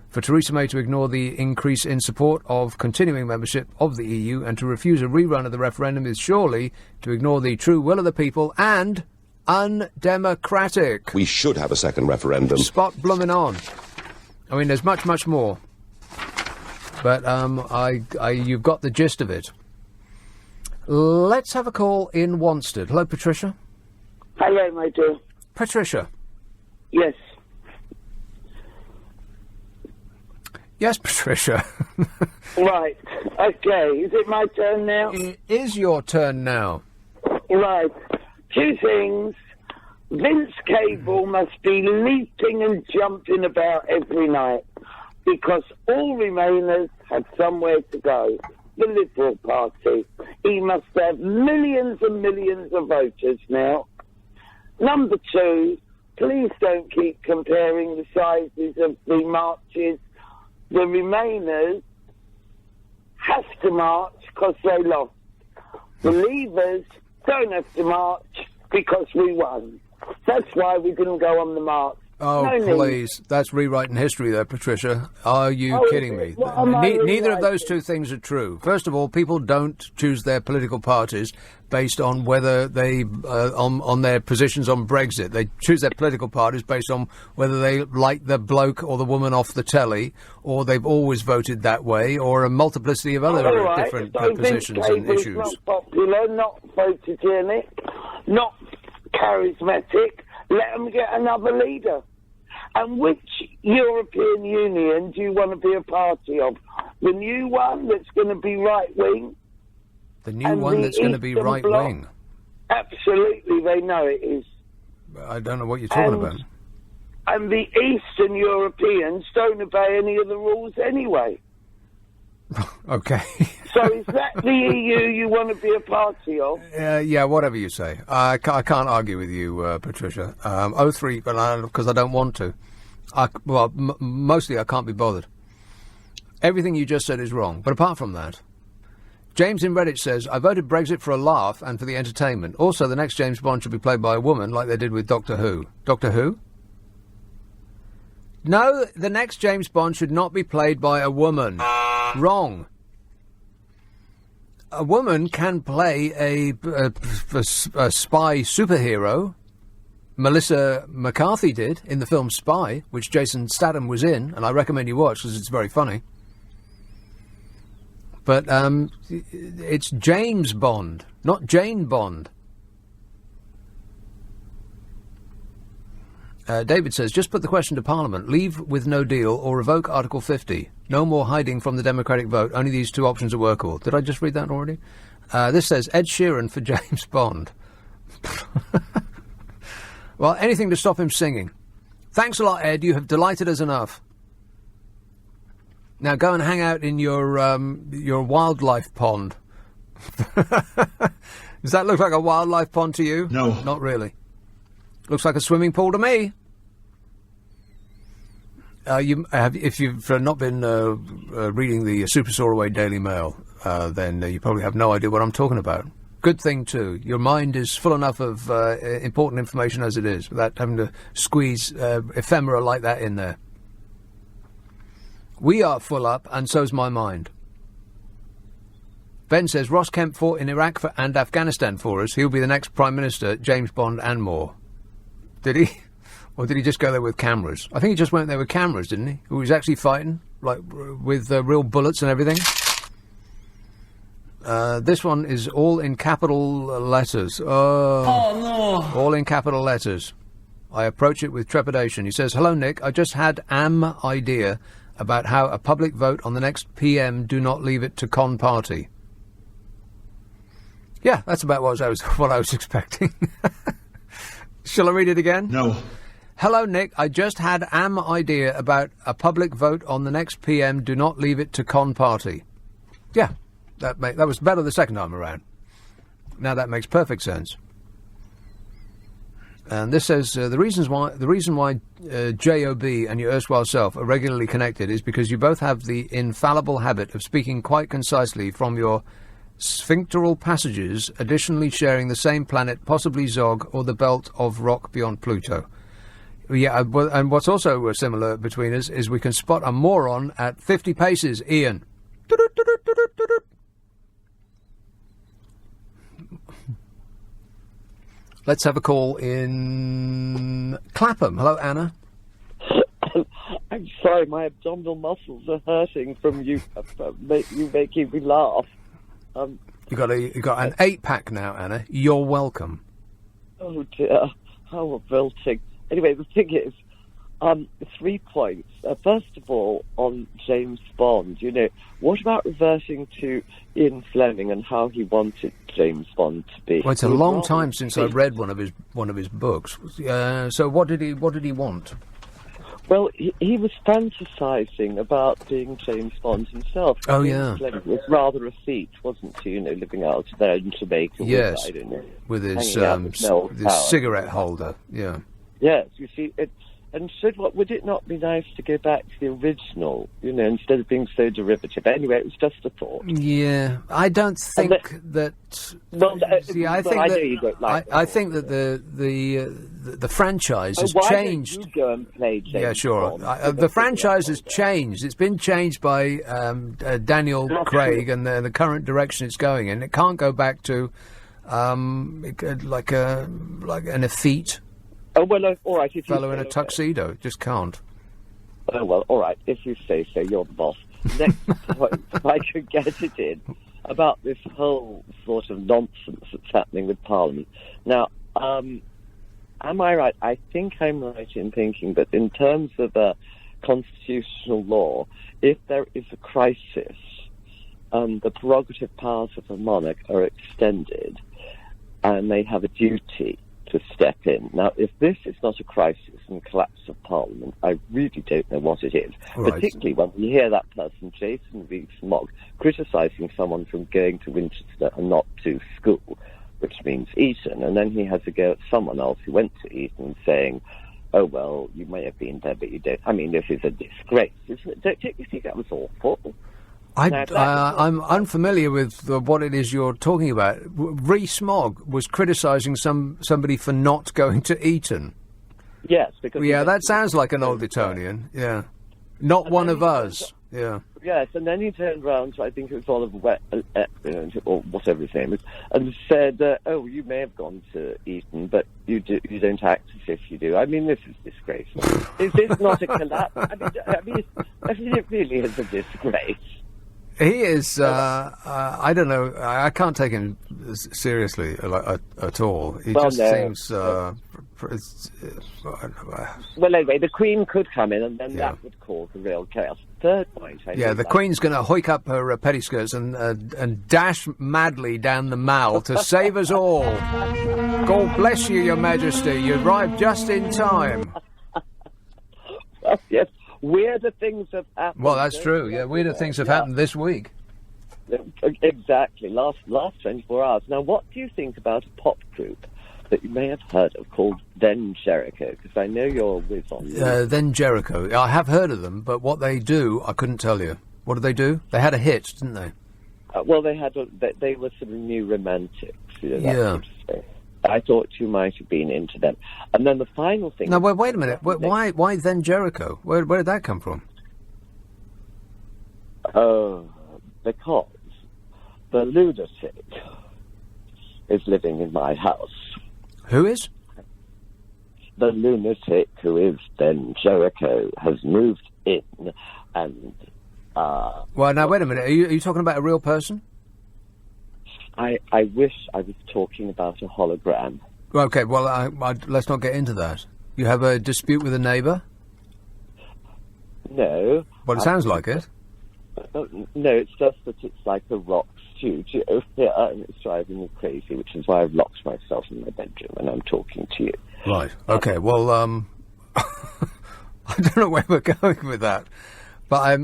For Theresa May to ignore the increase in support of continuing membership of the EU and to refuse a rerun of the referendum is surely to ignore the true will of the people and undemocratic. We should have a second referendum. Spot blooming on. I mean, there's much, much more. But you've got the gist of it. Let's have a call in Wanstead. Hello, Patricia. Hello, my dear. Patricia. Yes. Yes, Patricia. Right. Okay. Is it my turn now? It is your turn now. Right. Two things. Vince Cable must be leaping and jumping about every night because all Remainers have somewhere to go. The Liberal Party. He must have millions and millions of voters now. Number two, please don't keep comparing the sizes of the marches. The Remainers have to march because they lost. The Leavers don't have to march because we won. That's why we didn't go on the march. Oh, no please. need. That's rewriting history there, Patricia. Are you kidding me? Neither of those two things are true. First of all, people don't choose their political parties based on whether they, on their positions on Brexit. They choose their political parties based on whether they like the bloke or the woman off the telly, or they've always voted that way, or a multiplicity of other different positions and issues. Not popular, not photogenic, not charismatic. Let them get another leader. And which European Union do you want to be a party of? The new one that's going to be right-wing? The new one that's going to be right-wing? Absolutely, they know it is. I don't know what you're talking about. And the Eastern Europeans don't obey any of the rules anyway. Okay. So is that the EU you want to be a party of? Yeah, whatever you say. I can't argue with you, Patricia. 03, because I don't want to. Mostly I can't be bothered. Everything you just said is wrong. But apart from that, James in Redditch says, I voted Brexit for a laugh and for the entertainment. Also, the next James Bond should be played by a woman like they did with Doctor Who. Doctor Who? No, the next James Bond should not be played by a woman. Wrong. a woman can play a spy superhero. Melissa McCarthy did in the film Spy, which Jason Statham was in, and I recommend you watch because it's very funny. But it's James Bond, not Jane Bond. David says, just put the question to Parliament. Leave with no deal or revoke Article 50. No more hiding from the democratic vote. Only these two options are workable. Did I just read that already? This says, Ed Sheeran for James Bond. Well, anything to stop him singing. Thanks a lot, Ed. You have delighted us enough. Now go and hang out in your wildlife pond. Does that look like a wildlife pond to you? No. Not really. Looks like a swimming pool to me. If you've not been reading the Super Soaraway Daily Mail, then you probably have no idea what I'm talking about. Good thing, too. Your mind is full enough of important information as it is, without having to squeeze ephemera like that in there. We are full up, and so's my mind. Ben says, Ross Kemp fought in Iraq and Afghanistan for us. He'll be the next Prime Minister, James Bond and more. Did he? Or did he just go there with cameras? I think he just went there with cameras, didn't he? He was actually fighting, like, with real bullets and everything. This one is all in capital letters. Oh, no. All in capital letters. I approach it with trepidation. He says, hello, Nick. I just had an idea about how a public vote on the next PM do not leave it to con party. Yeah, that's about what I was expecting. Shall I read it again? No. Hello, Nick. I just had an idea about a public vote on the next PM do not leave it to con party. Yeah. That was better the second time around. Now that makes perfect sense. And this says the reason why JOB and your erstwhile self are regularly connected is because you both have the infallible habit of speaking quite concisely from your sphincteral passages, additionally sharing the same planet, possibly Zog, or the belt of rock beyond Pluto. Yeah, and what's also similar between us is we can spot a moron at 50 paces, Ian. Let's have a call in Clapham. Hello, Anna. I'm sorry, my abdominal muscles are hurting from you making me laugh. You got an 8-pack now, Anna. You're welcome. Oh dear, how revolting. Anyway, the thing is, 3 points. First of all, on James Bond, what about reverting to Ian Fleming and how he wanted James Bond to be? Well, it's a long time since I read one of his books. So what did he want? Well, he was fantasising about being James Bond himself. Oh, yeah. Fleming was rather a feat, wasn't he? Living out there in Jamaica. Yes, with his cigarette holder. Yeah. Yes, you see, would it not be nice to go back to the original, instead of being so derivative? Anyway, it was just a thought. Yeah, I don't think that. Well, I think that the franchise has changed. Why don't you go and play James Yeah, sure. Bond? The franchise has changed. It's been changed by Daniel Craig and the current direction it's going in. It can't go back to like an effete. Oh, well, all right. Fellow in a tuxedo. It just can't. Oh, well, all right. If you say so, you're the boss. Next point, if I could get it in, about this whole sort of nonsense that's happening with Parliament. Now, am I right? I think I'm right in thinking that in terms of constitutional law, if there is a crisis, the prerogative powers of a monarch are extended, and they have a duty to step in. Now, if this is not a crisis and collapse of Parliament, I really don't know what it is. Right. Particularly when we hear that person, Jason Rees-Mogg, criticising someone from going to Winchester and not to school, which means Eton, and then he has a go at someone else who went to Eton saying, oh, well, you may have been there, but you don't. I mean, this is a disgrace, isn't it? Don't you think that was awful? I'm unfamiliar with what it is you're talking about. Rees-Mogg was criticising somebody for not going to Eton. Yes, because... Yeah, that sounds like an old Etonian, yeah. Not one of us. Yeah. Yes, and then he turned round to, I think it was Oliver or whatever his name is, and said, "Oh, you may have gone to Eton, but you don't act as if you do." I mean, this is disgraceful. Is this not a collapse? I mean, it really is a disgrace. He is. I don't know. I can't take him seriously at all. He just seems. Well, anyway, the Queen could come in, and then that would cause a real chaos. Third point. The Queen's going to hoik up her pettiskirts and dash madly down the Mall to save us all. God bless you, Your Majesty. You arrived just in time. Well, yes, weirder things have happened. Well, that's true. Yeah, weirder things have happened this week. Exactly. Last 24 hours. Now, what do you think about a pop group that you may have heard of called Then Jericho? Because I know you're whiz on them. Then Jericho. I have heard of them, but what they do, I couldn't tell you. What did they do? They had a hit, didn't they? Well, they were sort of new romantics. You know, that Yeah. sort of thing. I thought you might have been into them. And then the final thing... No, wait a minute. Why Then Jericho? Where did that come from? Oh, because the lunatic is living in my house. Who is? The lunatic who is Then Jericho has moved in and... Well, now, wait a minute. Are you talking about a real person? I wish I was talking about a hologram. Okay, well, let's not get into that. You have a dispute with a neighbour? No. Well, it sounds like it. No, it's just that it's like a rock studio here, and it's driving me crazy, which is why I've locked myself in my bedroom and I'm talking to you. Right. Okay. Well, I don't know where we're going with that, but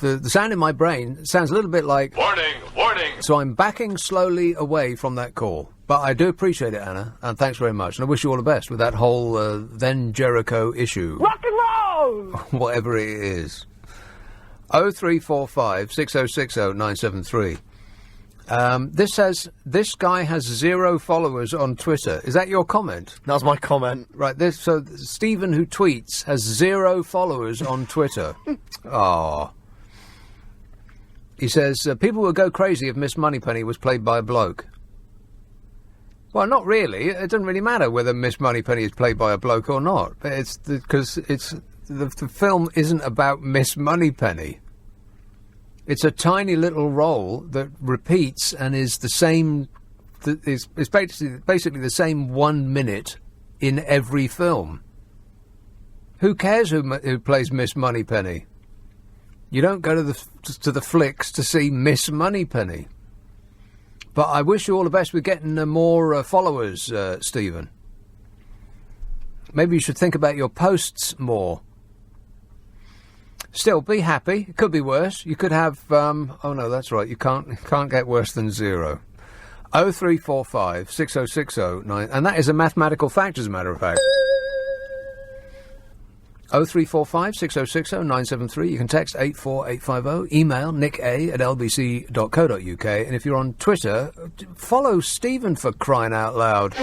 the sound in my brain sounds a little bit like Warning! Warning! So I'm backing slowly away from that call. But I do appreciate it, Anna, and thanks very much. And I wish you all the best with that whole Then Jericho issue. Rock and roll! Whatever it is. 0345 6060 973. This says, this guy has 0 followers on Twitter. Is that your comment? That was my comment. Right, so Stephen, who tweets, has 0 followers on Twitter. Oh. He says, people would go crazy if Miss Moneypenny was played by a bloke. Well, not really. It doesn't really matter whether Miss Moneypenny is played by a bloke or not. It's because the film isn't about Miss Moneypenny. It's a tiny little role that repeats and is the same. Is basically the same 1 minute in every film. Who cares who plays Miss Moneypenny? You don't go to the flicks to see Miss Moneypenny. But I wish you all the best with getting more followers, Stephen. Maybe you should think about your posts more. Still, be happy. It could be worse. You could have... oh, no, that's right. You can't get worse than 0. 0345 6060 9... And that is a mathematical fact, as a matter of fact. 0345 6060 973. You can text 84850. Email nicka@lbc.co.uk. And if you're on Twitter, follow Stephen, for crying out loud.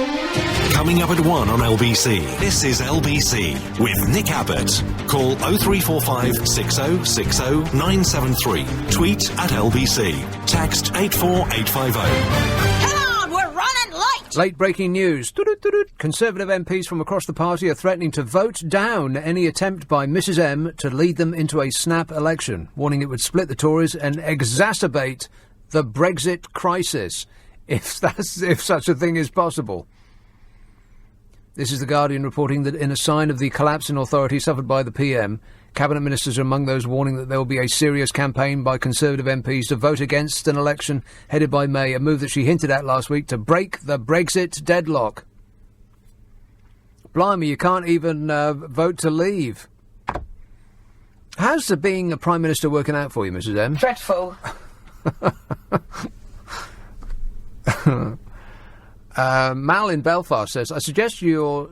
Coming up at 1 on LBC. This is LBC with Nick Abbott. Call 0345 6060 973. Tweet at LBC. Text 84850. Late breaking news. Conservative MPs from across the party are threatening to vote down any attempt by Mrs M to lead them into a snap election, warning it would split the Tories and exacerbate the Brexit crisis, if such a thing is possible. This is The Guardian reporting that in a sign of the collapse in authority suffered by the PM, Cabinet ministers are among those warning that there will be a serious campaign by Conservative MPs to vote against an election headed by May, a move that she hinted at last week to break the Brexit deadlock. Blimey, you can't even vote to leave. How's being a Prime Minister working out for you, Mrs M? Dreadful. Mal in Belfast says, I suggest to your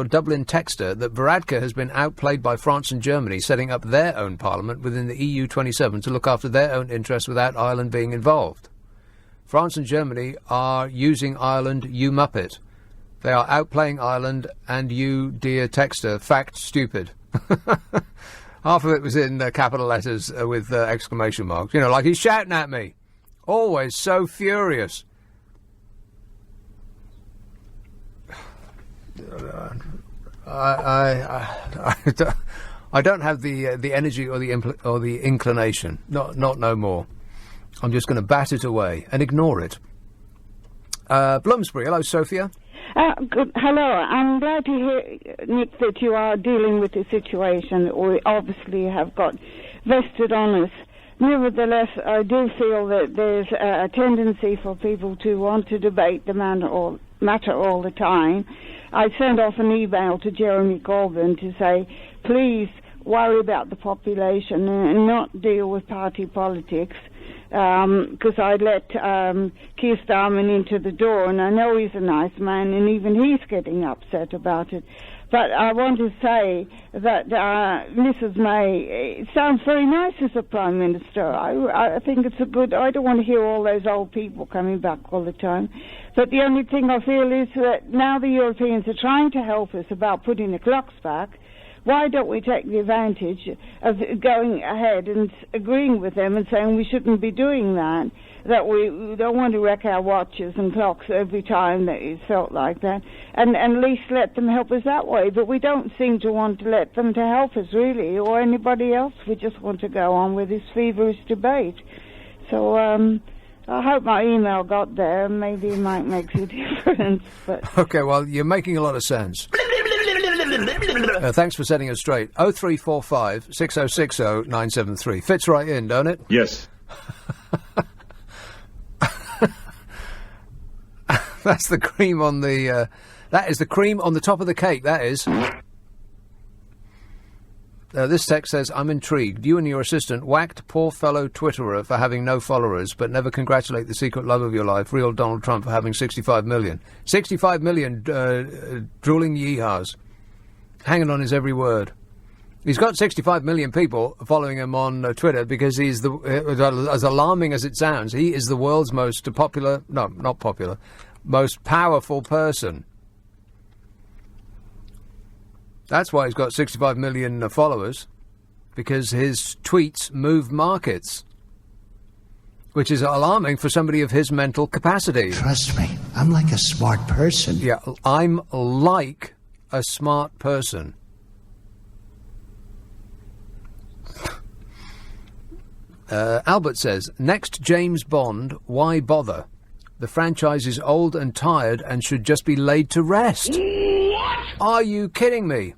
Dublin texter that Varadkar has been outplayed by France and Germany, setting up their own parliament within the EU 27 to look after their own interests without Ireland being involved. France and Germany are using Ireland, you muppet. They are outplaying Ireland and you, dear texter, fact stupid. Half of it was in capital letters with exclamation marks. You know, like he's shouting at me. Always so furious. I don't have the energy or the inclination. Not no more. I'm just going to bat it away and ignore it. Bloomsbury, hello, Sophia. Hello. I'm glad to hear, Nick, that you are dealing with the situation that we obviously have got vested on us. Nevertheless, I do feel that there's a tendency for people to want to debate the matter all the time. I sent off an email to Jeremy Corbyn to say, please worry about the population and not deal with party politics. Because I let Keir Starmer into the door, and I know he's a nice man, and even he's getting upset about it. But I want to say that Mrs. May, it sounds very nice as a Prime Minister. I think it's a good... I don't want to hear all those old people coming back all the time. But the only thing I feel is that now the Europeans are trying to help us about putting the clocks back. Why don't we take the advantage of going ahead and agreeing with them and saying we shouldn't be doing that, that we don't want to wreck our watches and clocks every time that it felt like that, and at least let them help us that way. But we don't seem to want to let them to help us, really, or anybody else. We just want to go on with this feverish debate. So I hope my email got there. Maybe it might make a difference. But OK, well, you're making a lot of sense. Thanks for setting us straight. 0345 6060 973. Fits right in, don't it? Yes. That's the cream on the... that is the cream on the top of the cake, that is. This text says, I'm intrigued. You and your assistant whacked poor fellow Twitterer for having no followers, but never congratulate the secret love of your life, real Donald Trump, for having 65 million. 65 million drooling yeehaws. Hanging on his every word. He's got 65 million people following him on Twitter because he's as alarming as it sounds, he is the world's most popular, no, not popular, most powerful person. That's why he's got 65 million followers, because his tweets move markets, which is alarming for somebody of his mental capacity. Trust me, I'm like a smart person. Yeah, I'm like a smart person. Albert says, next James Bond, why bother? The franchise is old and tired and should just be laid to rest. What? Are you kidding me?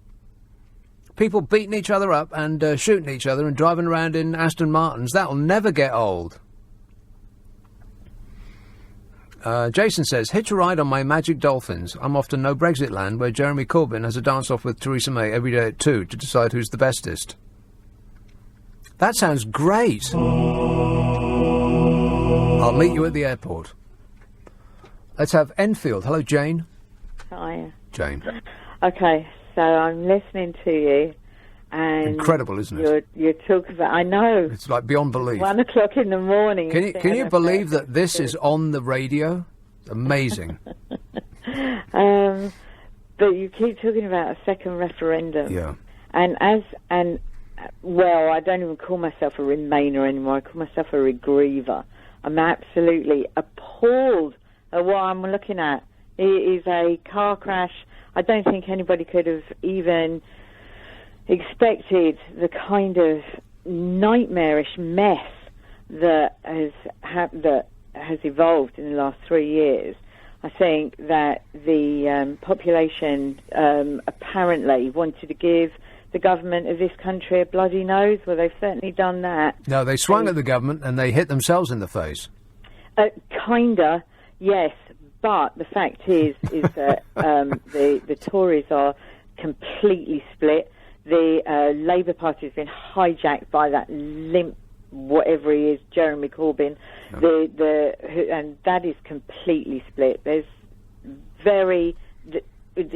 People beating each other up and shooting each other and driving around in Aston Martins, that'll never get old. Jason says, hitch a ride on my Magic Dolphins. I'm off to No Brexit Land, where Jeremy Corbyn has a dance-off with Theresa May every day at 2 to decide who's the bestest. That sounds great. I'll meet you at the airport. Let's have Enfield. Hello, Jane. Hi. Jane. Okay, so I'm listening to you, and incredible, isn't it? You're talking about. I know. It's like beyond belief. 1 o'clock in the morning. Can you believe that this is on the radio? Amazing. But you keep talking about a second referendum. Yeah. Well, I don't even call myself a Remainer anymore. I call myself a Regriever. I'm absolutely appalled at what I'm looking at. It is a car crash. I don't think anybody could have even expected the kind of nightmarish mess that has evolved in the last 3 years. I think that the population apparently wanted to give the government of this country a bloody nose. Well, they've certainly done that. No, they swung at the government and they hit themselves in the face. Kinda, yes. But the fact is that the Tories are completely split. The Labour Party has been hijacked by that limp, whatever he is, Jeremy Corbyn. Yeah. And that is completely split. There's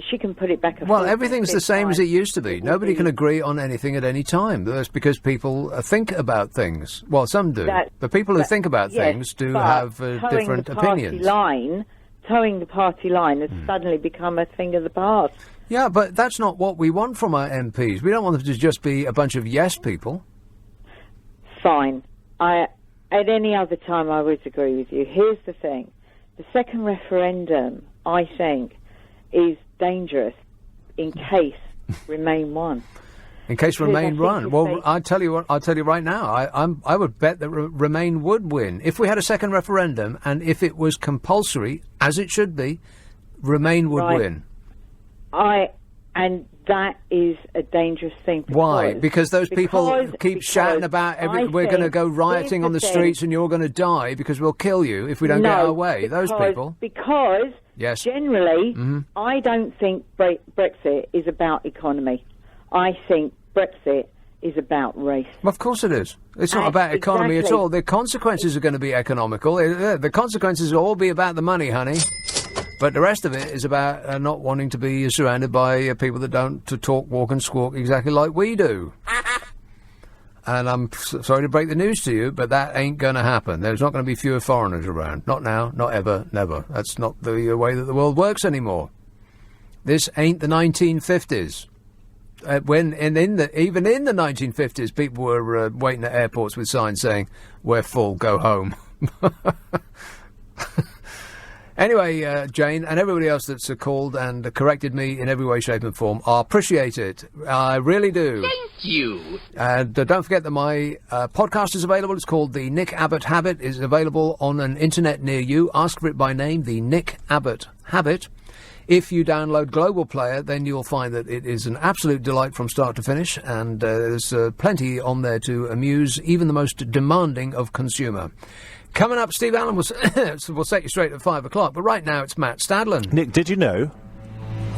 she can put it back. Well, everything's the same as it used to be. Nobody can agree on anything at any time. That's because people think about things. Well, some do. But people who think about things do have different opinions. Towing the party line has suddenly become a thing of the past. Yeah, but that's not what we want from our MPs. We don't want them to just be a bunch of yes people. Fine. At any other time, I would agree with you. Here's the thing. The second referendum, I think, is dangerous in case Remain won. In case Remain won. Well, I'll tell you right now. I would bet that Remain would win. If we had a second referendum, and if it was compulsory, as it should be, Remain would win. And that is a dangerous thing. Why? Because those people keep shouting about we're going to go rioting on the streets and you're going to die because we'll kill you if we don't get our way. Those people. Because yes. Generally, I don't think Brexit is about economy. I think Brexit is about race. Well, of course it is. It's not about economy at all. The consequences are going to be economical. The consequences will all be about the money, honey. But the rest of it is about not wanting to be surrounded by people that don't talk, walk and squawk exactly like we do. And I'm sorry to break the news to you, but that ain't going to happen. There's not going to be fewer foreigners around. Not now, not ever, never. That's not the way that the world works anymore. This ain't the 1950s. Even in the 1950s, people were waiting at airports with signs saying, "We're full, go home." Anyway, Jane, and everybody else that's called and corrected me in every way, shape and form, I appreciate it. I really do. Thank you. And don't forget that my podcast is available. It's called The Nick Abbott Habit. It's available on an internet near you. Ask for it by name, The Nick Abbott Habit. If you download Global Player, then you'll find that it is an absolute delight from start to finish, and there's plenty on there to amuse even the most demanding of consumer. Coming up, Steve Allen will set you straight at 5 o'clock, but right now it's Matt Stadlen. Nick, did you know?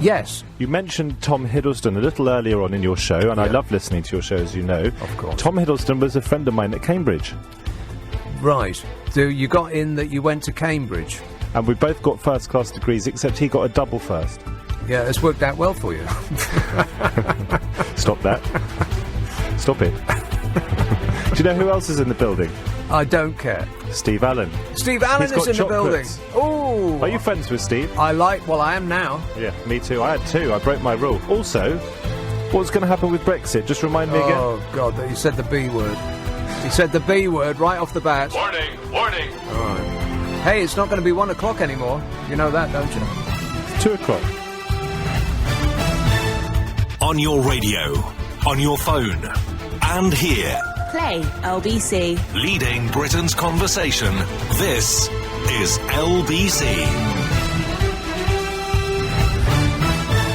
Yes. You mentioned Tom Hiddleston a little earlier on in your show, and I love listening to your show, as you know. Of course. Tom Hiddleston was a friend of mine at Cambridge. Right. So you got in that you went to Cambridge. And we both got first-class degrees, except he got a double first. Yeah, it's worked out well for you. Stop that. Stop it. Do you know who else is in the building? I don't care. Steve Allen. Steve Allen is in the building. Oh! Are you friends with Steve? I am now. Yeah, me too. I had two. I broke my rule. Also, what's going to happen with Brexit? Just remind me again. Oh, God, he said the B word. He said the B word right off the bat. Warning, warning. All right. Hey, it's not going to be 1 o'clock anymore. You know that, don't you? It's 2 o'clock. On your radio, on your phone, and here. Play LBC. Leading Britain's conversation. This is LBC.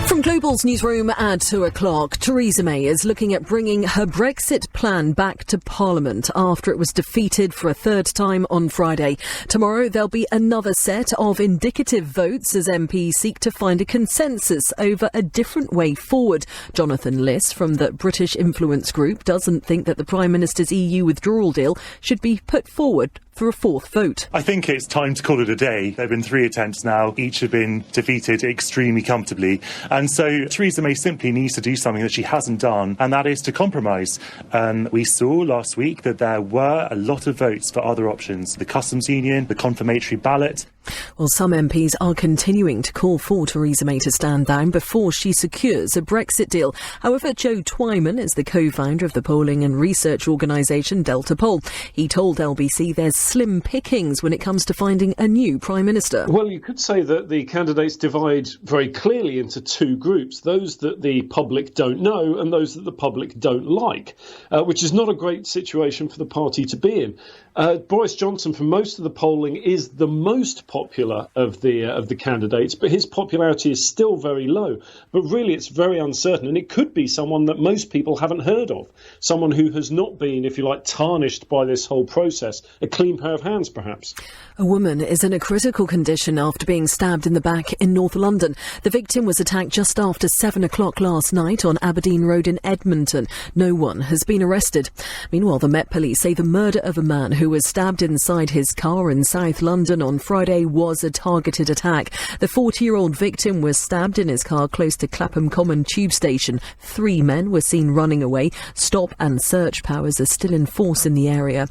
From Global's newsroom at 2 o'clock, Theresa May is looking at bringing her Brexit plan back to Parliament after it was defeated for a third time on Friday. Tomorrow there'll be another set of indicative votes as MPs seek to find a consensus over a different way forward. Jonathan Liss from the British Influence Group doesn't think that the Prime Minister's EU withdrawal deal should be put forward for a fourth vote. I think it's time to call it a day. There have been 3 attempts now. Each have been defeated extremely comfortably. And so Theresa May simply needs to do something that she hasn't done, and that is to compromise. We saw last week that there were a lot of votes for other options. The customs union, the confirmatory ballot. Well, some MPs are continuing to call for Theresa May to stand down before she secures a Brexit deal. However, Joe Twyman is the co-founder of the polling and research organisation Delta Poll. He told LBC there's slim pickings when it comes to finding a new Prime Minister. Well, you could say that the candidates divide very clearly into 2 groups, those that the public don't know and those that the public don't like, which is not a great situation for the party to be in. Boris Johnson, for most of the polling, is the most popular of the candidates, but his popularity is still very low. But really, it's very uncertain, and it could be someone that most people haven't heard of, someone who has not been, if you like, tarnished by this whole process, a clean pair of hands, perhaps. A woman is in a critical condition after being stabbed in the back in North London. The victim was attacked just after 7 o'clock last night on Aberdeen Road in Edmonton. No one has been arrested. Meanwhile, the Met Police say the murder of a man who was stabbed inside his car in South London on Friday was a targeted attack. The 40-year-old victim was stabbed in his car close to Clapham Common tube station. 3 men were seen running away. Stop and search powers are still in force in the area.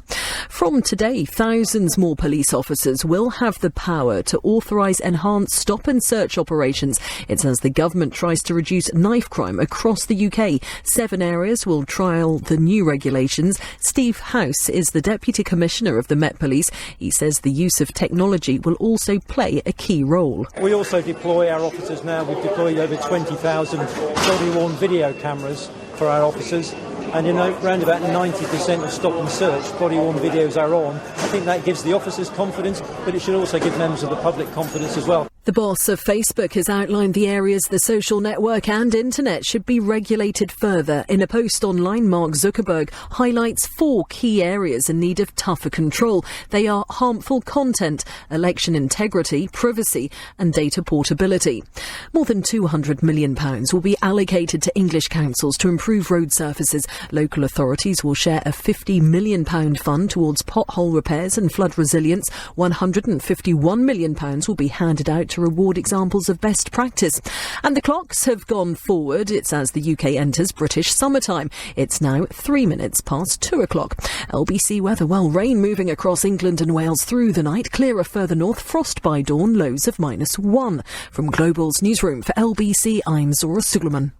From today, thousands more police officers will have the power to authorise enhanced stop and search operations. It's as the government tries to reduce knife crime across the UK. 7 areas will trial the new regulations. Steve House is the Deputy Commissioner of the Met Police. He says the use of technology will also play a key role. We also deploy our officers now. We've deployed over 20,000 body-worn video cameras for our officers. And around about 90% of stop and search body-worn videos are on. I think that gives the officers confidence, but it should also give members of the public confidence as well. The boss of Facebook has outlined the areas the social network and internet should be regulated further. In a post online, Mark Zuckerberg highlights 4 key areas in need of tougher control. They are harmful content, election integrity, privacy and data portability. More than £200 million will be allocated to English councils to improve road surfaces. Local authorities will share a £50 million fund towards pothole repairs and flood resilience. £151 million will be handed out to reward examples of best practice. And the clocks have gone forward. It's as the UK enters British summertime. It's now 3 minutes past 2 o'clock. LBC weather. Well, rain moving across England and Wales through the night. Clearer further north. Frost by dawn. Lows of -1. From Global's newsroom for LBC, I'm Zora Suleiman.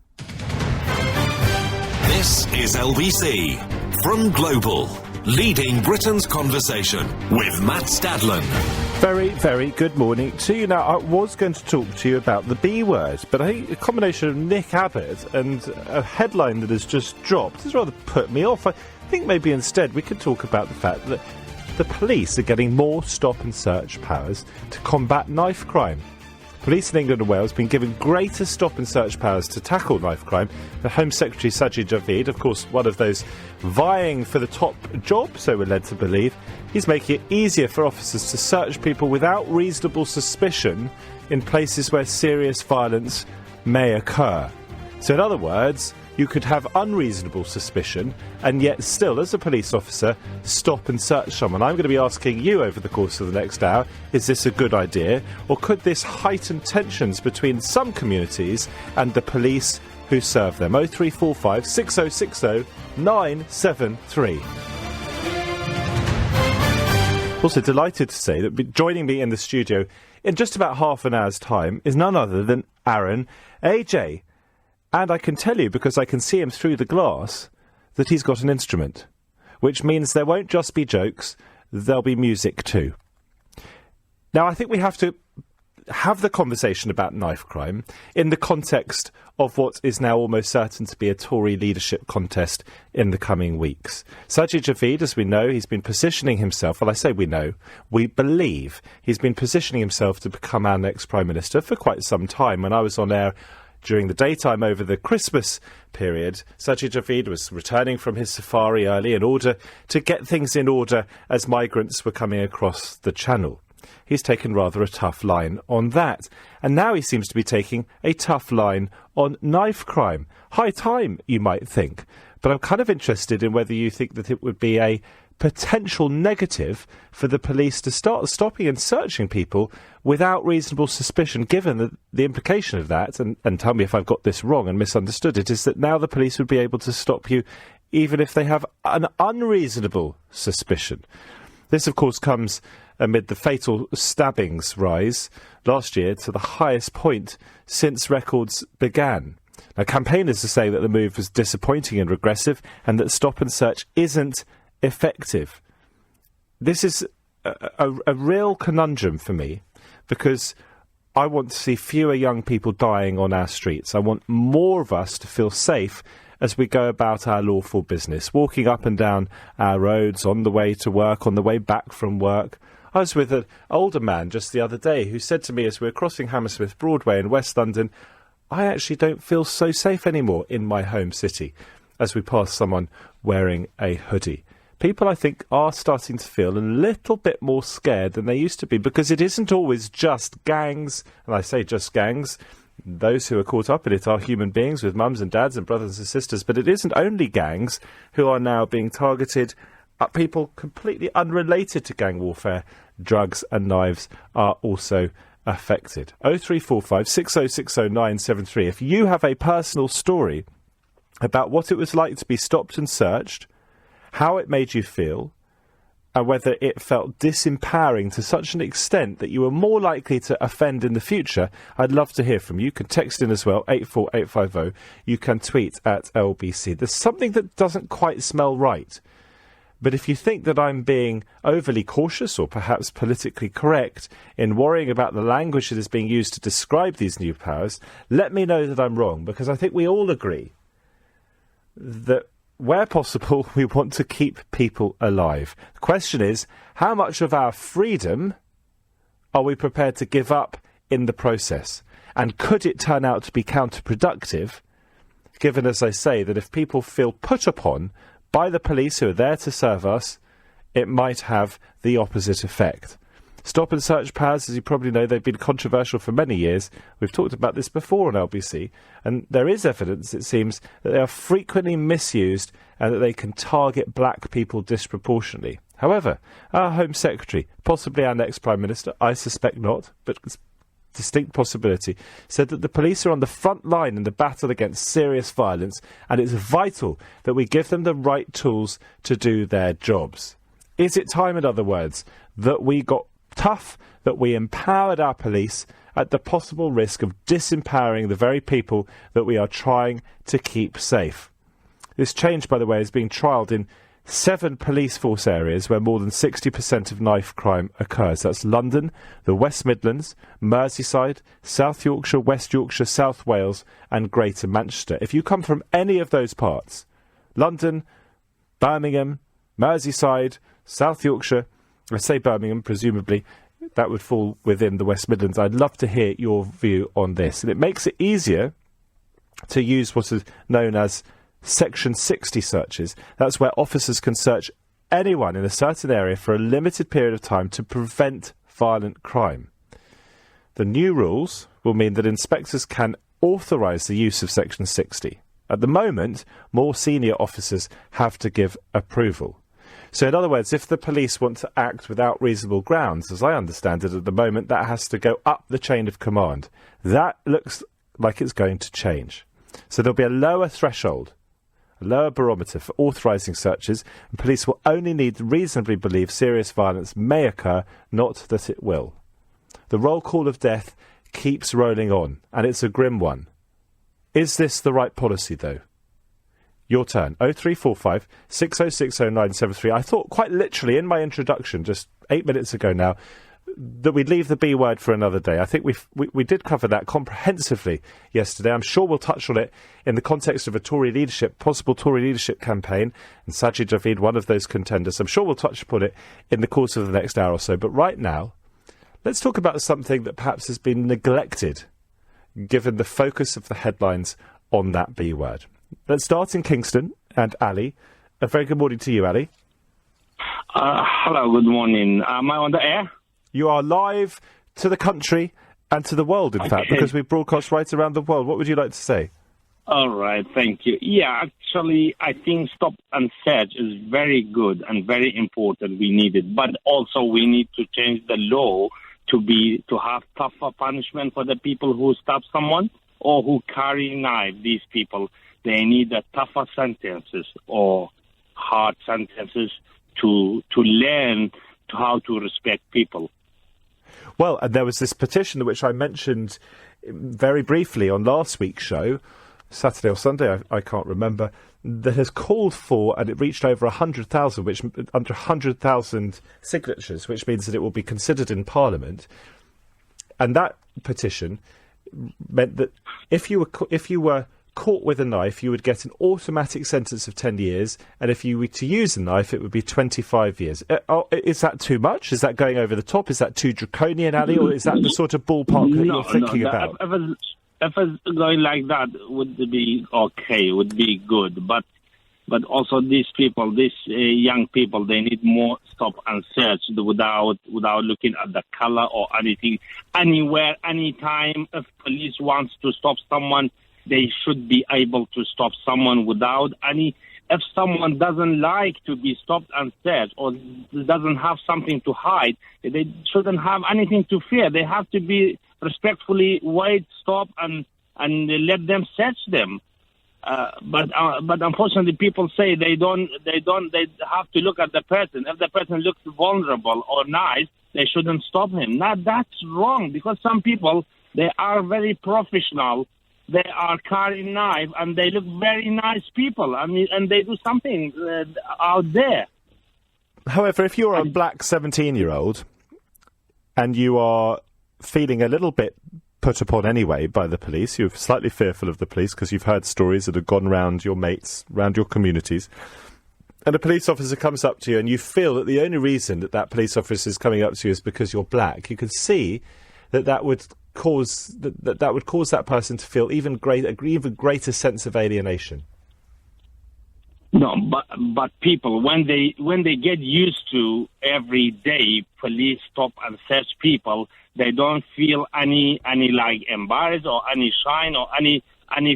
This is LBC from Global, leading Britain's conversation with Matt Stadlen. Very, very good morning to you. Now, I was going to talk to you about the B word, but I think a combination of Nick Abbott and a headline that has just dropped has rather put me off. I think maybe instead we could talk about the fact that the police are getting more stop and search powers to combat knife crime. Police in England and Wales have been given greater stop and search powers to tackle knife crime. The Home Secretary Sajid Javid, of course one of those vying for the top job, so we're led to believe, he's making it easier for officers to search people without reasonable suspicion in places where serious violence may occur. So in other words, you could have unreasonable suspicion and yet still, as a police officer, stop and search someone. I'm going to be asking you over the course of the next hour, is this a good idea? Or could this heighten tensions between some communities and the police who serve them? 0345 6060 973. Also delighted to say that joining me in the studio in just about half an hour's time is none other than Aaron AJ. And I can tell you, because I can see him through the glass, that he's got an instrument. Which means there won't just be jokes, there'll be music too. Now, I think we have to have the conversation about knife crime in the context of what is now almost certain to be a Tory leadership contest in the coming weeks. Sajid Javid, as we know, he's been positioning himself, well, I say we know, we believe he's been positioning himself to become our next Prime Minister for quite some time. When I was on air during the daytime over the Christmas period, Sajid Javid was returning from his safari early in order to get things in order as migrants were coming across the channel. He's taken rather a tough line on that. And now he seems to be taking a tough line on knife crime. High time, you might think. But I'm kind of interested in whether you think that it would be a potential negative for the police to start stopping and searching people without reasonable suspicion, given that the implication of that, and tell me if I've got this wrong and misunderstood it, is that now the police would be able to stop you even if they have an unreasonable suspicion. This, of course, comes amid the fatal stabbings rise last year to the highest point since records began. Now, campaigners are saying that the move was disappointing and regressive and that stop and search isn't effective. This is a real conundrum for me, because I want to see fewer young people dying on our streets. I want more of us to feel safe as we go about our lawful business, walking up and down our roads, on the way to work, on the way back from work. I was with an older man just the other day who said to me as we were crossing Hammersmith Broadway in West London, I actually don't feel so safe anymore in my home city, as we pass someone wearing a hoodie. People, I think, are starting to feel a little bit more scared than they used to be, because it isn't always just gangs, and I say just gangs. Those who are caught up in it are human beings with mums and dads and brothers and sisters, but it isn't only gangs who are now being targeted. People completely unrelated to gang warfare, drugs and knives are also affected. 0345 6060 973. If you have a personal story about what it was like to be stopped and searched, how it made you feel, and whether it felt disempowering to such an extent that you were more likely to offend in the future, I'd love to hear from you. You can text in as well, 84850. You can tweet at LBC. There's something that doesn't quite smell right. But if you think that I'm being overly cautious or perhaps politically correct in worrying about the language that is being used to describe these new powers, let me know that I'm wrong, because I think we all agree that where possible, we want to keep people alive. The question is, how much of our freedom are we prepared to give up in the process? And could it turn out to be counterproductive, given, as I say, that if people feel put upon by the police who are there to serve us, it might have the opposite effect? Stop and search powers, as you probably know, they've been controversial for many years. We've talked about this before on LBC, and there is evidence, it seems, that they are frequently misused and that they can target black people disproportionately. However, our Home Secretary, possibly our next Prime Minister, I suspect not, but it's a distinct possibility, said that the police are on the front line in the battle against serious violence, and it's vital that we give them the right tools to do their jobs. Is it time, in other words, that we got tough, that we empowered our police at the possible risk of disempowering the very people that we are trying to keep safe? This change, by the way, is being trialled in 7 police force areas where more than 60% of knife crime occurs. That's London, the West Midlands, Merseyside, South Yorkshire, West Yorkshire, South Wales and Greater Manchester. If you come from any of those parts, London, Birmingham, Merseyside, South Yorkshire, I say Birmingham, presumably that would fall within the West Midlands. I'd love to hear your view on this. And it makes it easier to use what is known as Section 60 searches. That's where officers can search anyone in a certain area for a limited period of time to prevent violent crime. The new rules will mean that inspectors can authorise the use of Section 60. At the moment, more senior officers have to give approval. So in other words, if the police want to act without reasonable grounds, as I understand it at the moment, that has to go up the chain of command. That looks like it's going to change. So there'll be a lower threshold, a lower barometer for authorising searches, and police will only need to reasonably believe serious violence may occur, not that it will. The roll call of death keeps rolling on, and it's a grim one. Is this the right policy, though? Your turn. 0345 6060 973. I thought quite literally in my introduction, just 8 minutes ago now, that we'd leave the B word for another day. I think we did cover that comprehensively yesterday. I'm sure we'll touch on it in the context of a possible Tory leadership campaign, and Sajid Javid, one of those contenders. I'm sure we'll touch upon it in the course of the next hour or so. But right now, let's talk about something that perhaps has been neglected, given the focus of the headlines on that B word. Let's start in Kingston, and Ali. A very good morning to you, Ali. Hello, good morning. Am I on the air? You are live to the country and to the world, in fact, because we broadcast right around the world. What would you like to say? All right, thank you. Yeah, actually, I think stop and search is very good and very important. We need it. But also we need to change the law to have tougher punishment for the people who stab someone or who carry knife. These people, they need a tougher sentences or hard sentences to learn how to respect people. Well, and there was this petition which I mentioned very briefly on last week's show, Saturday or Sunday, I can't remember, that has called for, and it reached over 100,000 signatures, which means that it will be considered in Parliament. And that petition meant that if you were caught with a knife, you would get an automatic sentence of 10 years, and if you were to use a knife, it would be 25 years. Is that too much? Is that going over the top? Is that too draconian, Ali, or is that the sort of ballpark that you're thinking about? If it's going like that, would be okay, would be good. But also these people, these young people, they need more stop and search without looking at the color or anything. Anywhere, anytime, if police wants to stop someone, they should be able to stop someone without any... If someone doesn't like to be stopped and searched or doesn't have something to hide, they shouldn't have anything to fear. They have to be respectfully wait, stop, and let them search them. But unfortunately, people say they have to look at the person. If the person looks vulnerable or nice, they shouldn't stop him. Now, that's wrong, because some people, they are very professional. They are carrying knife and they look very nice people. I mean, and they do something out there. However, if you're a black 17-year-old and you are feeling a little bit put upon anyway by the police, you're slightly fearful of the police because you've heard stories that have gone round your mates, round your communities, and a police officer comes up to you and you feel that the only reason that police officer is coming up to you is because you're black, you can see that would cause that person to feel even greater sense of alienation. No, but people, when they get used to every day police stop and search people, they don't feel any like embarrassed or any shine or any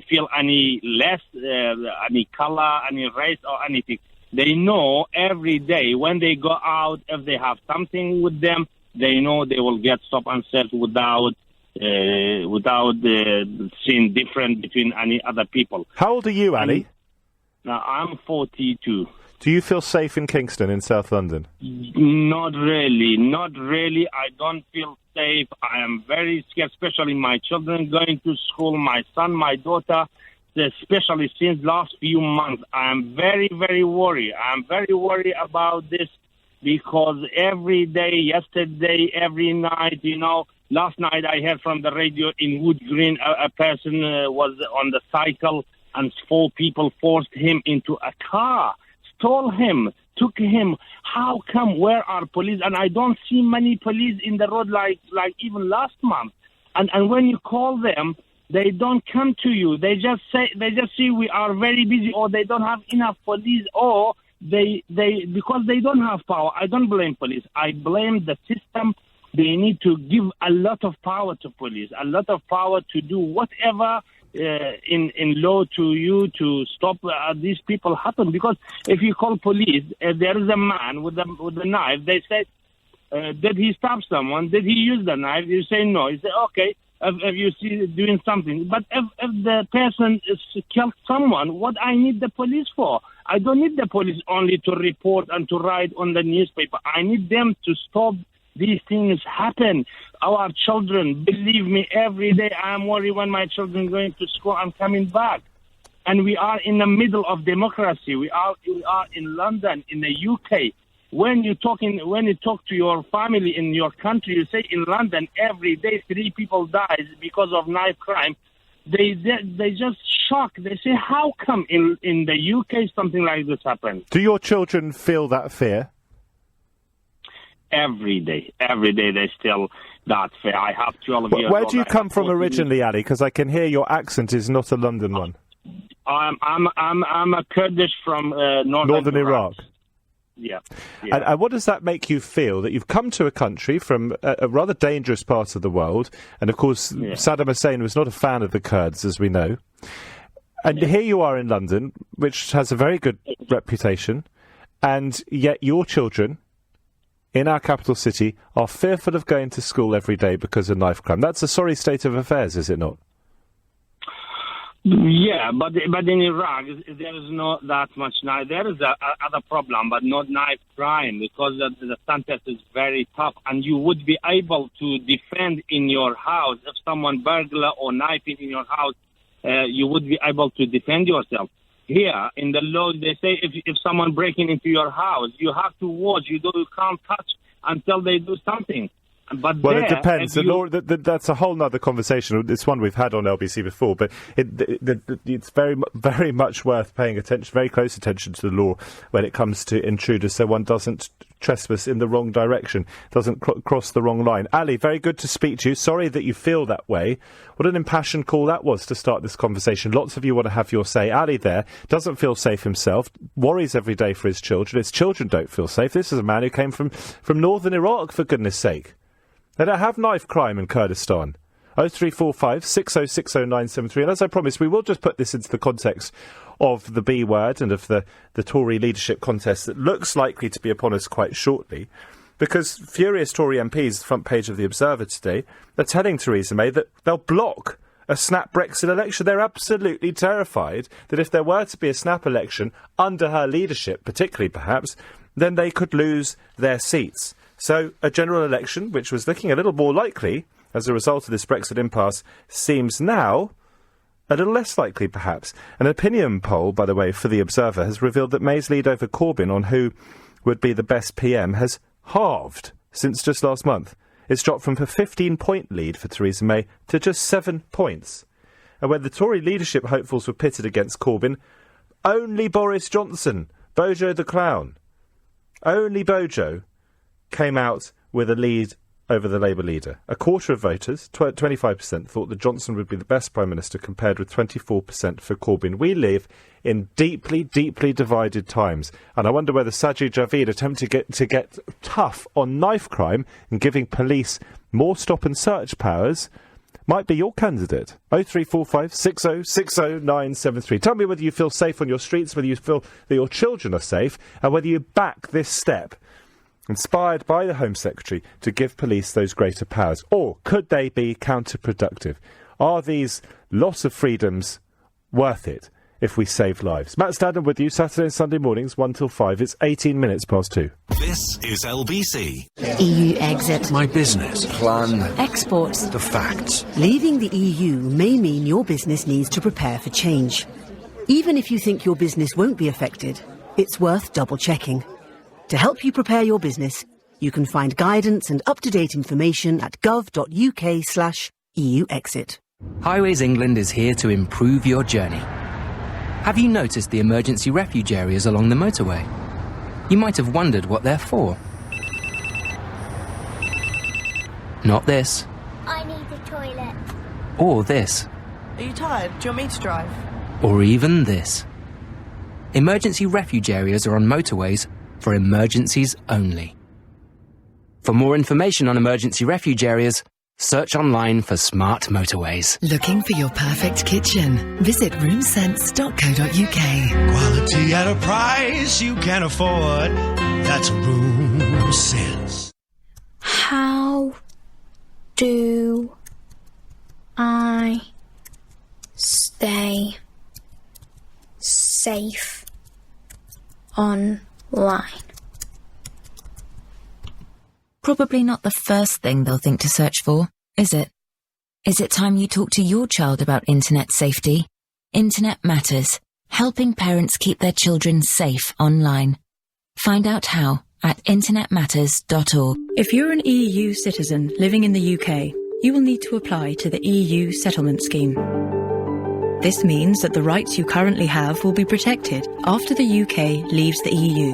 feel any less any color, any race or anything. They know every day when they go out, if they have something with them, they know they will get stopped and searched without seeing different between any other people. How old are you, Ali? Now, I'm 42. Do you feel safe in Kingston, in South London? Not really. I don't feel safe. I am very scared, especially my children going to school, my son, my daughter, especially since last few months. I am very, very worried. I'm very worried about this because every day, yesterday, every night, last night I heard from the radio in Wood Green, a person was on the cycle and 4 people forced him into a car, stole him, took him. How come? Where are police? And I don't see many police in the road like even last month. And when you call them, they don't come to you. They just say we are very busy, or they don't have enough police, or they because they don't have power. I don't blame police. I blame the system. They need to give a lot of power to police, a lot of power to do whatever in law to you to stop these people happen. Because if you call police, there is a man with a knife. They say, did he stab someone? Did he use the knife? You say no. You say okay. If you see doing something, but if the person is killed someone, what I need the police for? I don't need the police only to report and to write on the newspaper. I need them to stop these things happen. Our children, believe me, every day I am worried when my children going to school and coming back. And we are in the middle of democracy. We are in London, in the UK. When you talk to your family in your country, you say in London every day 3 people dies because of knife crime. They just shocked. They say, how come in the UK something like this happens? Do your children feel that fear? Every day they still that fear. I have 12 years. Where do you come from originally, Ali? Because I can hear your accent is not a London one. I'm a Kurdish from northern Iraq. Yeah. And what does that make you feel, that you've come to a country from a rather dangerous part of the world, and of course Saddam Hussein was not a fan of the Kurds, as we know, and here you are in London, which has a very good reputation, and yet your children in our capital city are fearful of going to school every day because of knife crime. That's a sorry state of affairs, is it not? Yeah, but in Iraq there is not that much knife. There is other problem, but not knife crime, because the sentence is very tough, and you would be able to defend in your house if someone burglar or knifing in your house. You would be able to defend yourself. Here in the law, they say if someone breaking into your house, you have to watch. You can't touch until they do something. But well, it depends. The law, that's a whole other conversation. It's one we've had on LBC before, but it's very much worth paying attention, very close attention to the law when it comes to intruders, so one doesn't trespass in the wrong direction, doesn't cross the wrong line. Ali, very good to speak to you. Sorry that you feel that way. What an impassioned call that was to start this conversation. Lots of you want to have your say. Ali there doesn't feel safe himself, worries every day for his children. His children don't feel safe. This is a man who came from northern Iraq, for goodness sake. They don't have knife crime in Kurdistan. 0345 6060 973. And as I promised, we will just put this into the context of the B word and of the Tory leadership contest that looks likely to be upon us quite shortly. Because furious Tory MPs, the front page of The Observer today, are telling Theresa May that they'll block a snap Brexit election. They're absolutely terrified that if there were to be a snap election under her leadership, particularly perhaps, then they could lose their seats. So a general election, which was looking a little more likely as a result of this Brexit impasse, seems now a little less likely, perhaps. An opinion poll, by the way, for The Observer has revealed that May's lead over Corbyn on who would be the best PM has halved since just last month. It's dropped from a 15-point lead for Theresa May to just 7 points. And when the Tory leadership hopefuls were pitted against Corbyn, only Boris Johnson, Bojo the Clown, only Bojo came out with a lead over the Labour leader. A quarter of voters, 25%, thought that Johnson would be the best Prime Minister, compared with 24% for Corbyn. We live in deeply, deeply divided times. And I wonder whether Sajid Javid attempting to get tough on knife crime and giving police more stop and search powers might be your candidate. 0345 6060 973. Tell me whether you feel safe on your streets, whether you feel that your children are safe, and whether you back this step, inspired by the Home Secretary, to give police those greater powers. Or could they be counterproductive? Are these loss of freedoms worth it if we save lives? Matt Stadden with you, Saturday and Sunday mornings, 1 till 5. It's 18 minutes past 2. This is LBC. EU exit. My business. Plan. Exports. The facts. Leaving the EU may mean your business needs to prepare for change. Even if you think your business won't be affected, it's worth double-checking. To help you prepare your business, you can find guidance and up-to-date information at gov.uk/EU exit. Highways England is here to improve your journey. Have you noticed the emergency refuge areas along the motorway? You might have wondered what they're for. Not this. I need the toilet. Or this. Are you tired? Do you want me to drive? Or even this. Emergency refuge areas are on motorways for emergencies only. For more information on emergency refuge areas, search online for smart motorways. Looking for your perfect kitchen? Visit roomsense.co.uk. Quality at a price you can afford. That's Room Sense. How do I stay safe online? Probably not the first thing they'll think to search for, is it? Is it time you talk to your child about internet safety? Internet Matters, helping parents keep their children safe online. Find out how at internetmatters.org. If you're an EU citizen living in the UK, you will need to apply to the EU Settlement Scheme. This means that the rights you currently have will be protected after the UK leaves the EU.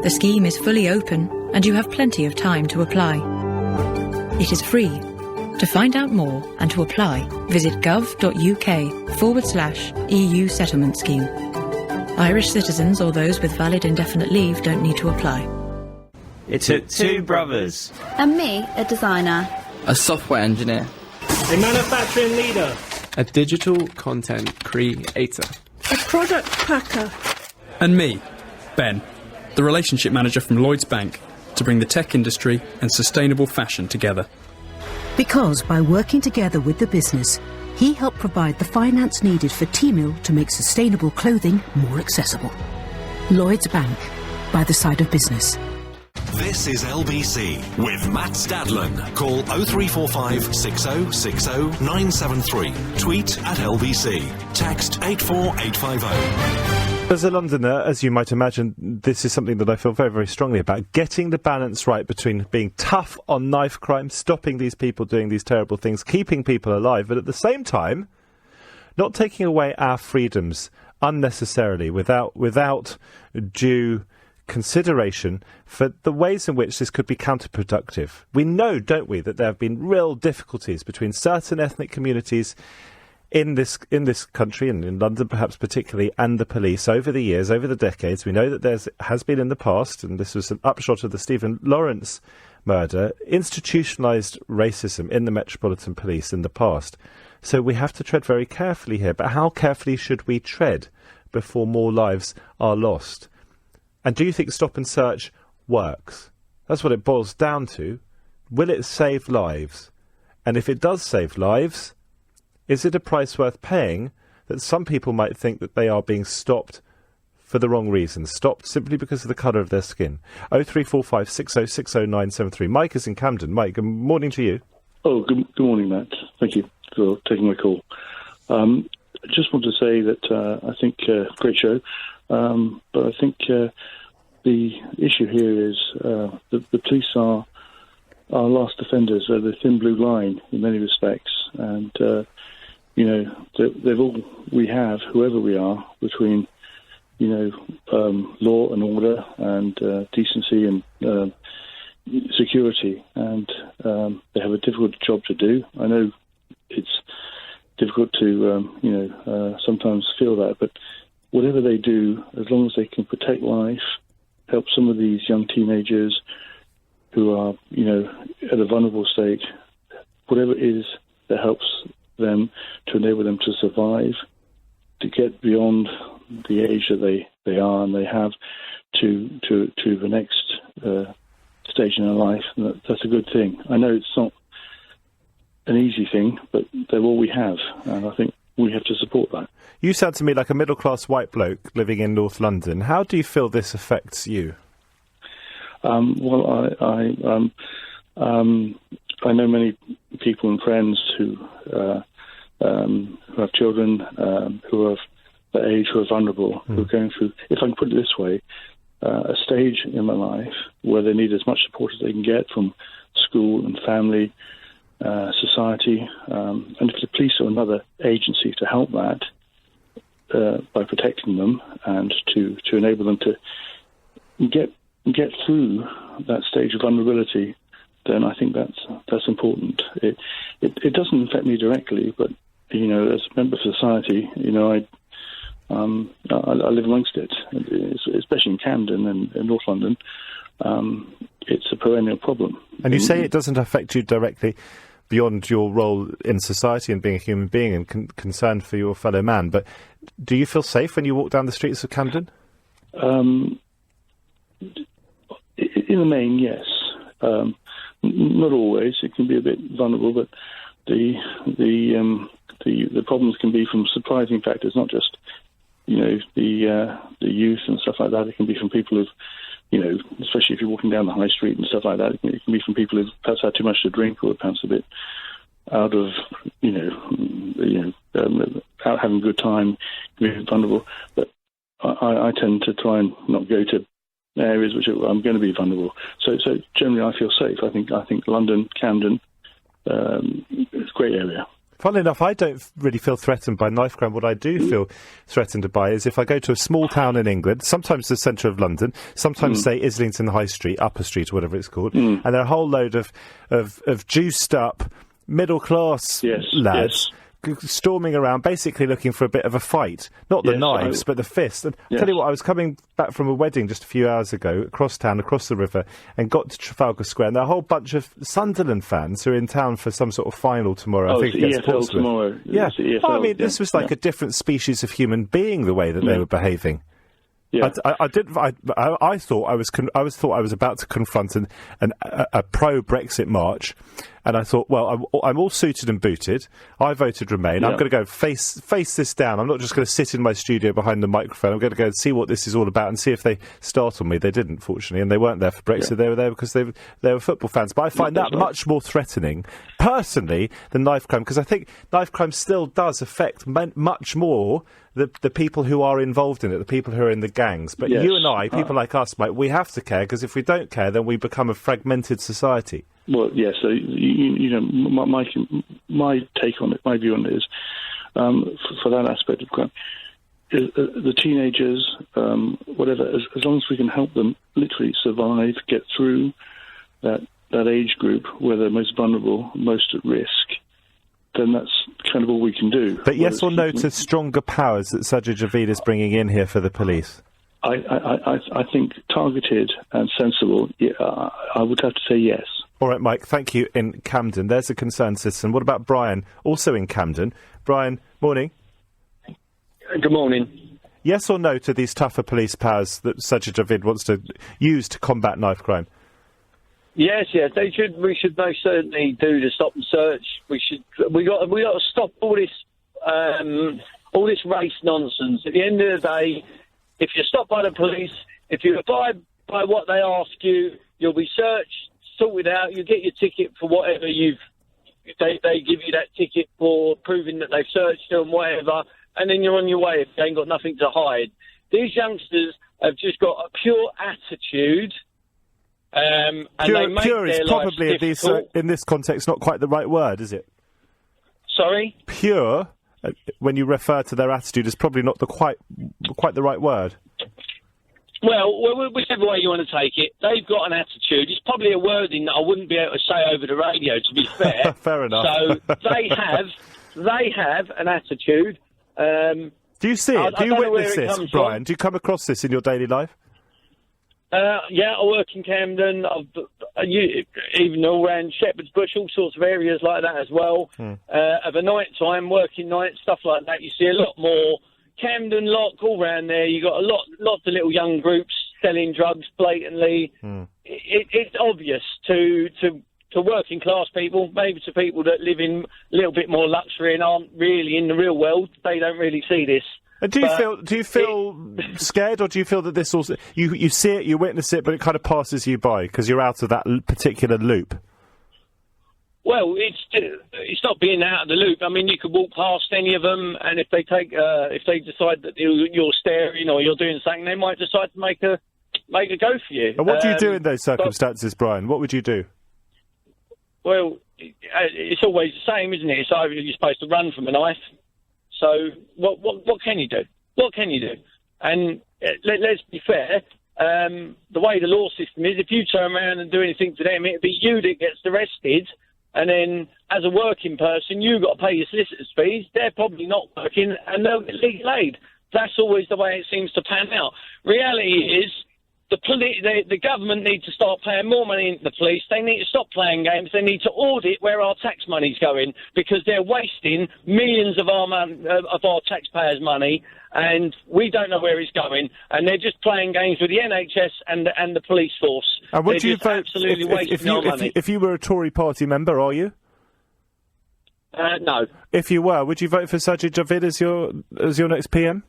The scheme is fully open and you have plenty of time to apply. It is free. To find out more and to apply, visit gov.uk/EU Settlement Scheme. Irish citizens or those with valid indefinite leave don't need to apply. It took two brothers. And me, a designer. A software engineer. A manufacturing leader. A digital content creator. A product packer. And me, Ben, the relationship manager from Lloyds Bank, to bring the tech industry and sustainable fashion together. Because by working together with the business, he helped provide the finance needed for T-Mill to make sustainable clothing more accessible. Lloyds Bank, by the side of business. This is LBC with Matt Stadlen. Call 0345 6060 973. Tweet at LBC. Text 84850. As a Londoner, as you might imagine, this is something that I feel very, very strongly about. Getting the balance right between being tough on knife crime, stopping these people doing these terrible things, keeping people alive, but at the same time, not taking away our freedoms unnecessarily without due consideration for the ways in which this could be counterproductive. We know, don't we, that there have been real difficulties between certain ethnic communities in this country, and in London perhaps particularly, and the police over the years, over the decades. We know that there has been in the past, and this was an upshot of the Stephen Lawrence murder, institutionalised racism in the Metropolitan Police in the past. So we have to tread very carefully here. But how carefully should we tread before more lives are lost? And do you think stop and search works? That's what it boils down to. Will it save lives? And if it does save lives, is it a price worth paying that some people might think that they are being stopped for the wrong reasons, stopped simply because of the colour of their skin? 0345 6060 973. Mike is in Camden. Mike, good morning to you. Oh, good morning, Matt. Thank you for taking my call. I just want to say that I think great show, but I think the issue here is the police are our last defenders. They're the thin blue line in many respects, and they've all we have, whoever we are, between law and order and decency and security, and they have a difficult job to do. I know it's difficult to sometimes feel that, but whatever they do, as long as they can protect life, help some of these young teenagers who are at a vulnerable state, whatever it is that helps them to enable them to survive, to get beyond the age that they are and they have to the next stage in their life, and that's a good thing. I know it's not an easy thing, but they're all we have, and I think we have to support that. You sound to me like a middle-class white bloke living in North London. How do you feel this affects you? Well, I know many people and friends who have children who are of the age, who are vulnerable, who are going through, if I can put it this way, a stage in their life where they need as much support as they can get from school and family, society, and if the police are another agency to help that by protecting them and to enable them to get through that stage of vulnerability, then I think that's important. It doesn't affect me directly, but as a member of society, I live amongst it, especially in Camden and in North London. It's a perennial problem. And you say it doesn't affect you directly beyond your role in society and being a human being and concern for your fellow man, but do you feel safe when you walk down the streets of Camden? In the main, yes. Not always. It can be a bit vulnerable, but the problems can be from surprising factors, not just the youth and stuff like that. It can be from people who've, especially if you're walking down the high street and stuff like that. It can be from people who've perhaps had too much to drink or perhaps a bit out of, out having a good time, can be vulnerable. But I tend to try and not go to areas which I'm going to be vulnerable. So generally, I feel safe. I think London, Camden, it's a great area. Funnily enough, I don't really feel threatened by knife crime. What I do feel threatened by is if I go to a small town in England, sometimes the centre of London, sometimes say Islington High Street, Upper Street, or whatever it's called, and there are a whole load of juiced up middle class lads storming around, basically looking for a bit of a fight. Not the knives, but the fist. And I'll tell you what, I was coming back from a wedding just a few hours ago, across town, across the river, and got to Trafalgar Square, and there are a whole bunch of Sunderland fans who are in town for some sort of final tomorrow. I think against Portsmouth. Tomorrow. Yeah. This was like a different species of human being, the way that they were behaving. Yeah. I thought I was about to confront a pro-Brexit march, and I thought, well, I'm all suited and booted. I voted Remain. I'm going to go face this down. I'm not just going to sit in my studio behind the microphone. I'm going to go and see what this is all about and see if they startle me. They didn't, fortunately, and they weren't there for Brexit. They were there because they were football fans. But I find that much more threatening, personally, than knife crime, because I think knife crime still does affect much more the people who are involved in it, the people who are in the gangs. But you and I, people like us, Mike, we have to care, because if we don't care, then we become a fragmented society. Well, yes. So my take on it, my view on it is, for that aspect of crime, is, the teenagers, whatever, as long as we can help them literally survive, get through that age group where they're most vulnerable, most at risk, then that's kind of all we can do. But yes or no to stronger powers that Sajid Javid is bringing in here for the police? I think targeted and sensible, I would have to say yes. All right, Mike, thank you in Camden. There's a concerned citizen. What about Brian, also in Camden? Brian, morning. Good morning. Yes or no to these tougher police powers that Sajid Javid wants to use to combat knife crime? Yes, they should. We should most certainly do the stop and search. We got to stop all this race nonsense. At the end of the day, if you're stopped by the police, if you abide by what they ask you, you'll be searched, sorted out. You get your ticket for whatever They give you that ticket for proving that they've searched you and whatever, and then you're on your way if you ain't got nothing to hide. These youngsters have just got a pure attitude. And pure is probably in this context not quite the right word, is it? Sorry? Pure, when you refer to their attitude, is probably not quite the right word. Well, whichever way you want to take it, they've got an attitude. It's probably a wording that I wouldn't be able to say over the radio, to be fair. Fair enough. So they have an attitude. Do you see it? Do you witness this, Brian? Do you come across this in your daily life? Yeah, I work in Camden. Even all around Shepherd's Bush, all sorts of areas like that as well. Of a night time, working nights, stuff like that, you see a lot more. Camden Lock, all round there, you got lots of little young groups selling drugs blatantly. It's obvious to working class people, maybe to people that live in a little bit more luxury and aren't really in the real world. They don't really see this. Do you feel scared, or do you feel that this also you see it, you witness it, but it kind of passes you by because you're out of that particular loop? Well, it's not being out of the loop. I mean, you could walk past any of them, and if they decide that you're staring or you're doing something, they might decide to make a go for you. And what do you do in those circumstances, Brian? What would you do? Well, it's always the same, isn't it? It's either you're supposed to run from a knife. So what can you do? What can you do? And let's be fair. The way the law system is, if you turn around and do anything to them, it'd be you that gets arrested. And then, as a working person, you've got to pay your solicitor's fees. They're probably not working, and they'll get legal aid. That's always the way it seems to pan out. Reality is, the government needs to start paying more money into the police. They need to stop playing games. They need to audit where our tax money's going, because they're wasting millions of our taxpayers' money, and we don't know where it's going. And they're just playing games with the NHS and the police force. And would you vote absolutely wasting our money? If you were a Tory party member, are you? No. If you were, would you vote for Sajid Javid as your next PM?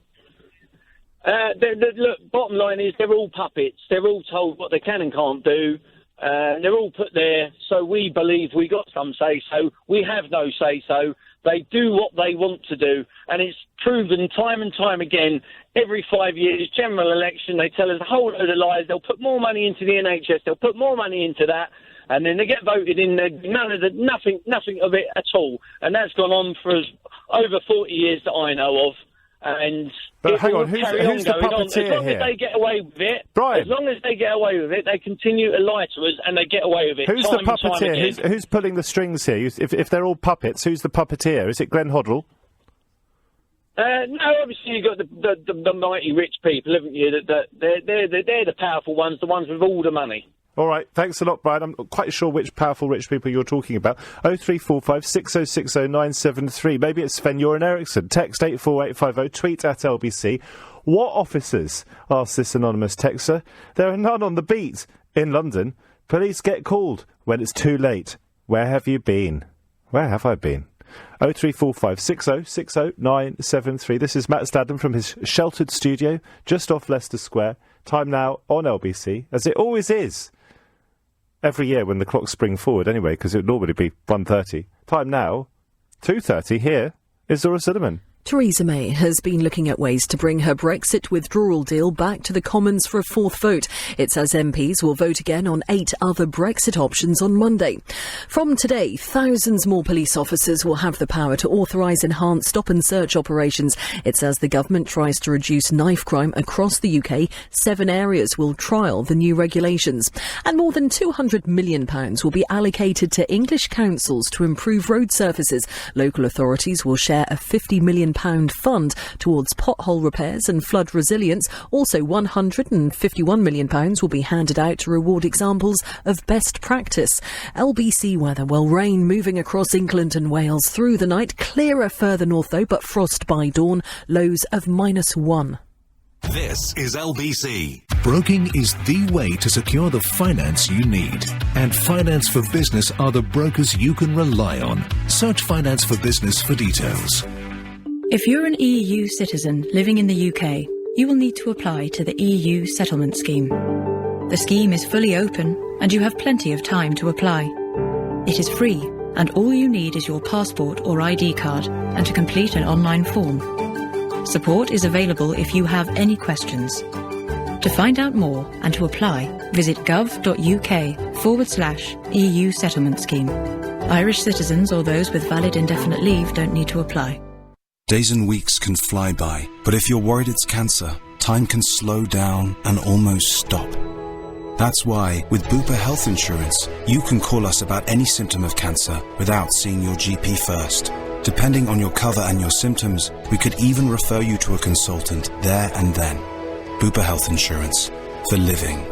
Look, bottom line is they're all puppets. They're all told what they can and can't do. They're all put there so we believe we got some say-so. We have no say-so. They do what they want to do. And it's proven time and time again, every 5 years, general election, they tell us a whole load of lies. They'll put more money into the NHS. They'll put more money into that. And then they get voted in. Nothing of it at all. And that's gone on for over 40 years that I know of. But hang on, who's the puppeteer here? As long as they get away with it, Brian. As long as they get away with it, they continue to lie to us, and they get away with it. Who's the puppeteer? Who's pulling the strings here? If they're all puppets, who's the puppeteer? Is it Glenn Hoddle? No, obviously you've got the mighty rich people, haven't you? They're the powerful ones, the ones with all the money. All right, thanks a lot, Brian. I'm not quite sure which powerful rich people you're talking about. 0345 6060 973. Maybe it's Sven-Göran Eriksson. Text 84850. Tweet at LBC. What officers? Asks this anonymous texter. There are none on the beat. In London, police get called when it's too late. Where have you been? Where have I been? 0345 6060 973. This is Matt Stadden from his sheltered studio just off Leicester Square. Time now on LBC, as it always is. Every year when the clocks spring forward anyway, because it would normally be 1:30. Time now, 2:30. Here is Zora Silliman. Theresa May has been looking at ways to bring her Brexit withdrawal deal back to the Commons for a fourth vote. It says MPs will vote again on 8 other Brexit options on Monday. From today, thousands more police officers will have the power to authorise enhanced stop-and-search operations. It says the government tries to reduce knife crime across the UK. 7 areas will trial the new regulations. And more than £200 million will be allocated to English councils to improve road surfaces. Local authorities will share a £50 million fund towards pothole repairs and flood resilience. Also, £151 million will be handed out to reward examples of best practice. LBC weather, well, rain moving across England and Wales through the night. Clearer further north though, but frost by dawn. Lows of -1. This is LBC. Broking is the way to secure the finance you need. And Finance for Business are the brokers you can rely on. Search Finance for Business for details. If you're an EU citizen living in the UK, you will need to apply to the EU Settlement Scheme. The scheme is fully open and you have plenty of time to apply. It is free and all you need is your passport or ID card and to complete an online form. Support is available if you have any questions. To find out more and to apply, visit gov.uk/EU Settlement Scheme. Irish citizens or those with valid indefinite leave don't need to apply. Days and weeks can fly by, but if you're worried it's cancer, time can slow down and almost stop. That's why, with Bupa Health Insurance, you can call us about any symptom of cancer without seeing your GP first. Depending on your cover and your symptoms, we could even refer you to a consultant there and then. Bupa Health Insurance. For living.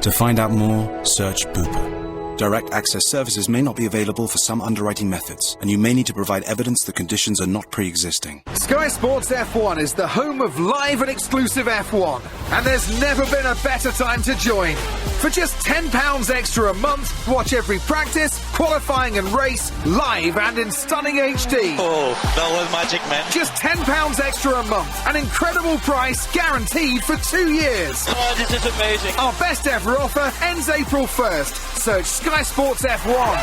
To find out more, search Bupa. Direct access services may not be available for some underwriting methods, and you may need to provide evidence the conditions are not pre-existing. Sky Sports F1 is the home of live and exclusive F1, and there's never been a better time to join. For just £10 extra a month, watch every practice, qualifying and race, live and in stunning HD. Oh, that was magic, man. Just £10 extra a month, an incredible price guaranteed for 2 years. Oh, this is amazing. Our best ever offer ends April 1st. Search Sky Sports F1.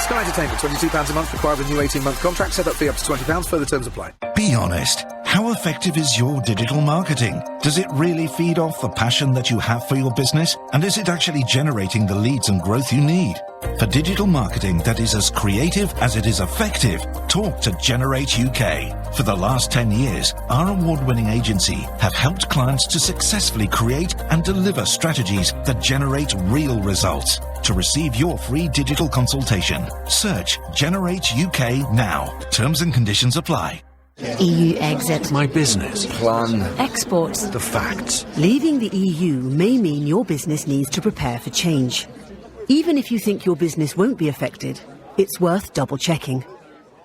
Sky Entertainment, £22 a month, required with new 18-month contract, set up fee up to £20, further terms apply. Be honest. How effective is your digital marketing? Does it really feed off the passion that you have for your business? And is it actually generating the leads and growth you need? For digital marketing that is as creative as it is effective, talk to Generate UK. For the last 10 years, our award-winning agency have helped clients to successfully create and deliver strategies that generate real results. To receive your free digital consultation, search Generate UK now. Terms and conditions apply. EU exit. My business plan. Exports. The facts. Leaving the EU may mean your business needs to prepare for change. Even if you think your business won't be affected, it's worth double-checking.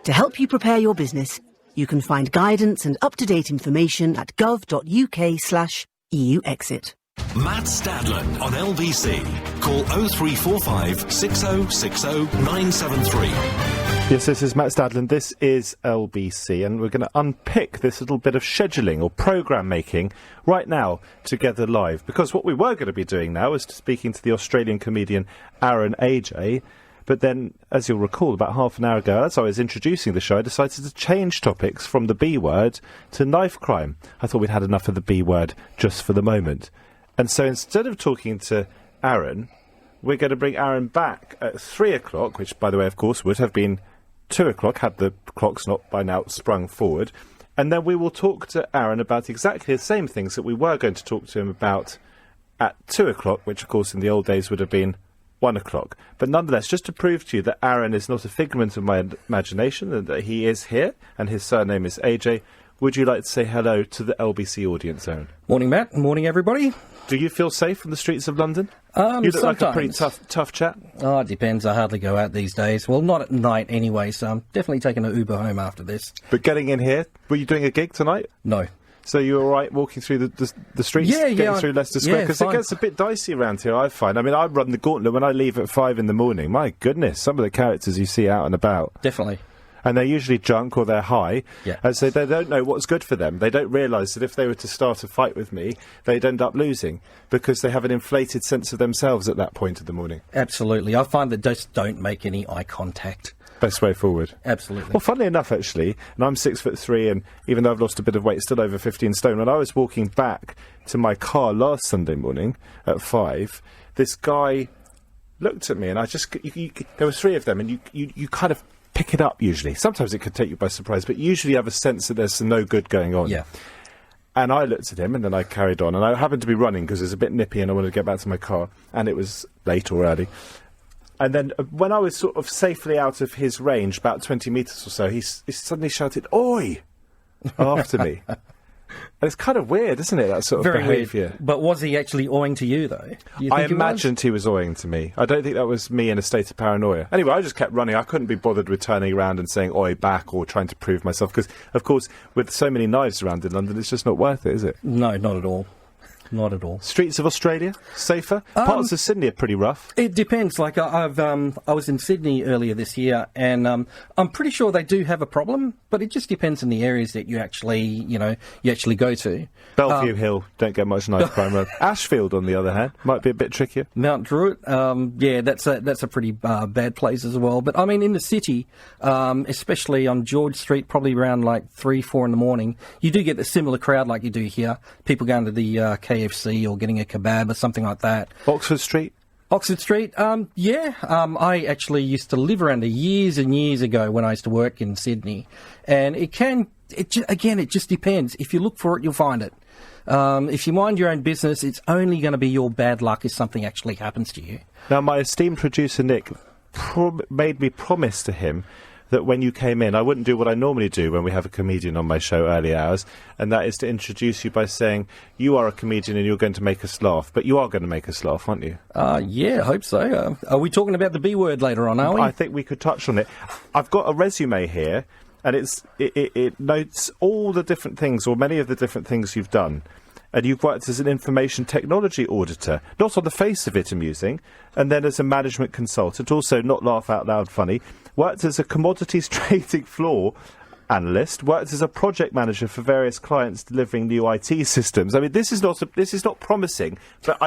To help you prepare your business, you can find guidance and up-to-date information at gov.uk/EU exit. Matt Stadland on LBC. Call 0345 6060 973. Yes, this is Matt Stadland. This is LBC, and we're going to unpick this little bit of scheduling or programme making right now together live. Because what we were going to be doing now is speaking to the Australian comedian Aaron AJ. But then, as you'll recall, about half an hour ago, as I was introducing the show, I decided to change topics from the B word to knife crime. I thought we'd had enough of the B word just for the moment. And so instead of talking to Aaron, we're going to bring Aaron back at 3 o'clock, which, by the way, of course, would have been 2 o'clock had the clocks not by now sprung forward. And then we will talk to Aaron about exactly the same things that we were going to talk to him about at 2 o'clock, which, of course, in the old days would have been 1 o'clock. But nonetheless, just to prove to you that Aaron is not a figment of my imagination and that he is here and his surname is AJ, would you like to say hello to the LBC audience, Aaron? Morning, Matt. Morning, everybody. Do you feel safe on the streets of London? You look sometimes. like a pretty tough chap. Oh, it depends. I hardly go out these days. Well, not at night anyway, so I'm definitely taking an Uber home after this. But getting in here, were you doing a gig tonight? No. So you were all right walking through the streets, getting through Leicester Square? Because it gets a bit dicey around here, I find. I mean, I run the gauntlet when I leave at 5 in the morning. My goodness, some of the characters you see out and about. Definitely. And they're usually drunk or they're high, and so they don't know what's good for them. They don't realise that if they were to start a fight with me, they'd end up losing, because they have an inflated sense of themselves at that point of the morning. Absolutely. I find that just don't make any eye contact. Best way forward. Absolutely. Well, funnily enough, actually, and I'm 6'3", and even though I've lost a bit of weight, still over 15 stone, when I was walking back to my car last Sunday morning at 5, this guy looked at me, and I just... there were 3 of them, and you kind of... pick it up usually. Sometimes it could take you by surprise, but usually you have a sense that there's some no good going on. Yeah. And I looked at him and then I carried on, and I happened to be running because it was a bit nippy and I wanted to get back to my car, and it was late or early. And then when I was sort of safely out of his range, about 20 metres or so, he suddenly shouted, "Oi!" after me. And it's kind of weird, isn't it, that sort of behaviour? But was he actually awing to you, though? I imagined he was awing to me. I don't think that was me in a state of paranoia. Anyway, I just kept running. I couldn't be bothered with turning around and saying "oi" back or trying to prove myself, because, of course, with so many knives around in London, it's just not worth it, is it? No, not at all. not at all. Streets of Australia, safer? Parts of Sydney are pretty rough. It depends. Like, I was in Sydney earlier this year, and I'm pretty sure they do have a problem, but it just depends on the areas that you actually go to. Bellevue Hill, don't get much knife crime road. Ashfield, on the other hand, might be a bit trickier. Mount Druitt, that's a pretty bad place as well. But I mean, in the city, especially on George Street, probably around like 3-4 in the morning, you do get a similar crowd like you do here. People going to the KFC or getting a kebab or something like that. Oxford Street? Oxford Street, I actually used to live around there years and years ago when I used to work in Sydney. And it just depends. If you look for it, you'll find it. If you mind your own business, it's only going to be your bad luck if something actually happens to you. Now, my esteemed producer, Nick, made me promise to him that when you came in, I wouldn't do what I normally do when we have a comedian on my show early hours, and that is to introduce you by saying, you are a comedian and you're going to make us laugh. But you are going to make us laugh, aren't you? Yeah, I hope so. Are we talking about the B word later on, are we? I think we could touch on it. I've got a resume here, and it notes all the different things, or many of the different things you've done. And you've worked as an information technology auditor, not on the face of it amusing, and then as a management consultant, also not laugh out loud funny, worked as a commodities trading floor analyst, worked as a project manager for various clients delivering new IT systems. I mean, this is not promising, but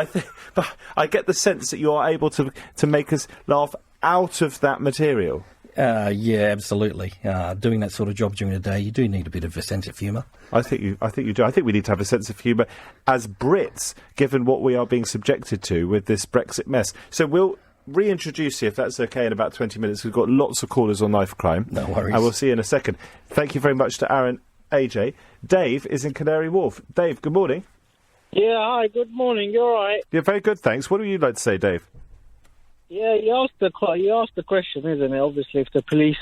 I get the sense that you are able to make us laugh out of that material. Yeah, absolutely. Doing that sort of job during the day, you do need a bit of a sense of humour. I think you do. I think we need to have a sense of humour as Brits, given what we are being subjected to with this Brexit mess. So we'll reintroduce you, if that's okay, in about 20 minutes. We've got lots of callers on knife crime. No worries. And we'll see you in a second. Thank you very much to Aaron, AJ. Dave is in Canary Wharf. Dave, good morning. Yeah, hi, good morning. You all right? Yeah, very good, thanks. What would you like to say, Dave? Yeah, you asked the question, isn't it? Obviously, if the police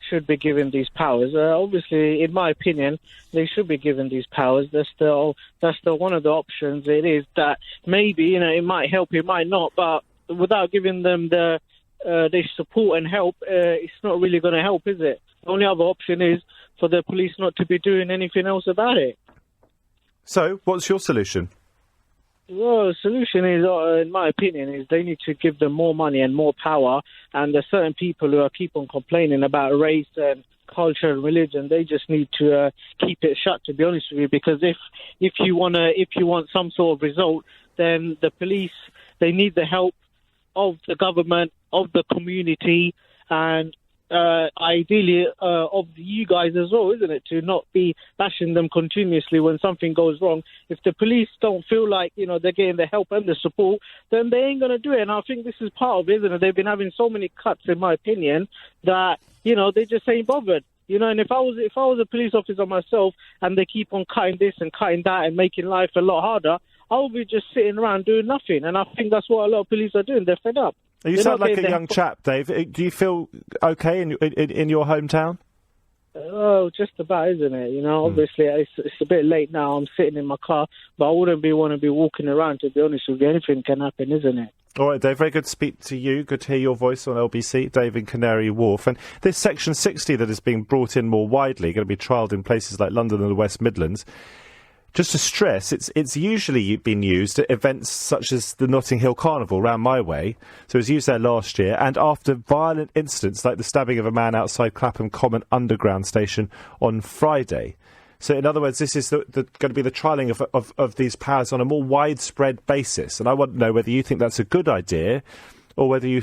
should be given these powers, obviously, in my opinion, they should be given these powers. That's still one of the options. It is that maybe it might help, it might not, but without giving them the support and help, it's not really going to help, is it? The only other option is for the police not to be doing anything else about it. So, what's your solution? Well, the solution is, in my opinion, is they need to give them more money and more power. And there's certain people who keep on complaining about race and culture and religion. They just need to keep it shut, to be honest with you. Because if you want some sort of result, then the police, they need the help of the government, of the community, and ideally of you guys as well, isn't it? To not be bashing them continuously when something goes wrong. If the police don't feel like, they're getting the help and the support, then they ain't going to do it. And I think this is part of it, isn't it? They've been having so many cuts, in my opinion, that, they just ain't bothered. And if I was a police officer myself and they keep on cutting this and cutting that and making life a lot harder, I would be just sitting around doing nothing. And I think that's what a lot of police are doing. They're fed up. You sound like a young chap, Dave. Do you feel okay in your hometown? Oh, just about, isn't it? Obviously it's a bit late now. I'm sitting in my car, but I wouldn't want to be walking around, to be honest with you. Anything can happen, isn't it? All right, Dave, very good to speak to you. Good to hear your voice on LBC, Dave in Canary Wharf. And this Section 60 that is being brought in more widely, going to be trialled in places like London and the West Midlands. Just to stress, it's usually been used at events such as the Notting Hill Carnival round my way. So it was used there last year, and after violent incidents like the stabbing of a man outside Clapham Common Underground Station on Friday. So in other words, this is going to be the trialling of these powers on a more widespread basis. And I want to know whether you think that's a good idea, or whether you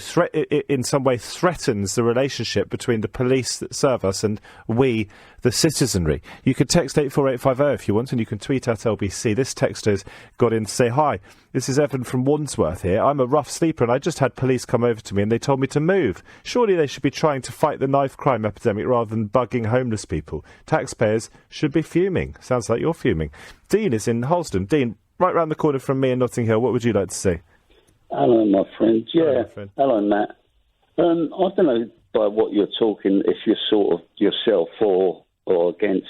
in some way threatens the relationship between the police that serve us and we, the citizenry. You can text 84850 if you want, and you can tweet at LBC. This texter's got in to say, hi, this is Evan from Wandsworth here. I'm a rough sleeper and I just had police come over to me and they told me to move. Surely they should be trying to fight the knife crime epidemic rather than bugging homeless people. Taxpayers should be fuming. Sounds like you're fuming. Dean is in Halston. Dean, right round the corner from me in Notting Hill, what would you like to say? Hello, my friend. Yeah. Hello, my friend. Hello, Matt. I don't know by what you're talking, if you're sort of yourself for or against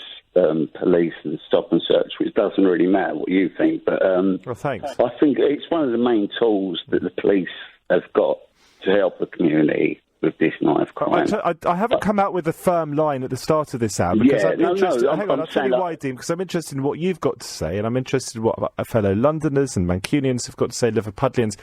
police and stop and search, which doesn't really matter what you think. But well, thanks. I think it's one of the main tools that the police have got to help the community. with this knife crime. I haven't come out with a firm line at the start of this hour because I'm interested. Hang on, I'll tell you why, Dean, because I'm interested in what you've got to say, and I'm interested in what fellow Londoners and Mancunians have got to say, Liverpudlians.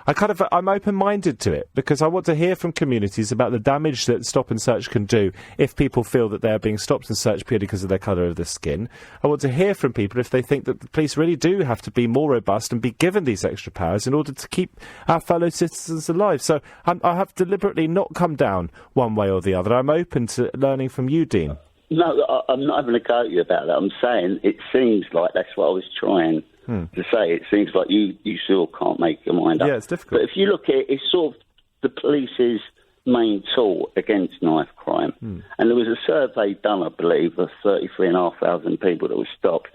I'm open-minded to it because I want to hear from communities about the damage that stop and search can do if people feel that they are being stopped and searched purely because of their colour of the skin. I want to hear from people if they think that the police really do have to be more robust and be given these extra powers in order to keep our fellow citizens alive. So I have deliberately not come down one way or the other. I'm open to learning from you, Dean. No, I'm not having a go at you about that. I'm saying it seems like that's what I was trying to say. It seems like you still can't make your mind up. Yeah, it's difficult. But if you look at it, it's sort of the police's main tool against knife crime. And there was a survey done, I believe, of 33,500 people that were stopped.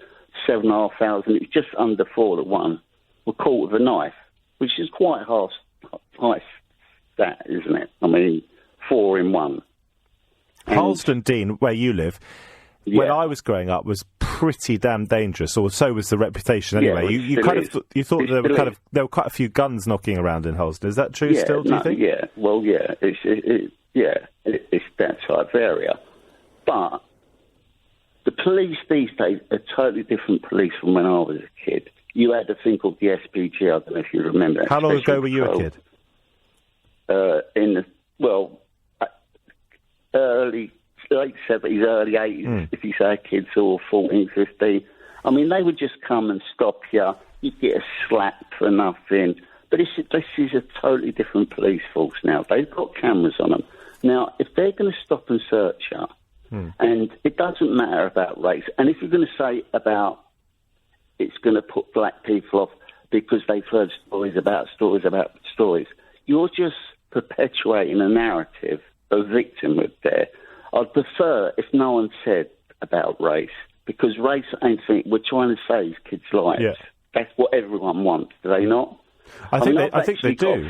7,500, it's just under 4 to 1, were caught with a knife, which is quite high stat, isn't it? I mean, 4 in 1. Harlesden, Dean, where you live, when I was growing up, was pretty damn dangerous, or so was the reputation anyway. You thought there were quite a few guns knocking around in Harlesden. Is that true still, do you think? Yeah, well, yeah, it's that type of area. But the police these days are totally different police from when I was a kid. You had a thing called the SPG, I don't know if you remember. How long ago were you a kid? Late 70s, early 80s, if you say kids who are 14, 15. I mean, they would just come and stop you. You'd get a slap for nothing. But this is a totally different police force now. They've got cameras on them. Now, if they're going to stop and search you, and it doesn't matter about race, and if you're going to say about it's going to put black people off because they've heard stories, you're just perpetuating a narrative of victimhood there. I'd prefer if no one said about race, because race ain't something we're trying to save kids' lives. Yeah. That's what everyone wants, do they not? I think they do.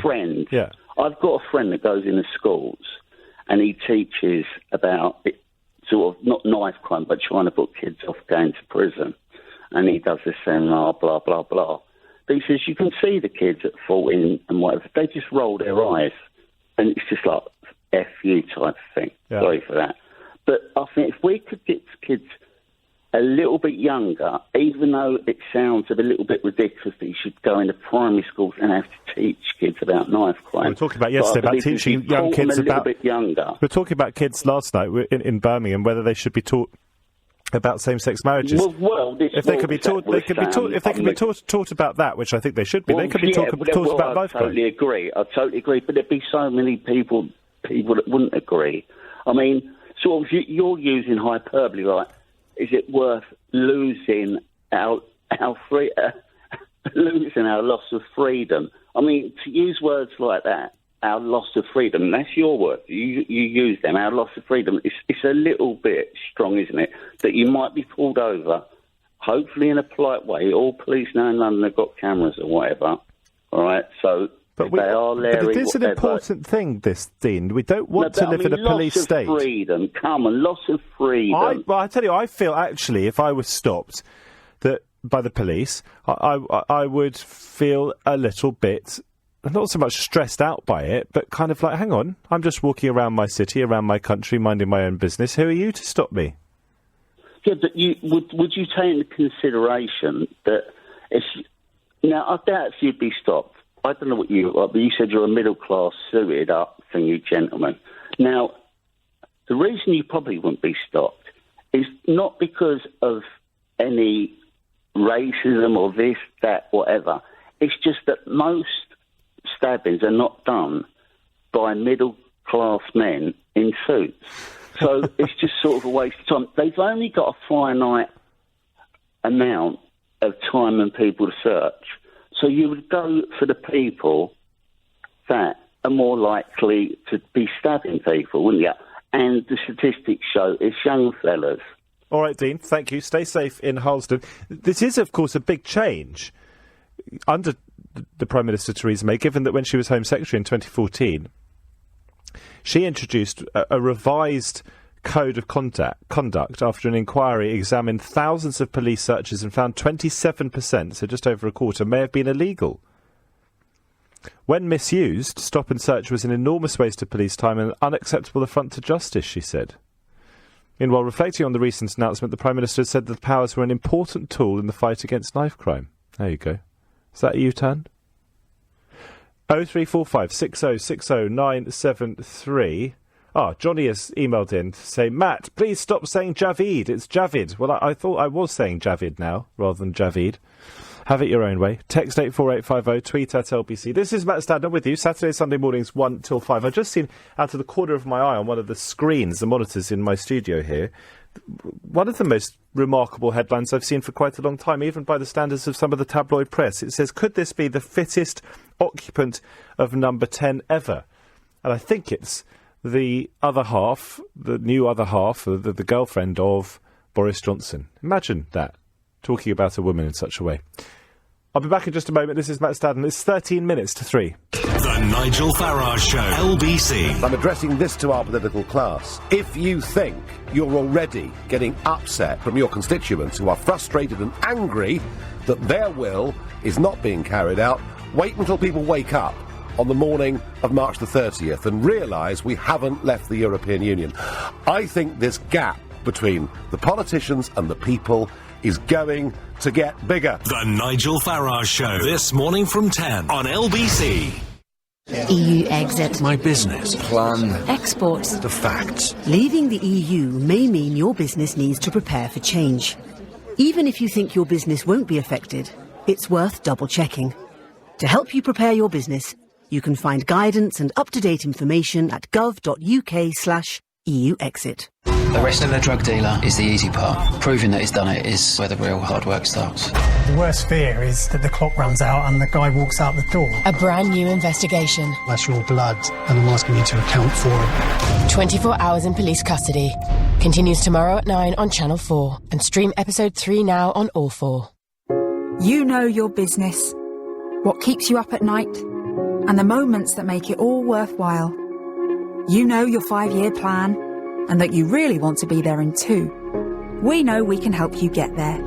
I've got a friend that goes into schools and he teaches about sort of not knife crime, but trying to put kids off going to prison. And he does this seminar, blah, blah, blah. But he says you can see the kids at 14 and whatever, they just roll their eyes. And it's just like, F you type of thing. Yeah. Sorry for that. But I think if we could get kids a little bit younger, even though it sounds a little bit ridiculous that you should go into primary schools and have to teach kids about knife crime. We were talking about yesterday about teaching young kids about... bit younger. We were talking about kids last night in Birmingham, whether they should be taught about same-sex marriages. If they could be taught about that, which I think they should be, they could be taught about knife crime. I totally agree. But there'd be so many people that wouldn't agree. I mean, sort of, you're using hyperbole, like, is it worth losing our loss of freedom? I mean, to use words like that, our loss of freedom, that's your word. You use them, our loss of freedom. It's a little bit strong, isn't it? That you might be pulled over, hopefully in a polite way. All police now in London have got cameras or whatever. All right, so... But it is an important thing, this, Dean. We don't want to live in a police state. Loss of freedom. Come on, loss of freedom. I tell you, I feel actually, if I was stopped by the police, I would feel a little bit, not so much stressed out by it, but kind of like, hang on, I'm just walking around my city, around my country, minding my own business. Who are you to stop me? Yeah, but would you take into consideration that now, I doubt if you'd be stopped. I don't know what you are, but you said you're a middle-class, suited-up thing, you gentlemen. Now, the reason you probably wouldn't be stopped is not because of any racism or this, that, whatever. It's just that most stabbings are not done by middle-class men in suits. So it's just sort of a waste of time. They've only got a finite amount of time and people to search. So you would go for the people that are more likely to be stabbing people, wouldn't you? And the statistics show it's young fellas. All right, Dean, thank you. Stay safe in Harlesden. This is, of course, a big change under the Prime Minister Theresa May, given that when she was Home Secretary in 2014, she introduced a revised code of conduct after an inquiry examined thousands of police searches and found 27%, so just over a quarter, may have been illegal. When misused, stop and search was an enormous waste of police time and an unacceptable affront to justice, she said. Meanwhile, reflecting on the recent announcement, the Prime Minister said that the powers were an important tool in the fight against knife crime. There you go. Is that a U-turn? 0345 6060 973. Johnny has emailed in to say, Matt, please stop saying Javid. It's Javid. Well, I thought I was saying Javid now, rather than Javid. Have it your own way. Text 84850, tweet at LBC. This is Matt Stadner with you, Saturday, Sunday mornings 1 till 5. I've just seen out of the corner of my eye on one of the screens, the monitors in my studio here, one of the most remarkable headlines I've seen for quite a long time, even by the standards of some of the tabloid press. It says, could this be the fittest occupant of number 10 ever? And I think it's the other half, the new other half, the girlfriend of Boris Johnson. Imagine that, talking about a woman in such a way. I'll be back in just a moment. This is Matt Stadden. It's 13 minutes to 3. The Nigel Farage Show, LBC. I'm addressing this to our political class. If you think you're already getting upset from your constituents who are frustrated and angry that their will is not being carried out, wait until people wake up on the morning of March the 30th and realise we haven't left the European Union. I think this gap between the politicians and the people is going to get bigger. The Nigel Farage Show, this morning from 10 on LBC. EU exit. My business. Plan. Exports. The facts. Leaving the EU may mean your business needs to prepare for change. Even if you think your business won't be affected, it's worth double-checking. To help you prepare your business, you can find guidance and up-to-date information at gov.uk/EU exit. Arresting a drug dealer is the easy part. Proving that he's done it is where the real hard work starts. The worst fear is that the clock runs out and the guy walks out the door. A brand new investigation. That's your blood, and I'm asking you to account for it. 24 hours in police custody. Continues tomorrow at 9 on Channel 4. And stream episode 3 now on All 4. You know your business. What keeps you up at night. And the moments that make it all worthwhile. You know your 5-year plan. And that you really want to be there in 2. We know we can help you get there.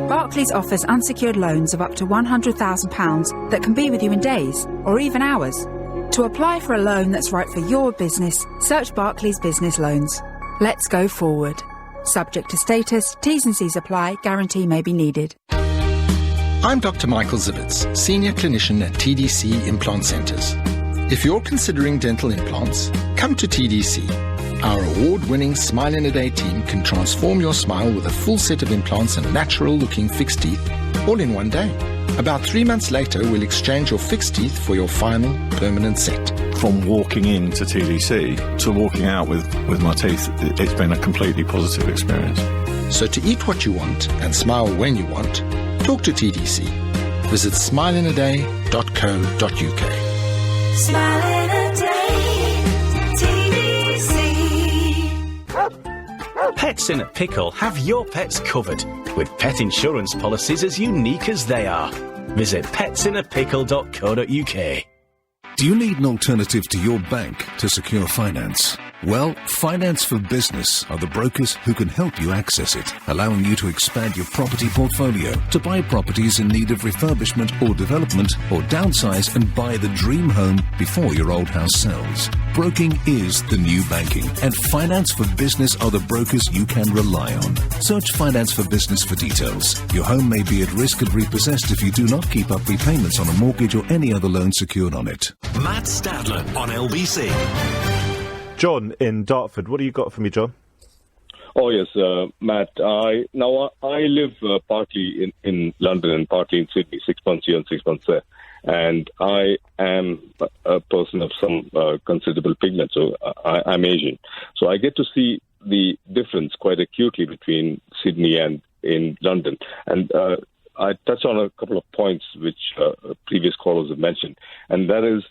Barclays offers unsecured loans of up to £100,000 that can be with you in days or even hours. To apply for a loan that's right for your business, search Barclays Business Loans. Let's go forward. Subject to status, T's and C's apply, guarantee may be needed. I'm Dr. Michael Zivitz, Senior Clinician at TDC Implant Centres. If you're considering dental implants, come to TDC. Our award-winning Smile in a Day team can transform your smile with a full set of implants and natural-looking fixed teeth, all in one day. About 3 months later, we'll exchange your fixed teeth for your final permanent set. From walking into TDC to walking out with my teeth, it's been a completely positive experience. So to eat what you want and smile when you want, talk to TDC. Visit smileinaday.co.uk. Smile in a Day, TDC. Pets in a Pickle have your pets covered, with pet insurance policies as unique as they are. Visit petsinApickle.co.uk. Do you need an alternative to your bank to secure finance? Well, Finance for Business are the brokers who can help you access it, allowing you to expand your property portfolio, to buy properties in need of refurbishment or development, or downsize and buy the dream home before your old house sells. Broking is the new banking, and Finance for Business are the brokers you can rely on. Search Finance for Business for details. Your home may be at risk of repossessed if you do not keep up repayments on a mortgage or any other loan secured on it. Matt Stadler on LBC. John in Dartford. What do you got for me, John? Oh, yes, Matt. I live partly in London and partly in Sydney, 6 months here and 6 months there. And I am a person of some considerable pigment, so I'm Asian. So I get to see the difference quite acutely between Sydney and in London. And I touch on a couple of points which previous callers have mentioned, and that is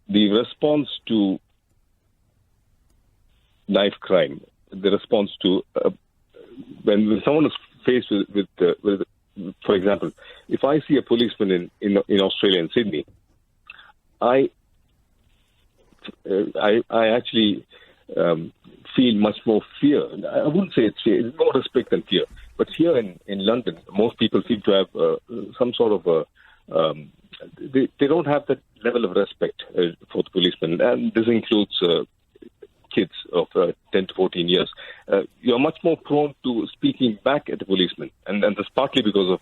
the response to knife crime, the response to when someone is faced with for example, if I see a policeman in Australia in Sydney, I actually feel much more fear. I wouldn't say it's fear; it's more respect than fear. But here in London, most people seem to have some sort of they don't have that level of respect for the policemen, and this includes kids of 10 to 14 years. You're much more prone to speaking back at the policeman, and that's partly because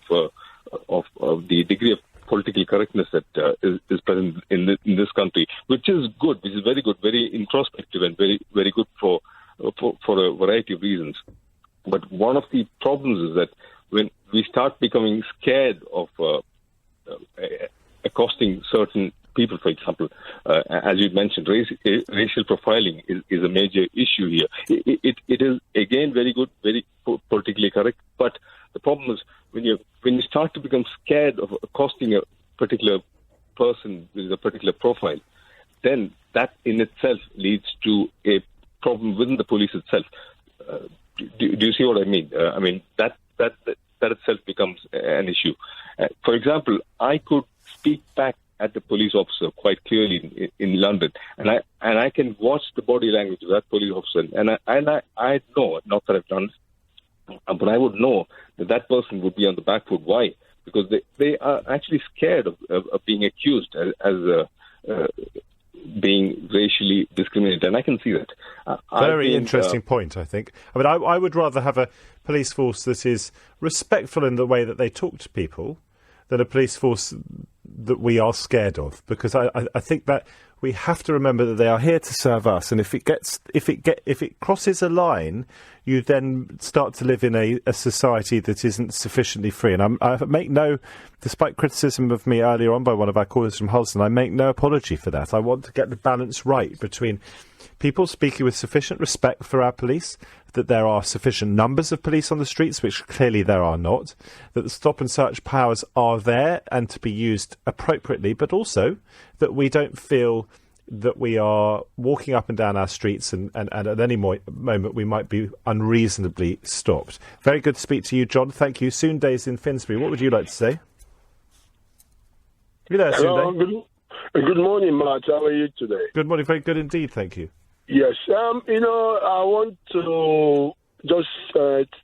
of the degree of political correctness that is present in this country, which is good, which is very good, very introspective, and very, very good for a variety of reasons. But one of the problems is that when we start becoming scared of accosting certain people, for example, as you mentioned, racial profiling is a major issue here. It is, again, very good, very politically correct, but the problem is when you start to become scared of accosting a particular person with a particular profile, then that in itself leads to a problem within the police itself. Do you see what I mean? I mean, that itself becomes an issue. For example, I could speak back at the police officer quite clearly in London, and I can watch the body language of that police officer, and I know, not that I've done it, but I would know that person would be on the back foot. Why? Because they are actually scared of being accused as being racially discriminated, and I can see that. Very interesting point, I think. I mean, I would rather have a police force that is respectful in the way that they talk to people than a police force that we are scared of, because I think that we have to remember that they are here to serve us, and if it crosses a line, you then start to live in a society that isn't sufficiently free. And I make no, despite criticism of me earlier on by one of our callers from Holston, I make no apology for that. I want to get the balance right between people speaking with sufficient respect for our police, that there are sufficient numbers of police on the streets, which clearly there are not, that the stop and search powers are there and to be used appropriately, but also that we don't feel that we are walking up and down our streets and at any moment we might be unreasonably stopped. Very good to speak to you, John. Thank you. Soonday's in Finsbury. What would you like to say? You there, Soonday? Good morning, Matt. How are you today? Good morning. Very good indeed. Thank you. Yes. I want to just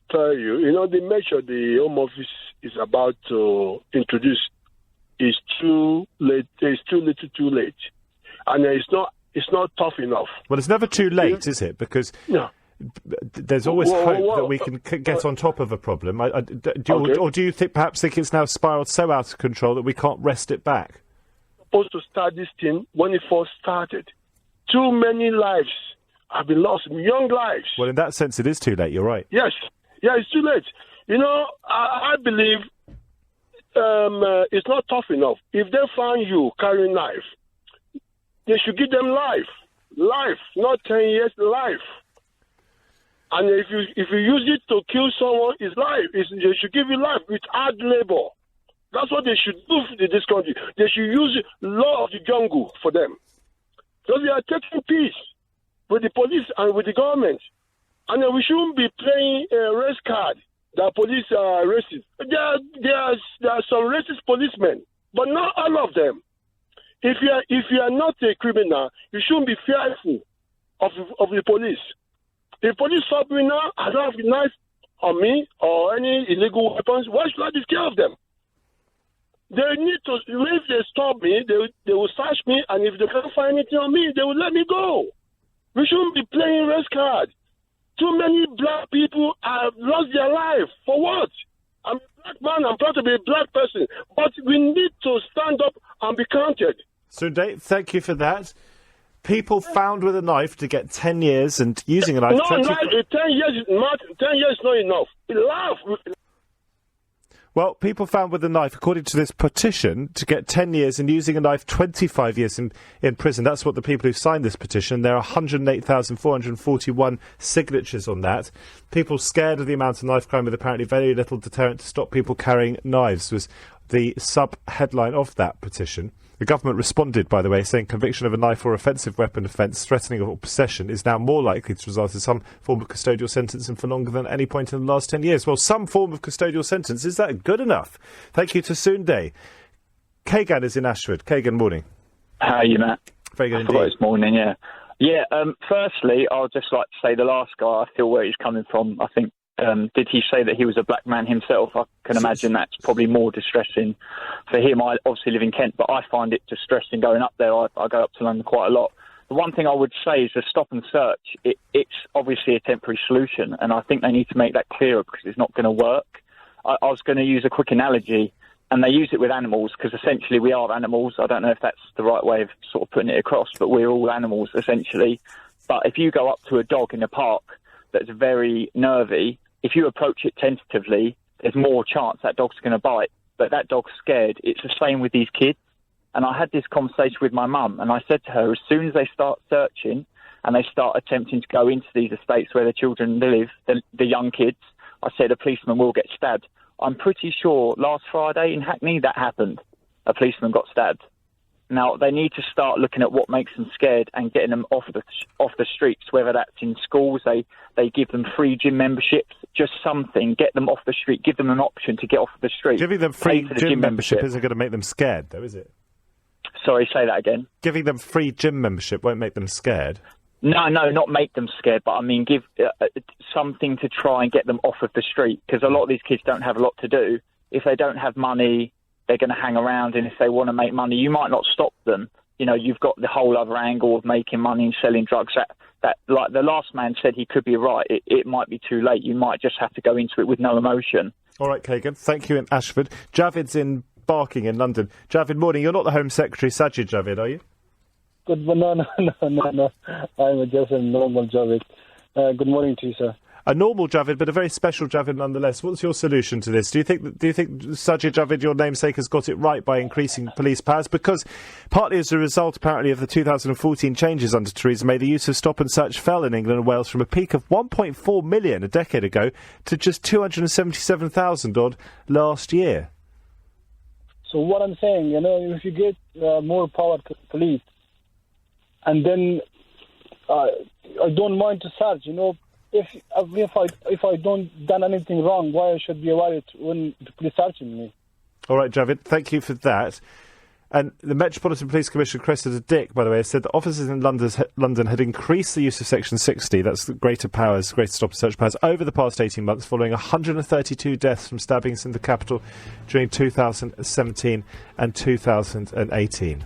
tell you, the measure the Home Office is about to introduce is too late. It's too little, too late, and it's not tough enough. Well, it's never too late, is it? Because there's always hope that we can get on top of a problem. Or do you perhaps think it's now spiralled so out of control that we can't wrest it back? Supposed to start this thing when it first started. Too many lives have been lost, young lives. Well, in that sense, it is too late. You're right. Yes. Yeah, it's too late. I believe it's not tough enough. If they find you carrying knife, they should give them life. Life, not 10 years, life. And if you use it to kill someone, it's life. They should give you life with hard labor. That's what they should do in this country. They should use law of the jungle for them. So they are taking peace with the police and with the government. And we shouldn't be playing a race card that police are racist. There are some racist policemen, but not all of them. If you are not a criminal, you shouldn't be fearful of the police. If police stop me now, I don't have a knife on me or any illegal weapons, why should I be scared of them? They need to, if they stop me, they will search me, and if they can't find anything on me, they will let me go. We shouldn't be playing race card. Too many black people have lost their life. For what? I'm a black man, I'm proud to be a black person, but we need to stand up and be counted. So, Dave, thank you for that. People found with a knife to get 10 years and using a knife... No, 10 years is not enough. Laugh. Well, people found with a knife, according to this petition, to get 10 years and using a knife 25 years in prison. That's what the people who signed this petition. There are 108,441 signatures on that. People scared of the amount of knife crime with apparently very little deterrent to stop people carrying knives was the sub-headline of that petition. The government responded, by the way, saying conviction of a knife or offensive weapon offence, threatening or possession, is now more likely to result in some form of custodial sentence and for longer than any point in the last 10 years. Well, some form of custodial sentence, is that good enough? Thank you to Soonday. Kagan is in Ashford. Kagan, morning. How are you, Matt? Very good indeed. It's morning, yeah. Yeah, firstly, I'd just like to say the last guy, I feel where he's coming from. I think Did he say that he was a black man himself? I can imagine that's probably more distressing for him. I obviously live in Kent, but I find it distressing going up there. I go up to London quite a lot. The one thing I would say is the stop and search. It's obviously a temporary solution, and I think they need to make that clearer because it's not going to work. I was going to use a quick analogy, and they use it with animals because essentially we are animals. I don't know if that's the right way of sort of putting it across, but we're all animals essentially. But if you go up to a dog in a park that's very nervy, if you approach it tentatively, there's more chance that dog's going to bite. But that dog's scared. It's the same with these kids. And I had this conversation with my mum, and I said to her, as soon as they start searching and they start attempting to go into these estates where the children live, the young kids, I said a policeman will get stabbed. I'm pretty sure last Friday in Hackney that happened. A policeman got stabbed. Now, they need to start looking at what makes them scared and getting them off the streets, whether that's in schools, they give them free gym memberships, just something, get them off the street, give them an option to get off the street. Giving them free gym membership isn't going to make them scared, though, is it? Sorry, say that again. Giving them free gym membership won't make them scared. No, not make them scared, but I mean give something to try and get them off of the street, because a lot of these kids don't have a lot to do. If they don't have money, they're going to hang around, and if they want to make money, you might not stop them. You know, you've got the whole other angle of making money and selling drugs. That like the last man said, he could be right. It might be too late. You might just have to go into it with no emotion. All right, Kagan. Thank you in Ashford. Javid's in Barking in London. Javid, morning. You're not the Home Secretary, Sajid Javid, are you? Good morning. No. I'm just a normal Javid. Good morning to you, sir. A normal Javid, but a very special Javid nonetheless. What's your solution to this? Do you think Sajid Javid, your namesake, has got it right by increasing police powers? Because partly as a result, apparently, of the 2014 changes under Theresa May, the use of stop and search fell in England and Wales from a peak of 1.4 million a decade ago to just 277,000 odd last year. So what I'm saying, if you get more power to police, and then I don't mind to search, if I don't done anything wrong, why I should be worried when the police searching me? All right, Javid, thank you for that. And the Metropolitan Police Commissioner, Cressida Dick, by the way, said that officers in London had increased the use of Section 60, that's the greater stop and search powers, over the past 18 months, following 132 deaths from stabbings in the capital during 2017 and 2018.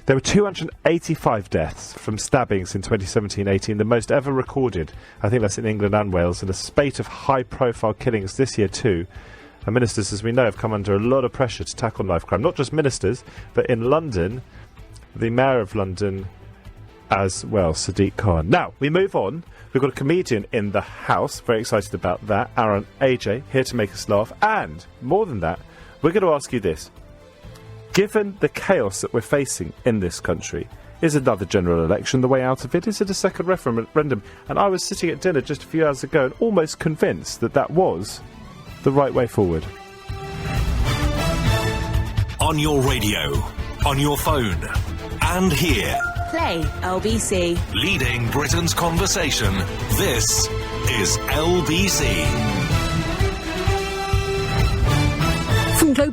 There were 285 deaths from stabbings in 2017-18, the most ever recorded. I think that's in England and Wales, and a spate of high-profile killings this year too. And ministers, as we know, have come under a lot of pressure to tackle knife crime. Not just ministers, but in London, the Mayor of London as well, Sadiq Khan. Now, we move on. We've got a comedian in the house, very excited about that. Aaron AJ, here to make us laugh. And, more than that, we're going to ask you this. Given the chaos that we're facing in this country, is another general election the way out of it? Is it a second referendum? And I was sitting at dinner just a few hours ago and almost convinced that was the right way forward. On your radio, on your phone, and here. Play LBC. Leading Britain's conversation. This is LBC.